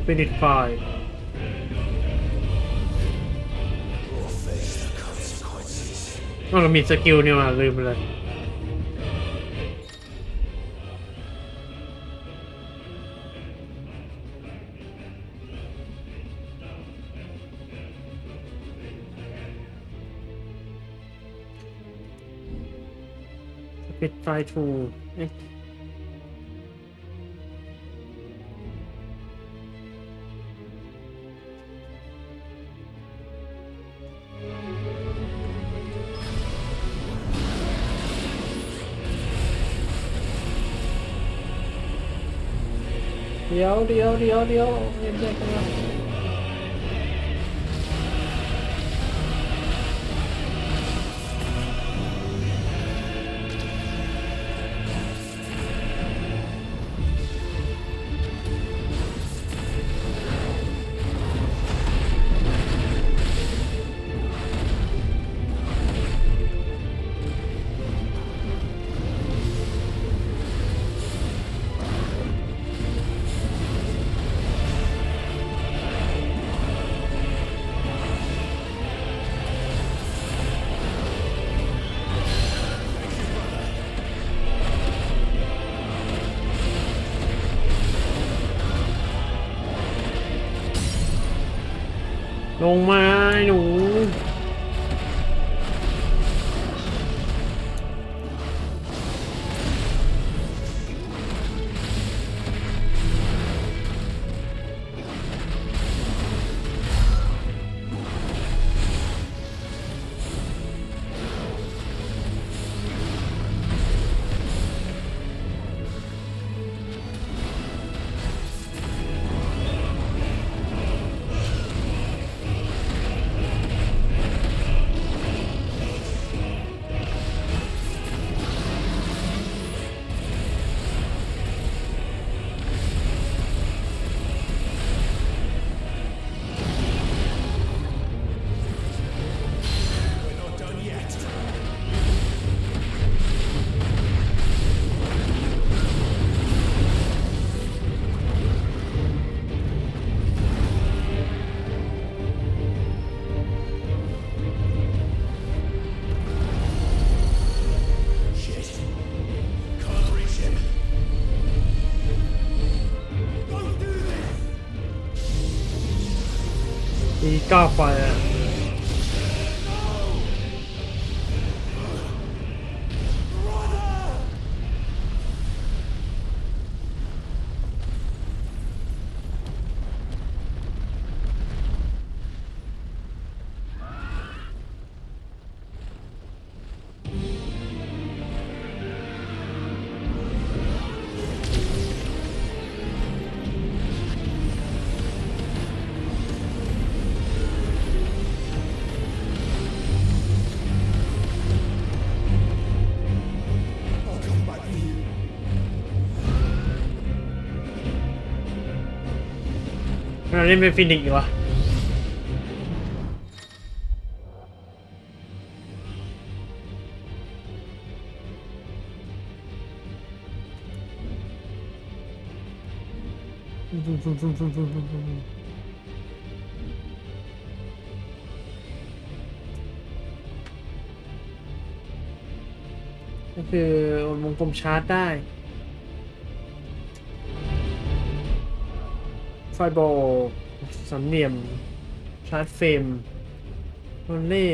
ฟินิชไฟเรามีสกิลเนี่ยมาลืมไปเลย ปิดไฟทูเดี๋ยวเรียนกันนะลงมาหนู ตีก้าวไฟอ่ะเราเล่นเป็นฟินิกส์อยู่วะก็คือวงกลมชาร์จได้ไฟบอลสามเหลี่ยมชาร์จเฟรมวอลเล่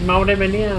เมาส์ได้ไหมเนี่ย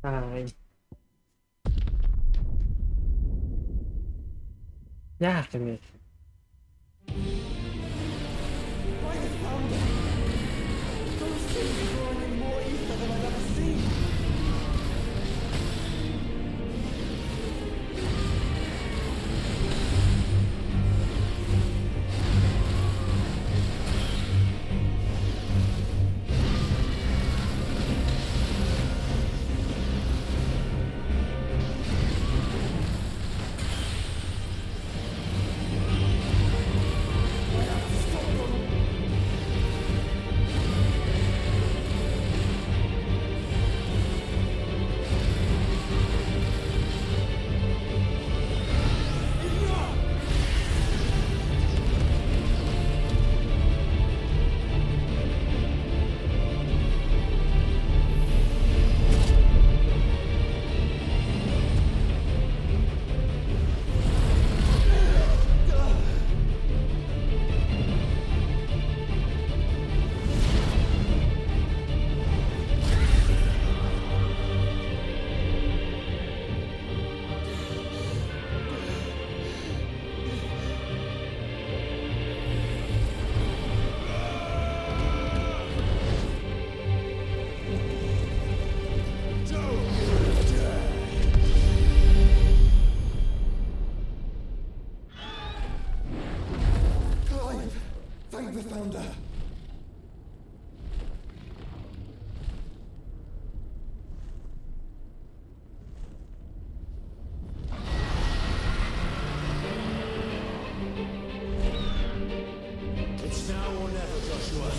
ตายยากจังเลย the founder. It's now or never, Joshua.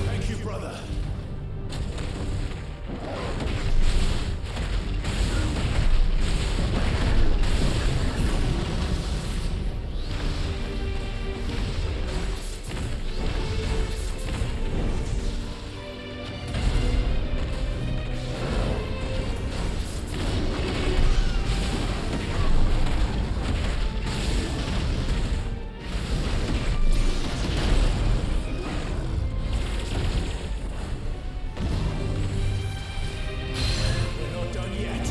Thank you, brother. We're not done yet.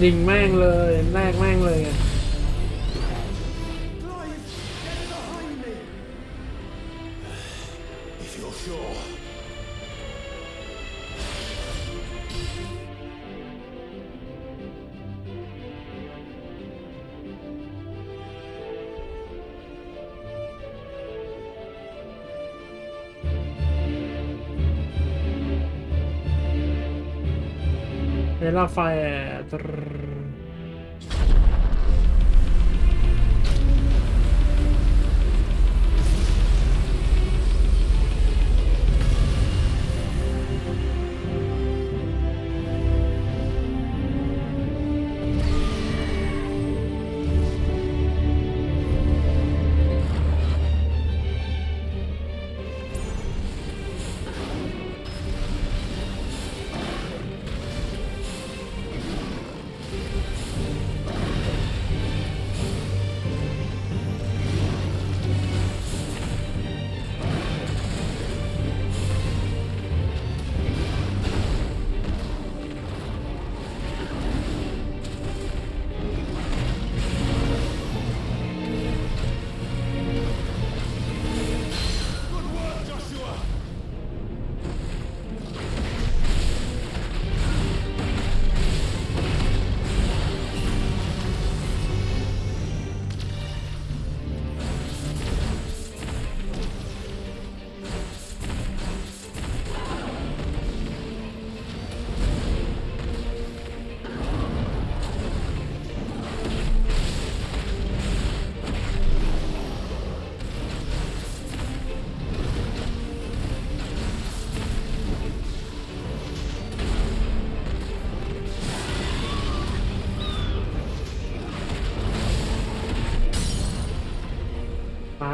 ยิงแม่งเลยแรกแม่งเลยไง If you're sure. Nella fai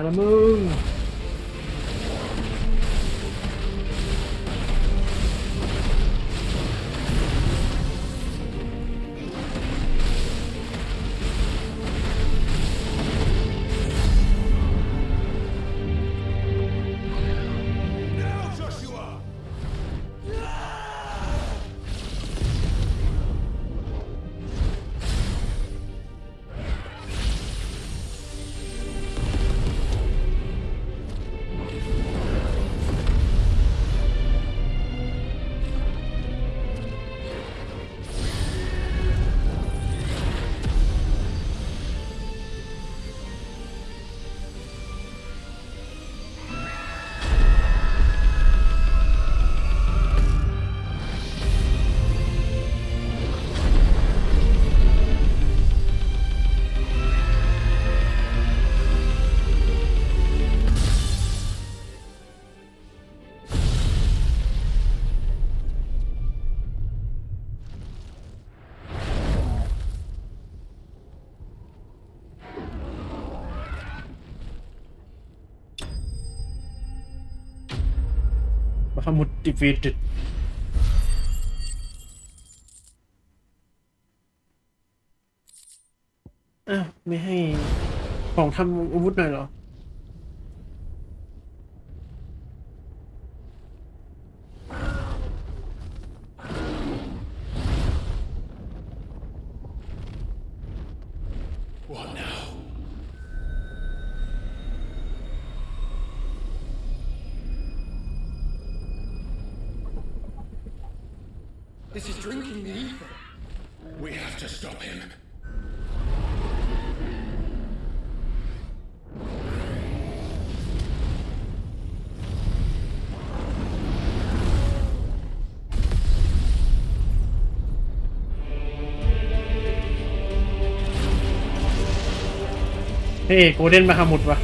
แล้วมึงบาฮามุดดิฟีตอ้าวไม่ให้ของทำอาวุธหน่อยเหรอWhat now? This is drinking the ether. We have to stop him. Hey, โกลเด้นบาฮามุดวะ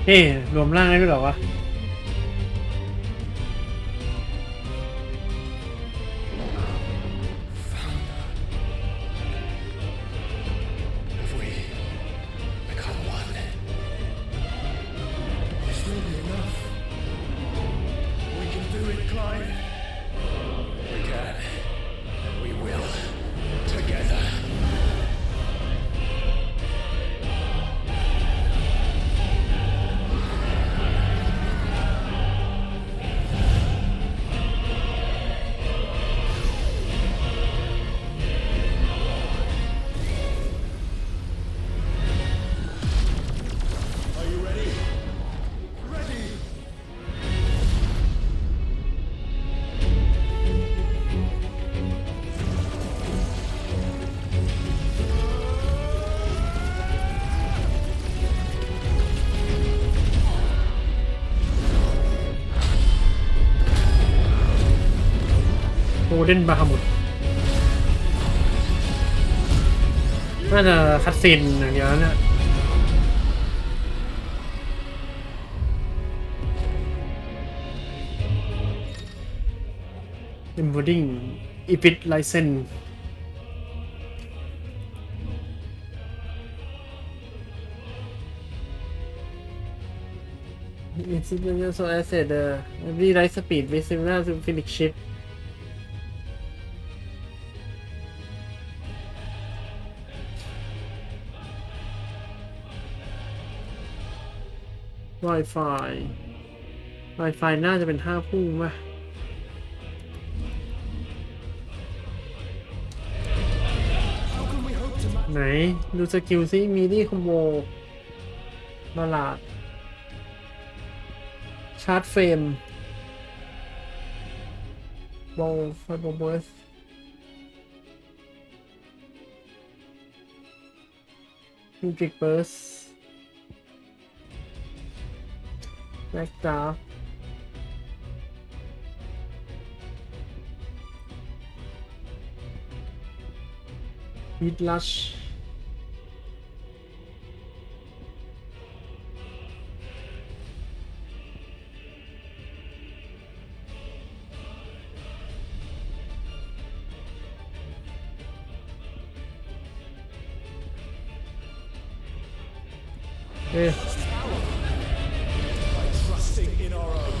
เฮ้รวมร่างได้ด้วยเหรอวะโกลเด้นบาฮามุดน่าจะคัดซีนอย่างเดียวเนี่ยEmbodiing Epit License It's so asset every light speed with similar to Phoenix ship Wi-Fi น่าจะเป็น5 พุ่งป่ะ ไหนดูสกิลซิมีดี้คอมโบมาลาดชาร์จเฟรมโบว์ไฟโบเบิร์สมิวจิกเบิร์สแบ็กดาร์ฮิตลัชTrusting in our own.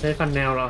ใช้ฟันแนวเหรอ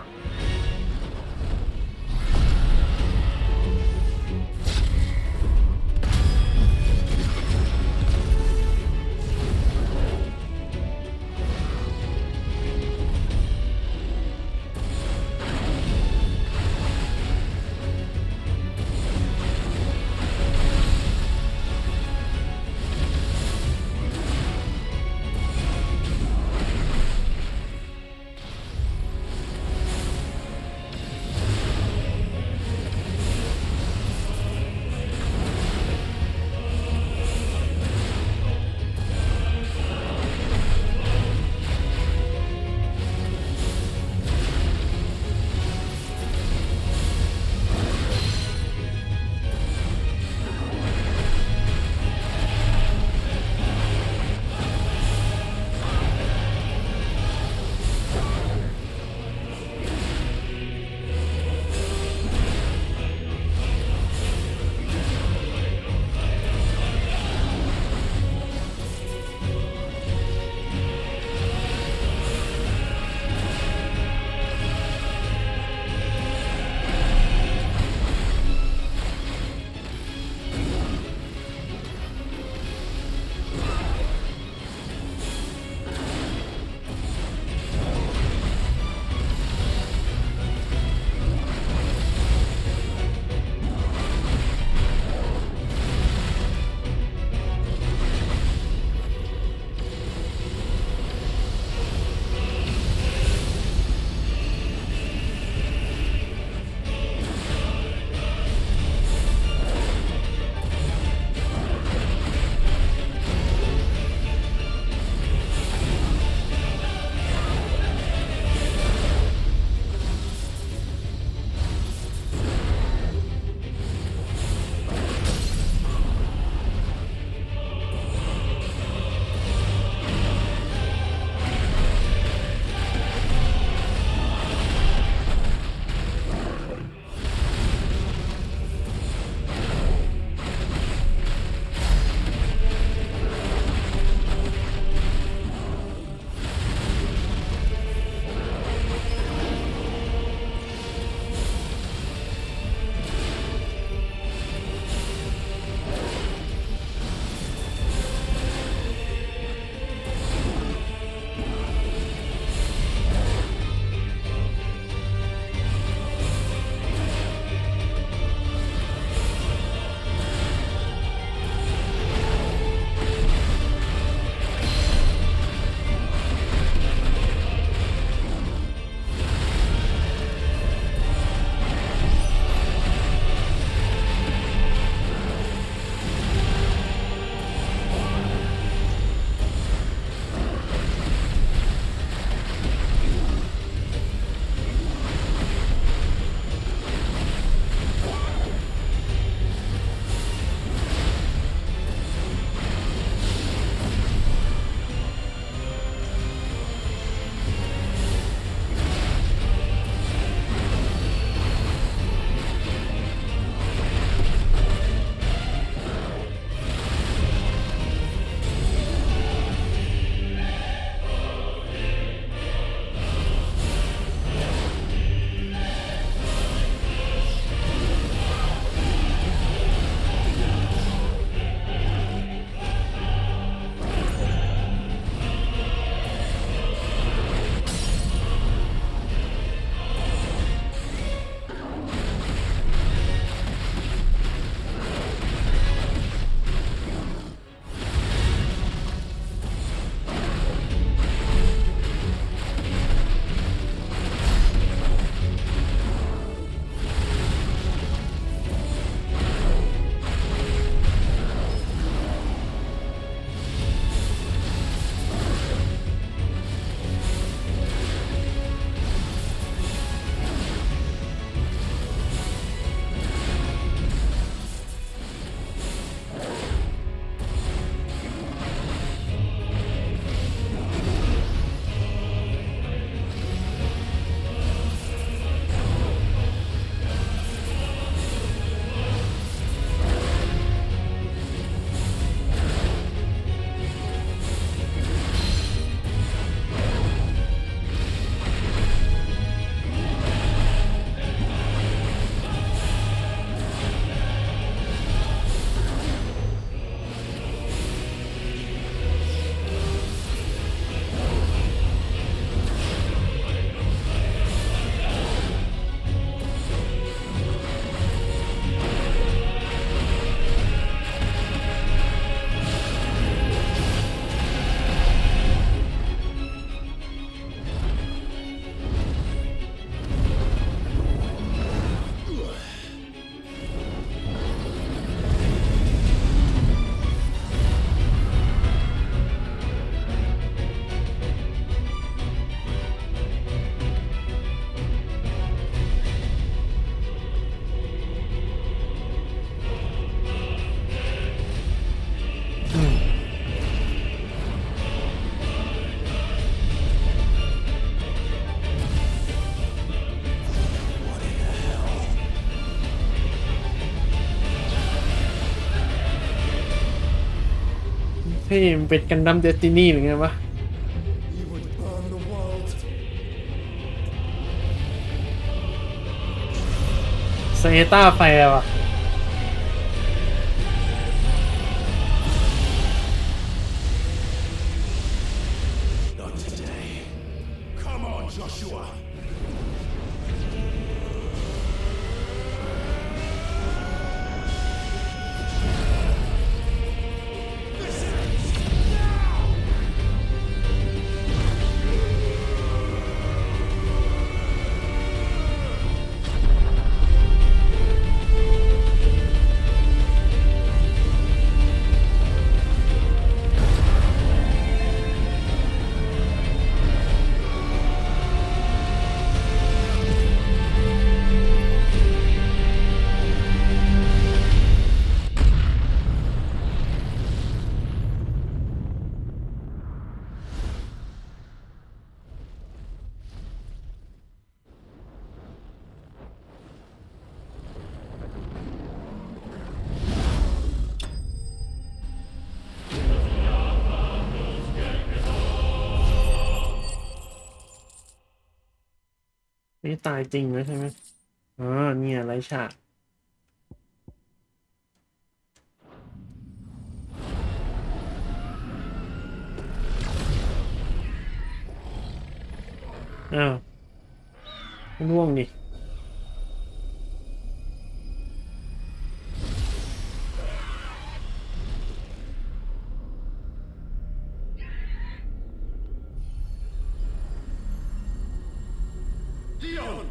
ฮ้ยมันเป็นกันดั้มเดสตินีหรือไงวะเซต้าแฟร์ว่ะ Not today. Come on, Joshua.นี่ตายจริงแล้วใช่ไหมอ๋อเนี่ยไรฉากอ้าวร่วงดิ Dion!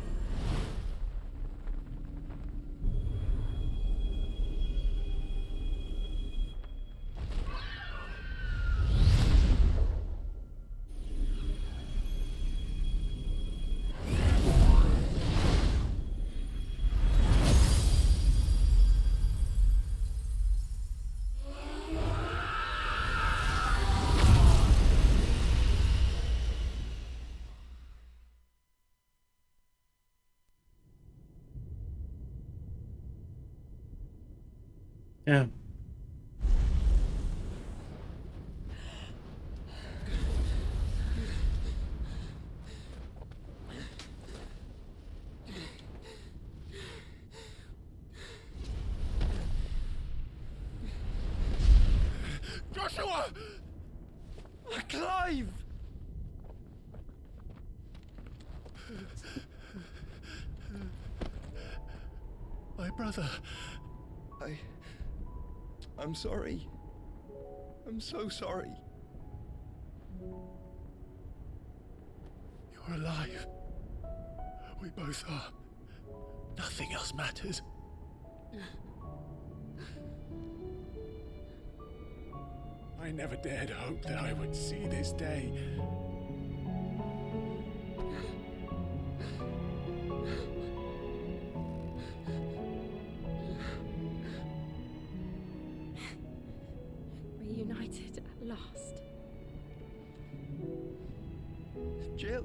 อ้าวJoshua! Clive! My brother. I'm sorry. I'm so sorry. You're alive. We both are. Nothing else matters. I never dared hope that I would see this day. Reunited at last. Jill.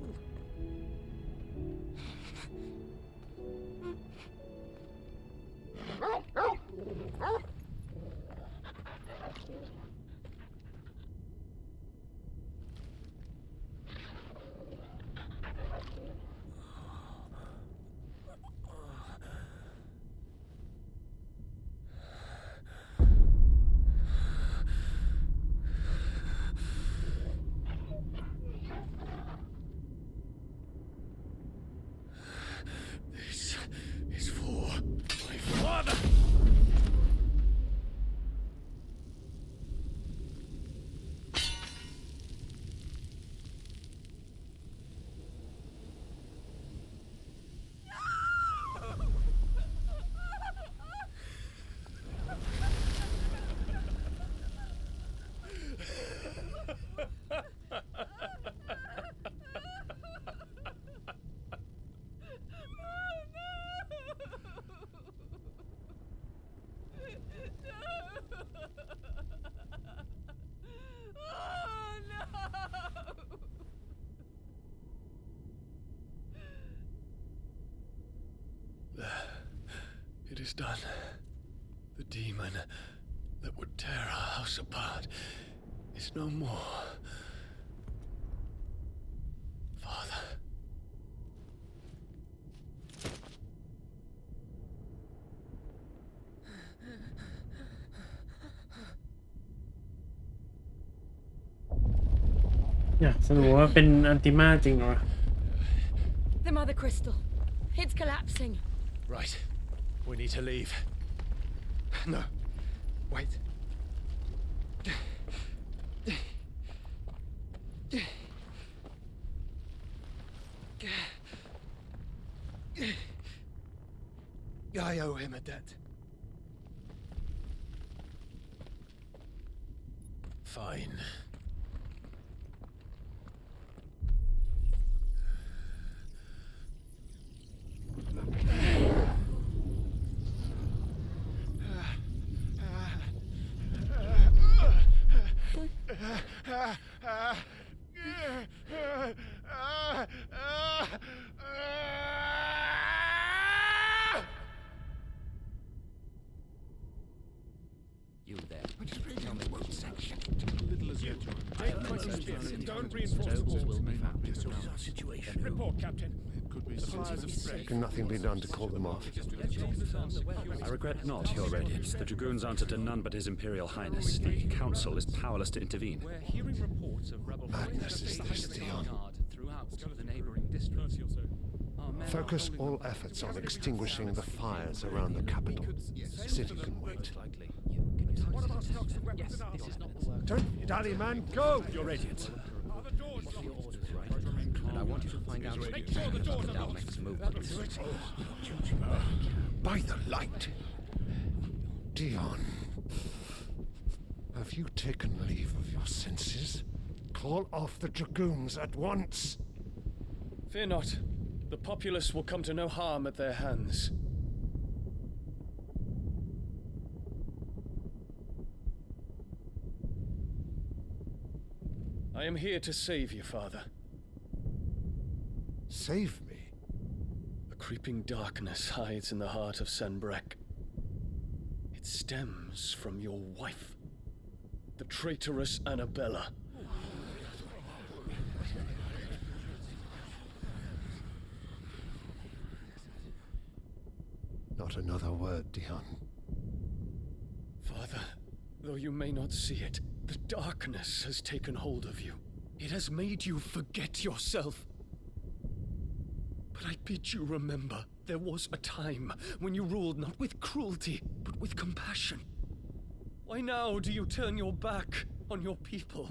This is for my father. It is done. The demon that would tear our house apart is no more. Father. อยากสรุปว่าเป็นอันติมาจริงเหรอ The mother crystal. It's collapsing. Right. We need to leave. No. Wait. I owe him a debt. Fine. You there. Tell me what section. Little as yet, John. Don't reinforce the walls. will be found. This is our situation. Report, Captain. It could be supplies of strength. Can nothing be done to call them off? I regret not, Your Radiance. The Dragoons answer to none but His Imperial Highness. The Council is powerless to intervene. We're hearing reports of rebel Madness is this, Dion. throughout the neighboring districts. Focus all efforts on extinguishing the fires around the capital. The city can wait. What about stocks and weapons and armor? Don't dally, man, go! Your Radiance. Are the doors locked? And I want you to find out Make sure the doors are locked. Dalmek's movements. By the light! Dion, have you taken leave of your senses? Call off the Dragoons at once! Fear not. The populace will come to no harm at their hands. I am here to save you, Father. Save me? A creeping darkness hides in the heart of Sanbreque. It stems from your wife, the traitorous Annabella. Not another word, Dion. Father, though you may not see it, the darkness has taken hold of you. It has made you forget yourself. But I bid you remember, there was a time when you ruled not with cruelty, but with compassion. Why now do you turn your back on your people?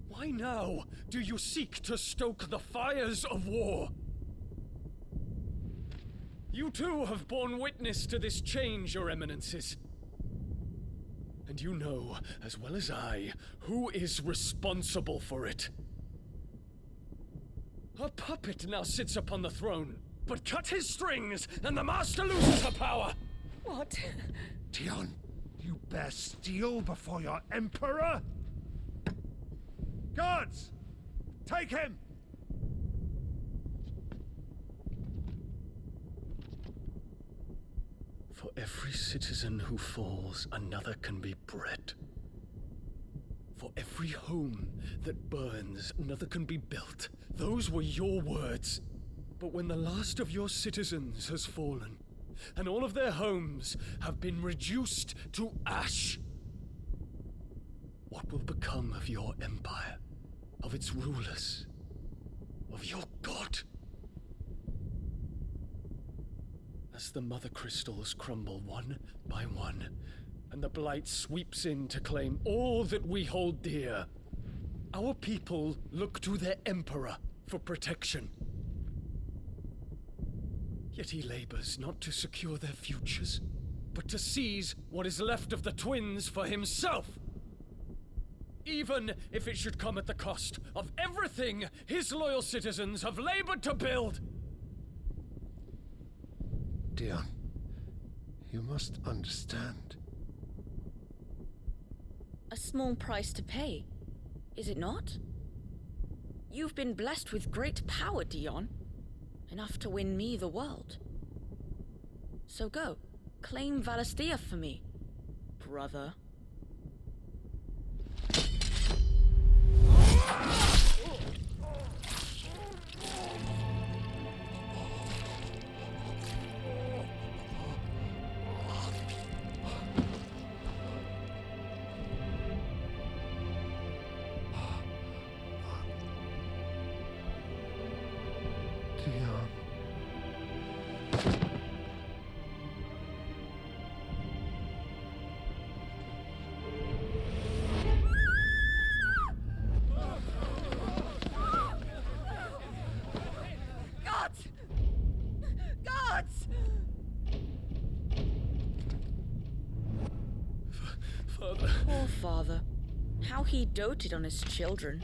Why now do you seek to stoke the fires of war? You too have borne witness to this change, Your Eminences. And you know, as well as I, who is responsible for it. A puppet now sits upon the throne, but cut his strings, and the master loses her power! What? Dion, you bear steel before your emperor? Guards! Take him! For every citizen who falls, another can be bred. For every home that burns, another can be built. Those were your words. But when the last of your citizens has fallen, and all of their homes have been reduced to ash, what will become of your empire, of its rulers, of your god? As the mother crystals crumble one by one, and the blight sweeps in to claim all that we hold dear, our people look to their emperor for protection. Yet he labors not to secure their futures, but to seize what is left of the twins for himself. Even if it should come at the cost of everything his loyal citizens have labored to build. Dion, you must understand. A small price to pay, is it not? You've been blessed with great power, Dion. Enough to win me the world. So go, claim Valisthea for me, brother. Dion. Gods! Gods! Father. Poor father. How he doted on his children.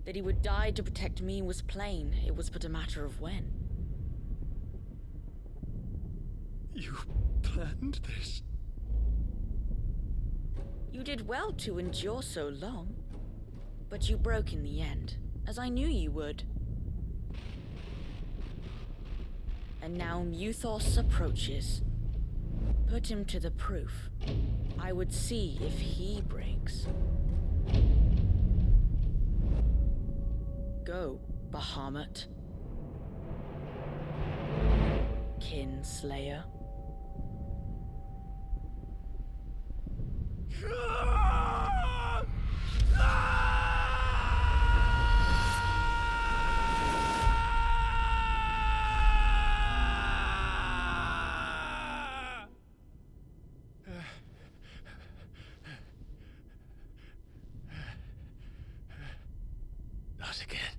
That he would die to protect me was plain. It was but a matter of when. You planned this? You did well to endure so long. But you broke in the end, as I knew you would. And now Muthos approaches. Put him to the proof. I would see if he breaks. Go, Bahamut. Kinslayer. Not again.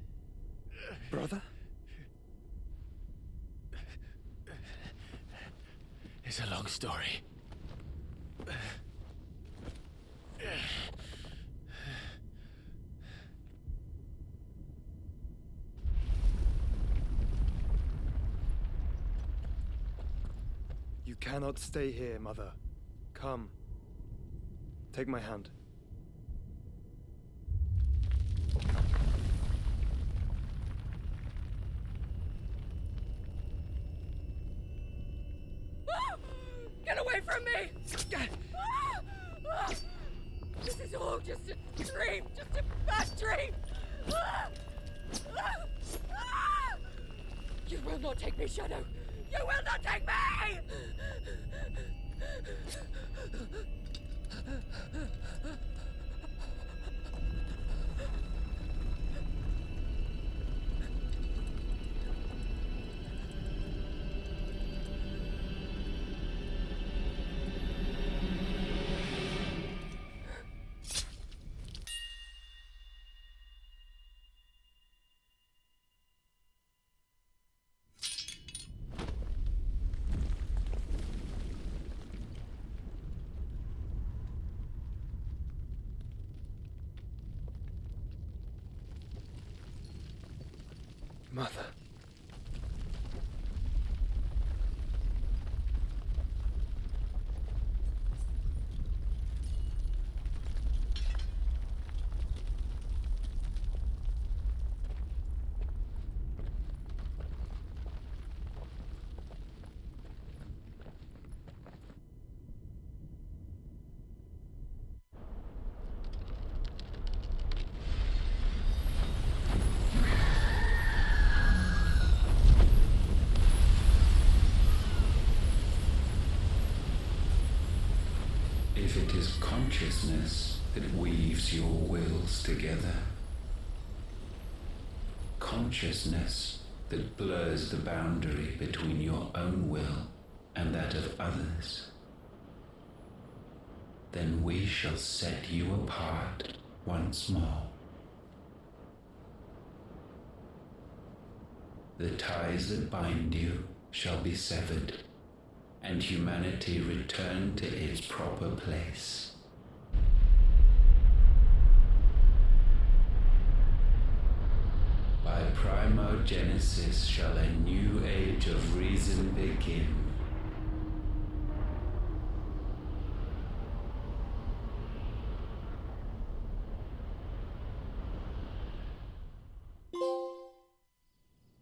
Brother? It's a long story. You cannot stay here, Mother. Come. Take my hand. Get away from me! This is all just a dream, just a bad dream! You will not take me, Shadow! You will not take me! Mother. If it is consciousness that weaves your wills together, consciousness that blurs the boundary between your own will and that of others, then we shall set you apart once more. The ties that bind you shall be severed, and humanity return to its proper place. By primogenesis shall a new age of reason begin.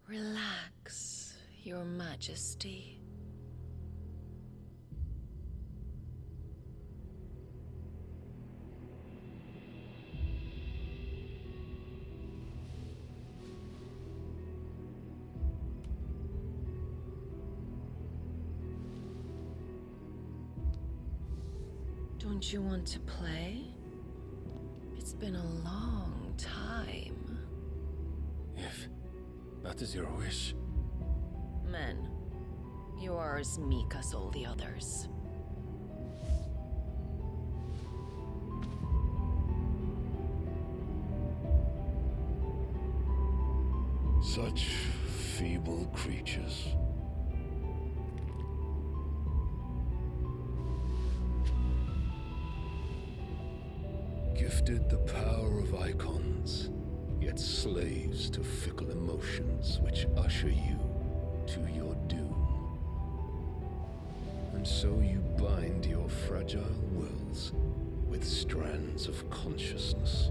Relax, Your Majesty. Don't you want to play? It's been a long time. If that is your wish. Men, you are as meek as all the others. Such feeble creatures. Gifted the power of icons, yet slaves to fickle emotions which usher you to your doom. And so you bind your fragile wills with strands of consciousness.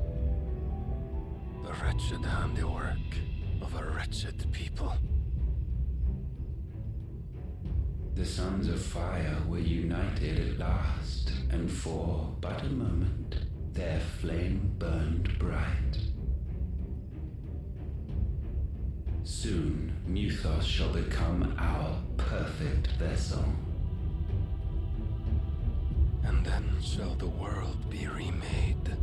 The wretched handiwork of a wretched people. The sons of fire were united at last, and for but a moment their flame burned bright. Soon Muthos shall become our perfect vessel. And then shall the world be remade.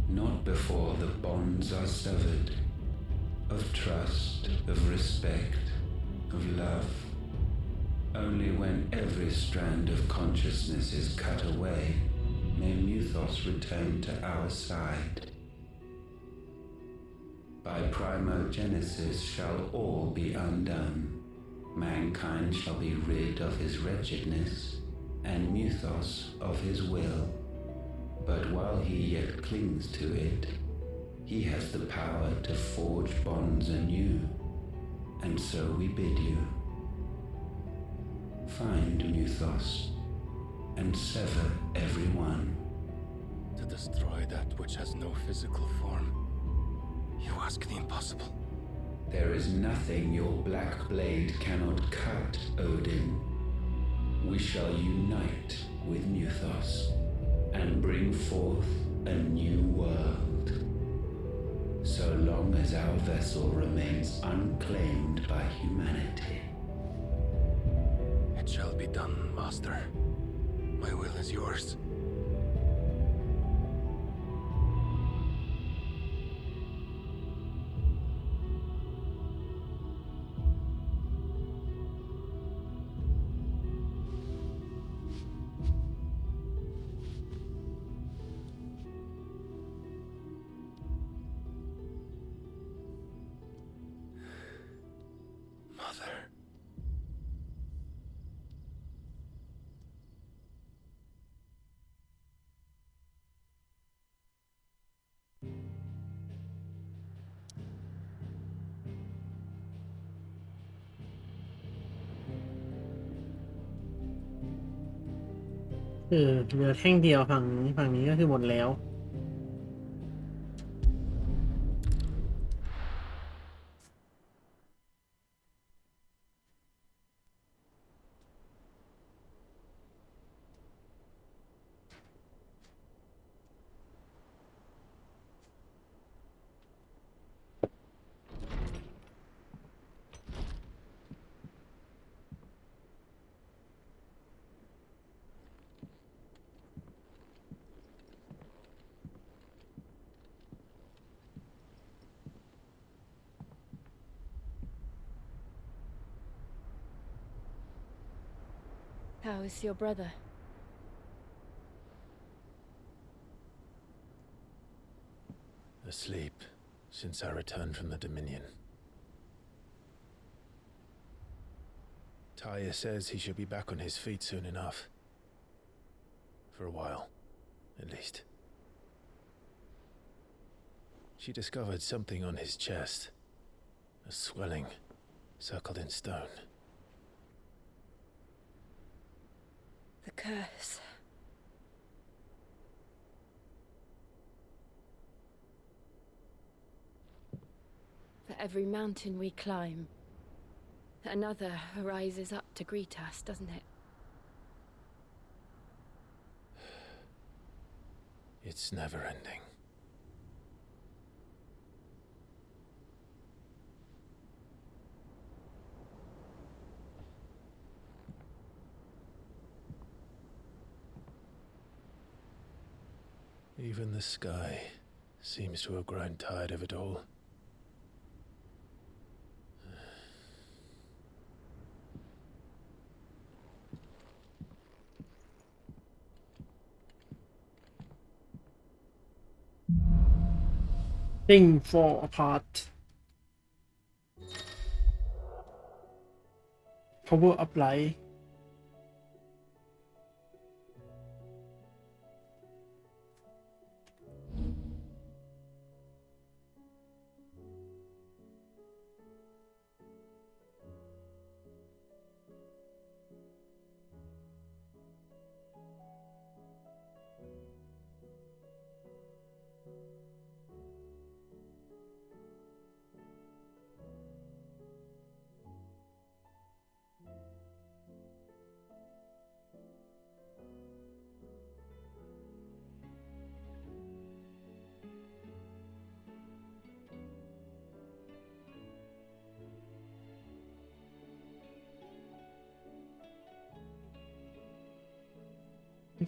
Not before the bonds are severed, of trust, of respect, of love. Only when every strand of consciousness is cut away, may Muthos return to our side. By primogenesis shall all be undone. Mankind shall be rid of his wretchedness, and Muthos of his will. But while he yet clings to it, he has the power to forge bonds anew, and so we bid you. Find Muthos, and sever everyone. To destroy that which has no physical form, you ask the impossible. There is nothing your black blade cannot cut, Odin. We shall unite with Muthos, and bring forth a new world. So long as our vessel remains unclaimed by humanity. It shall be done, Master. My will is yours. Mother.คือเหลือแท่งเดียวฝั่งนี้ก็คือหมดแล้วHow is your brother? Asleep since I returned from the Dominion. Taya says he should be back on his feet soon enough. For a while, at least. She discovered something on his chest. A swelling, circled in stone. The curse. For every mountain we climb, another rises up to greet us, doesn't it? It's never ending. Even the sky seems to have grown tired of it all. Thing fall apart. Power up light.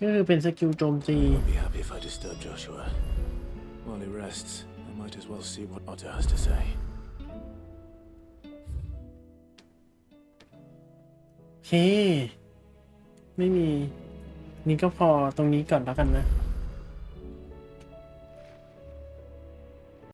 ก็คือเป็นสกิลโจมตี I'll be happy if I disturb Joshua. While he rests, I might as well see what Otter has to say. โอเคไม่มีนี่ก็พอตรงนี้ก่อนแล้วกันนะ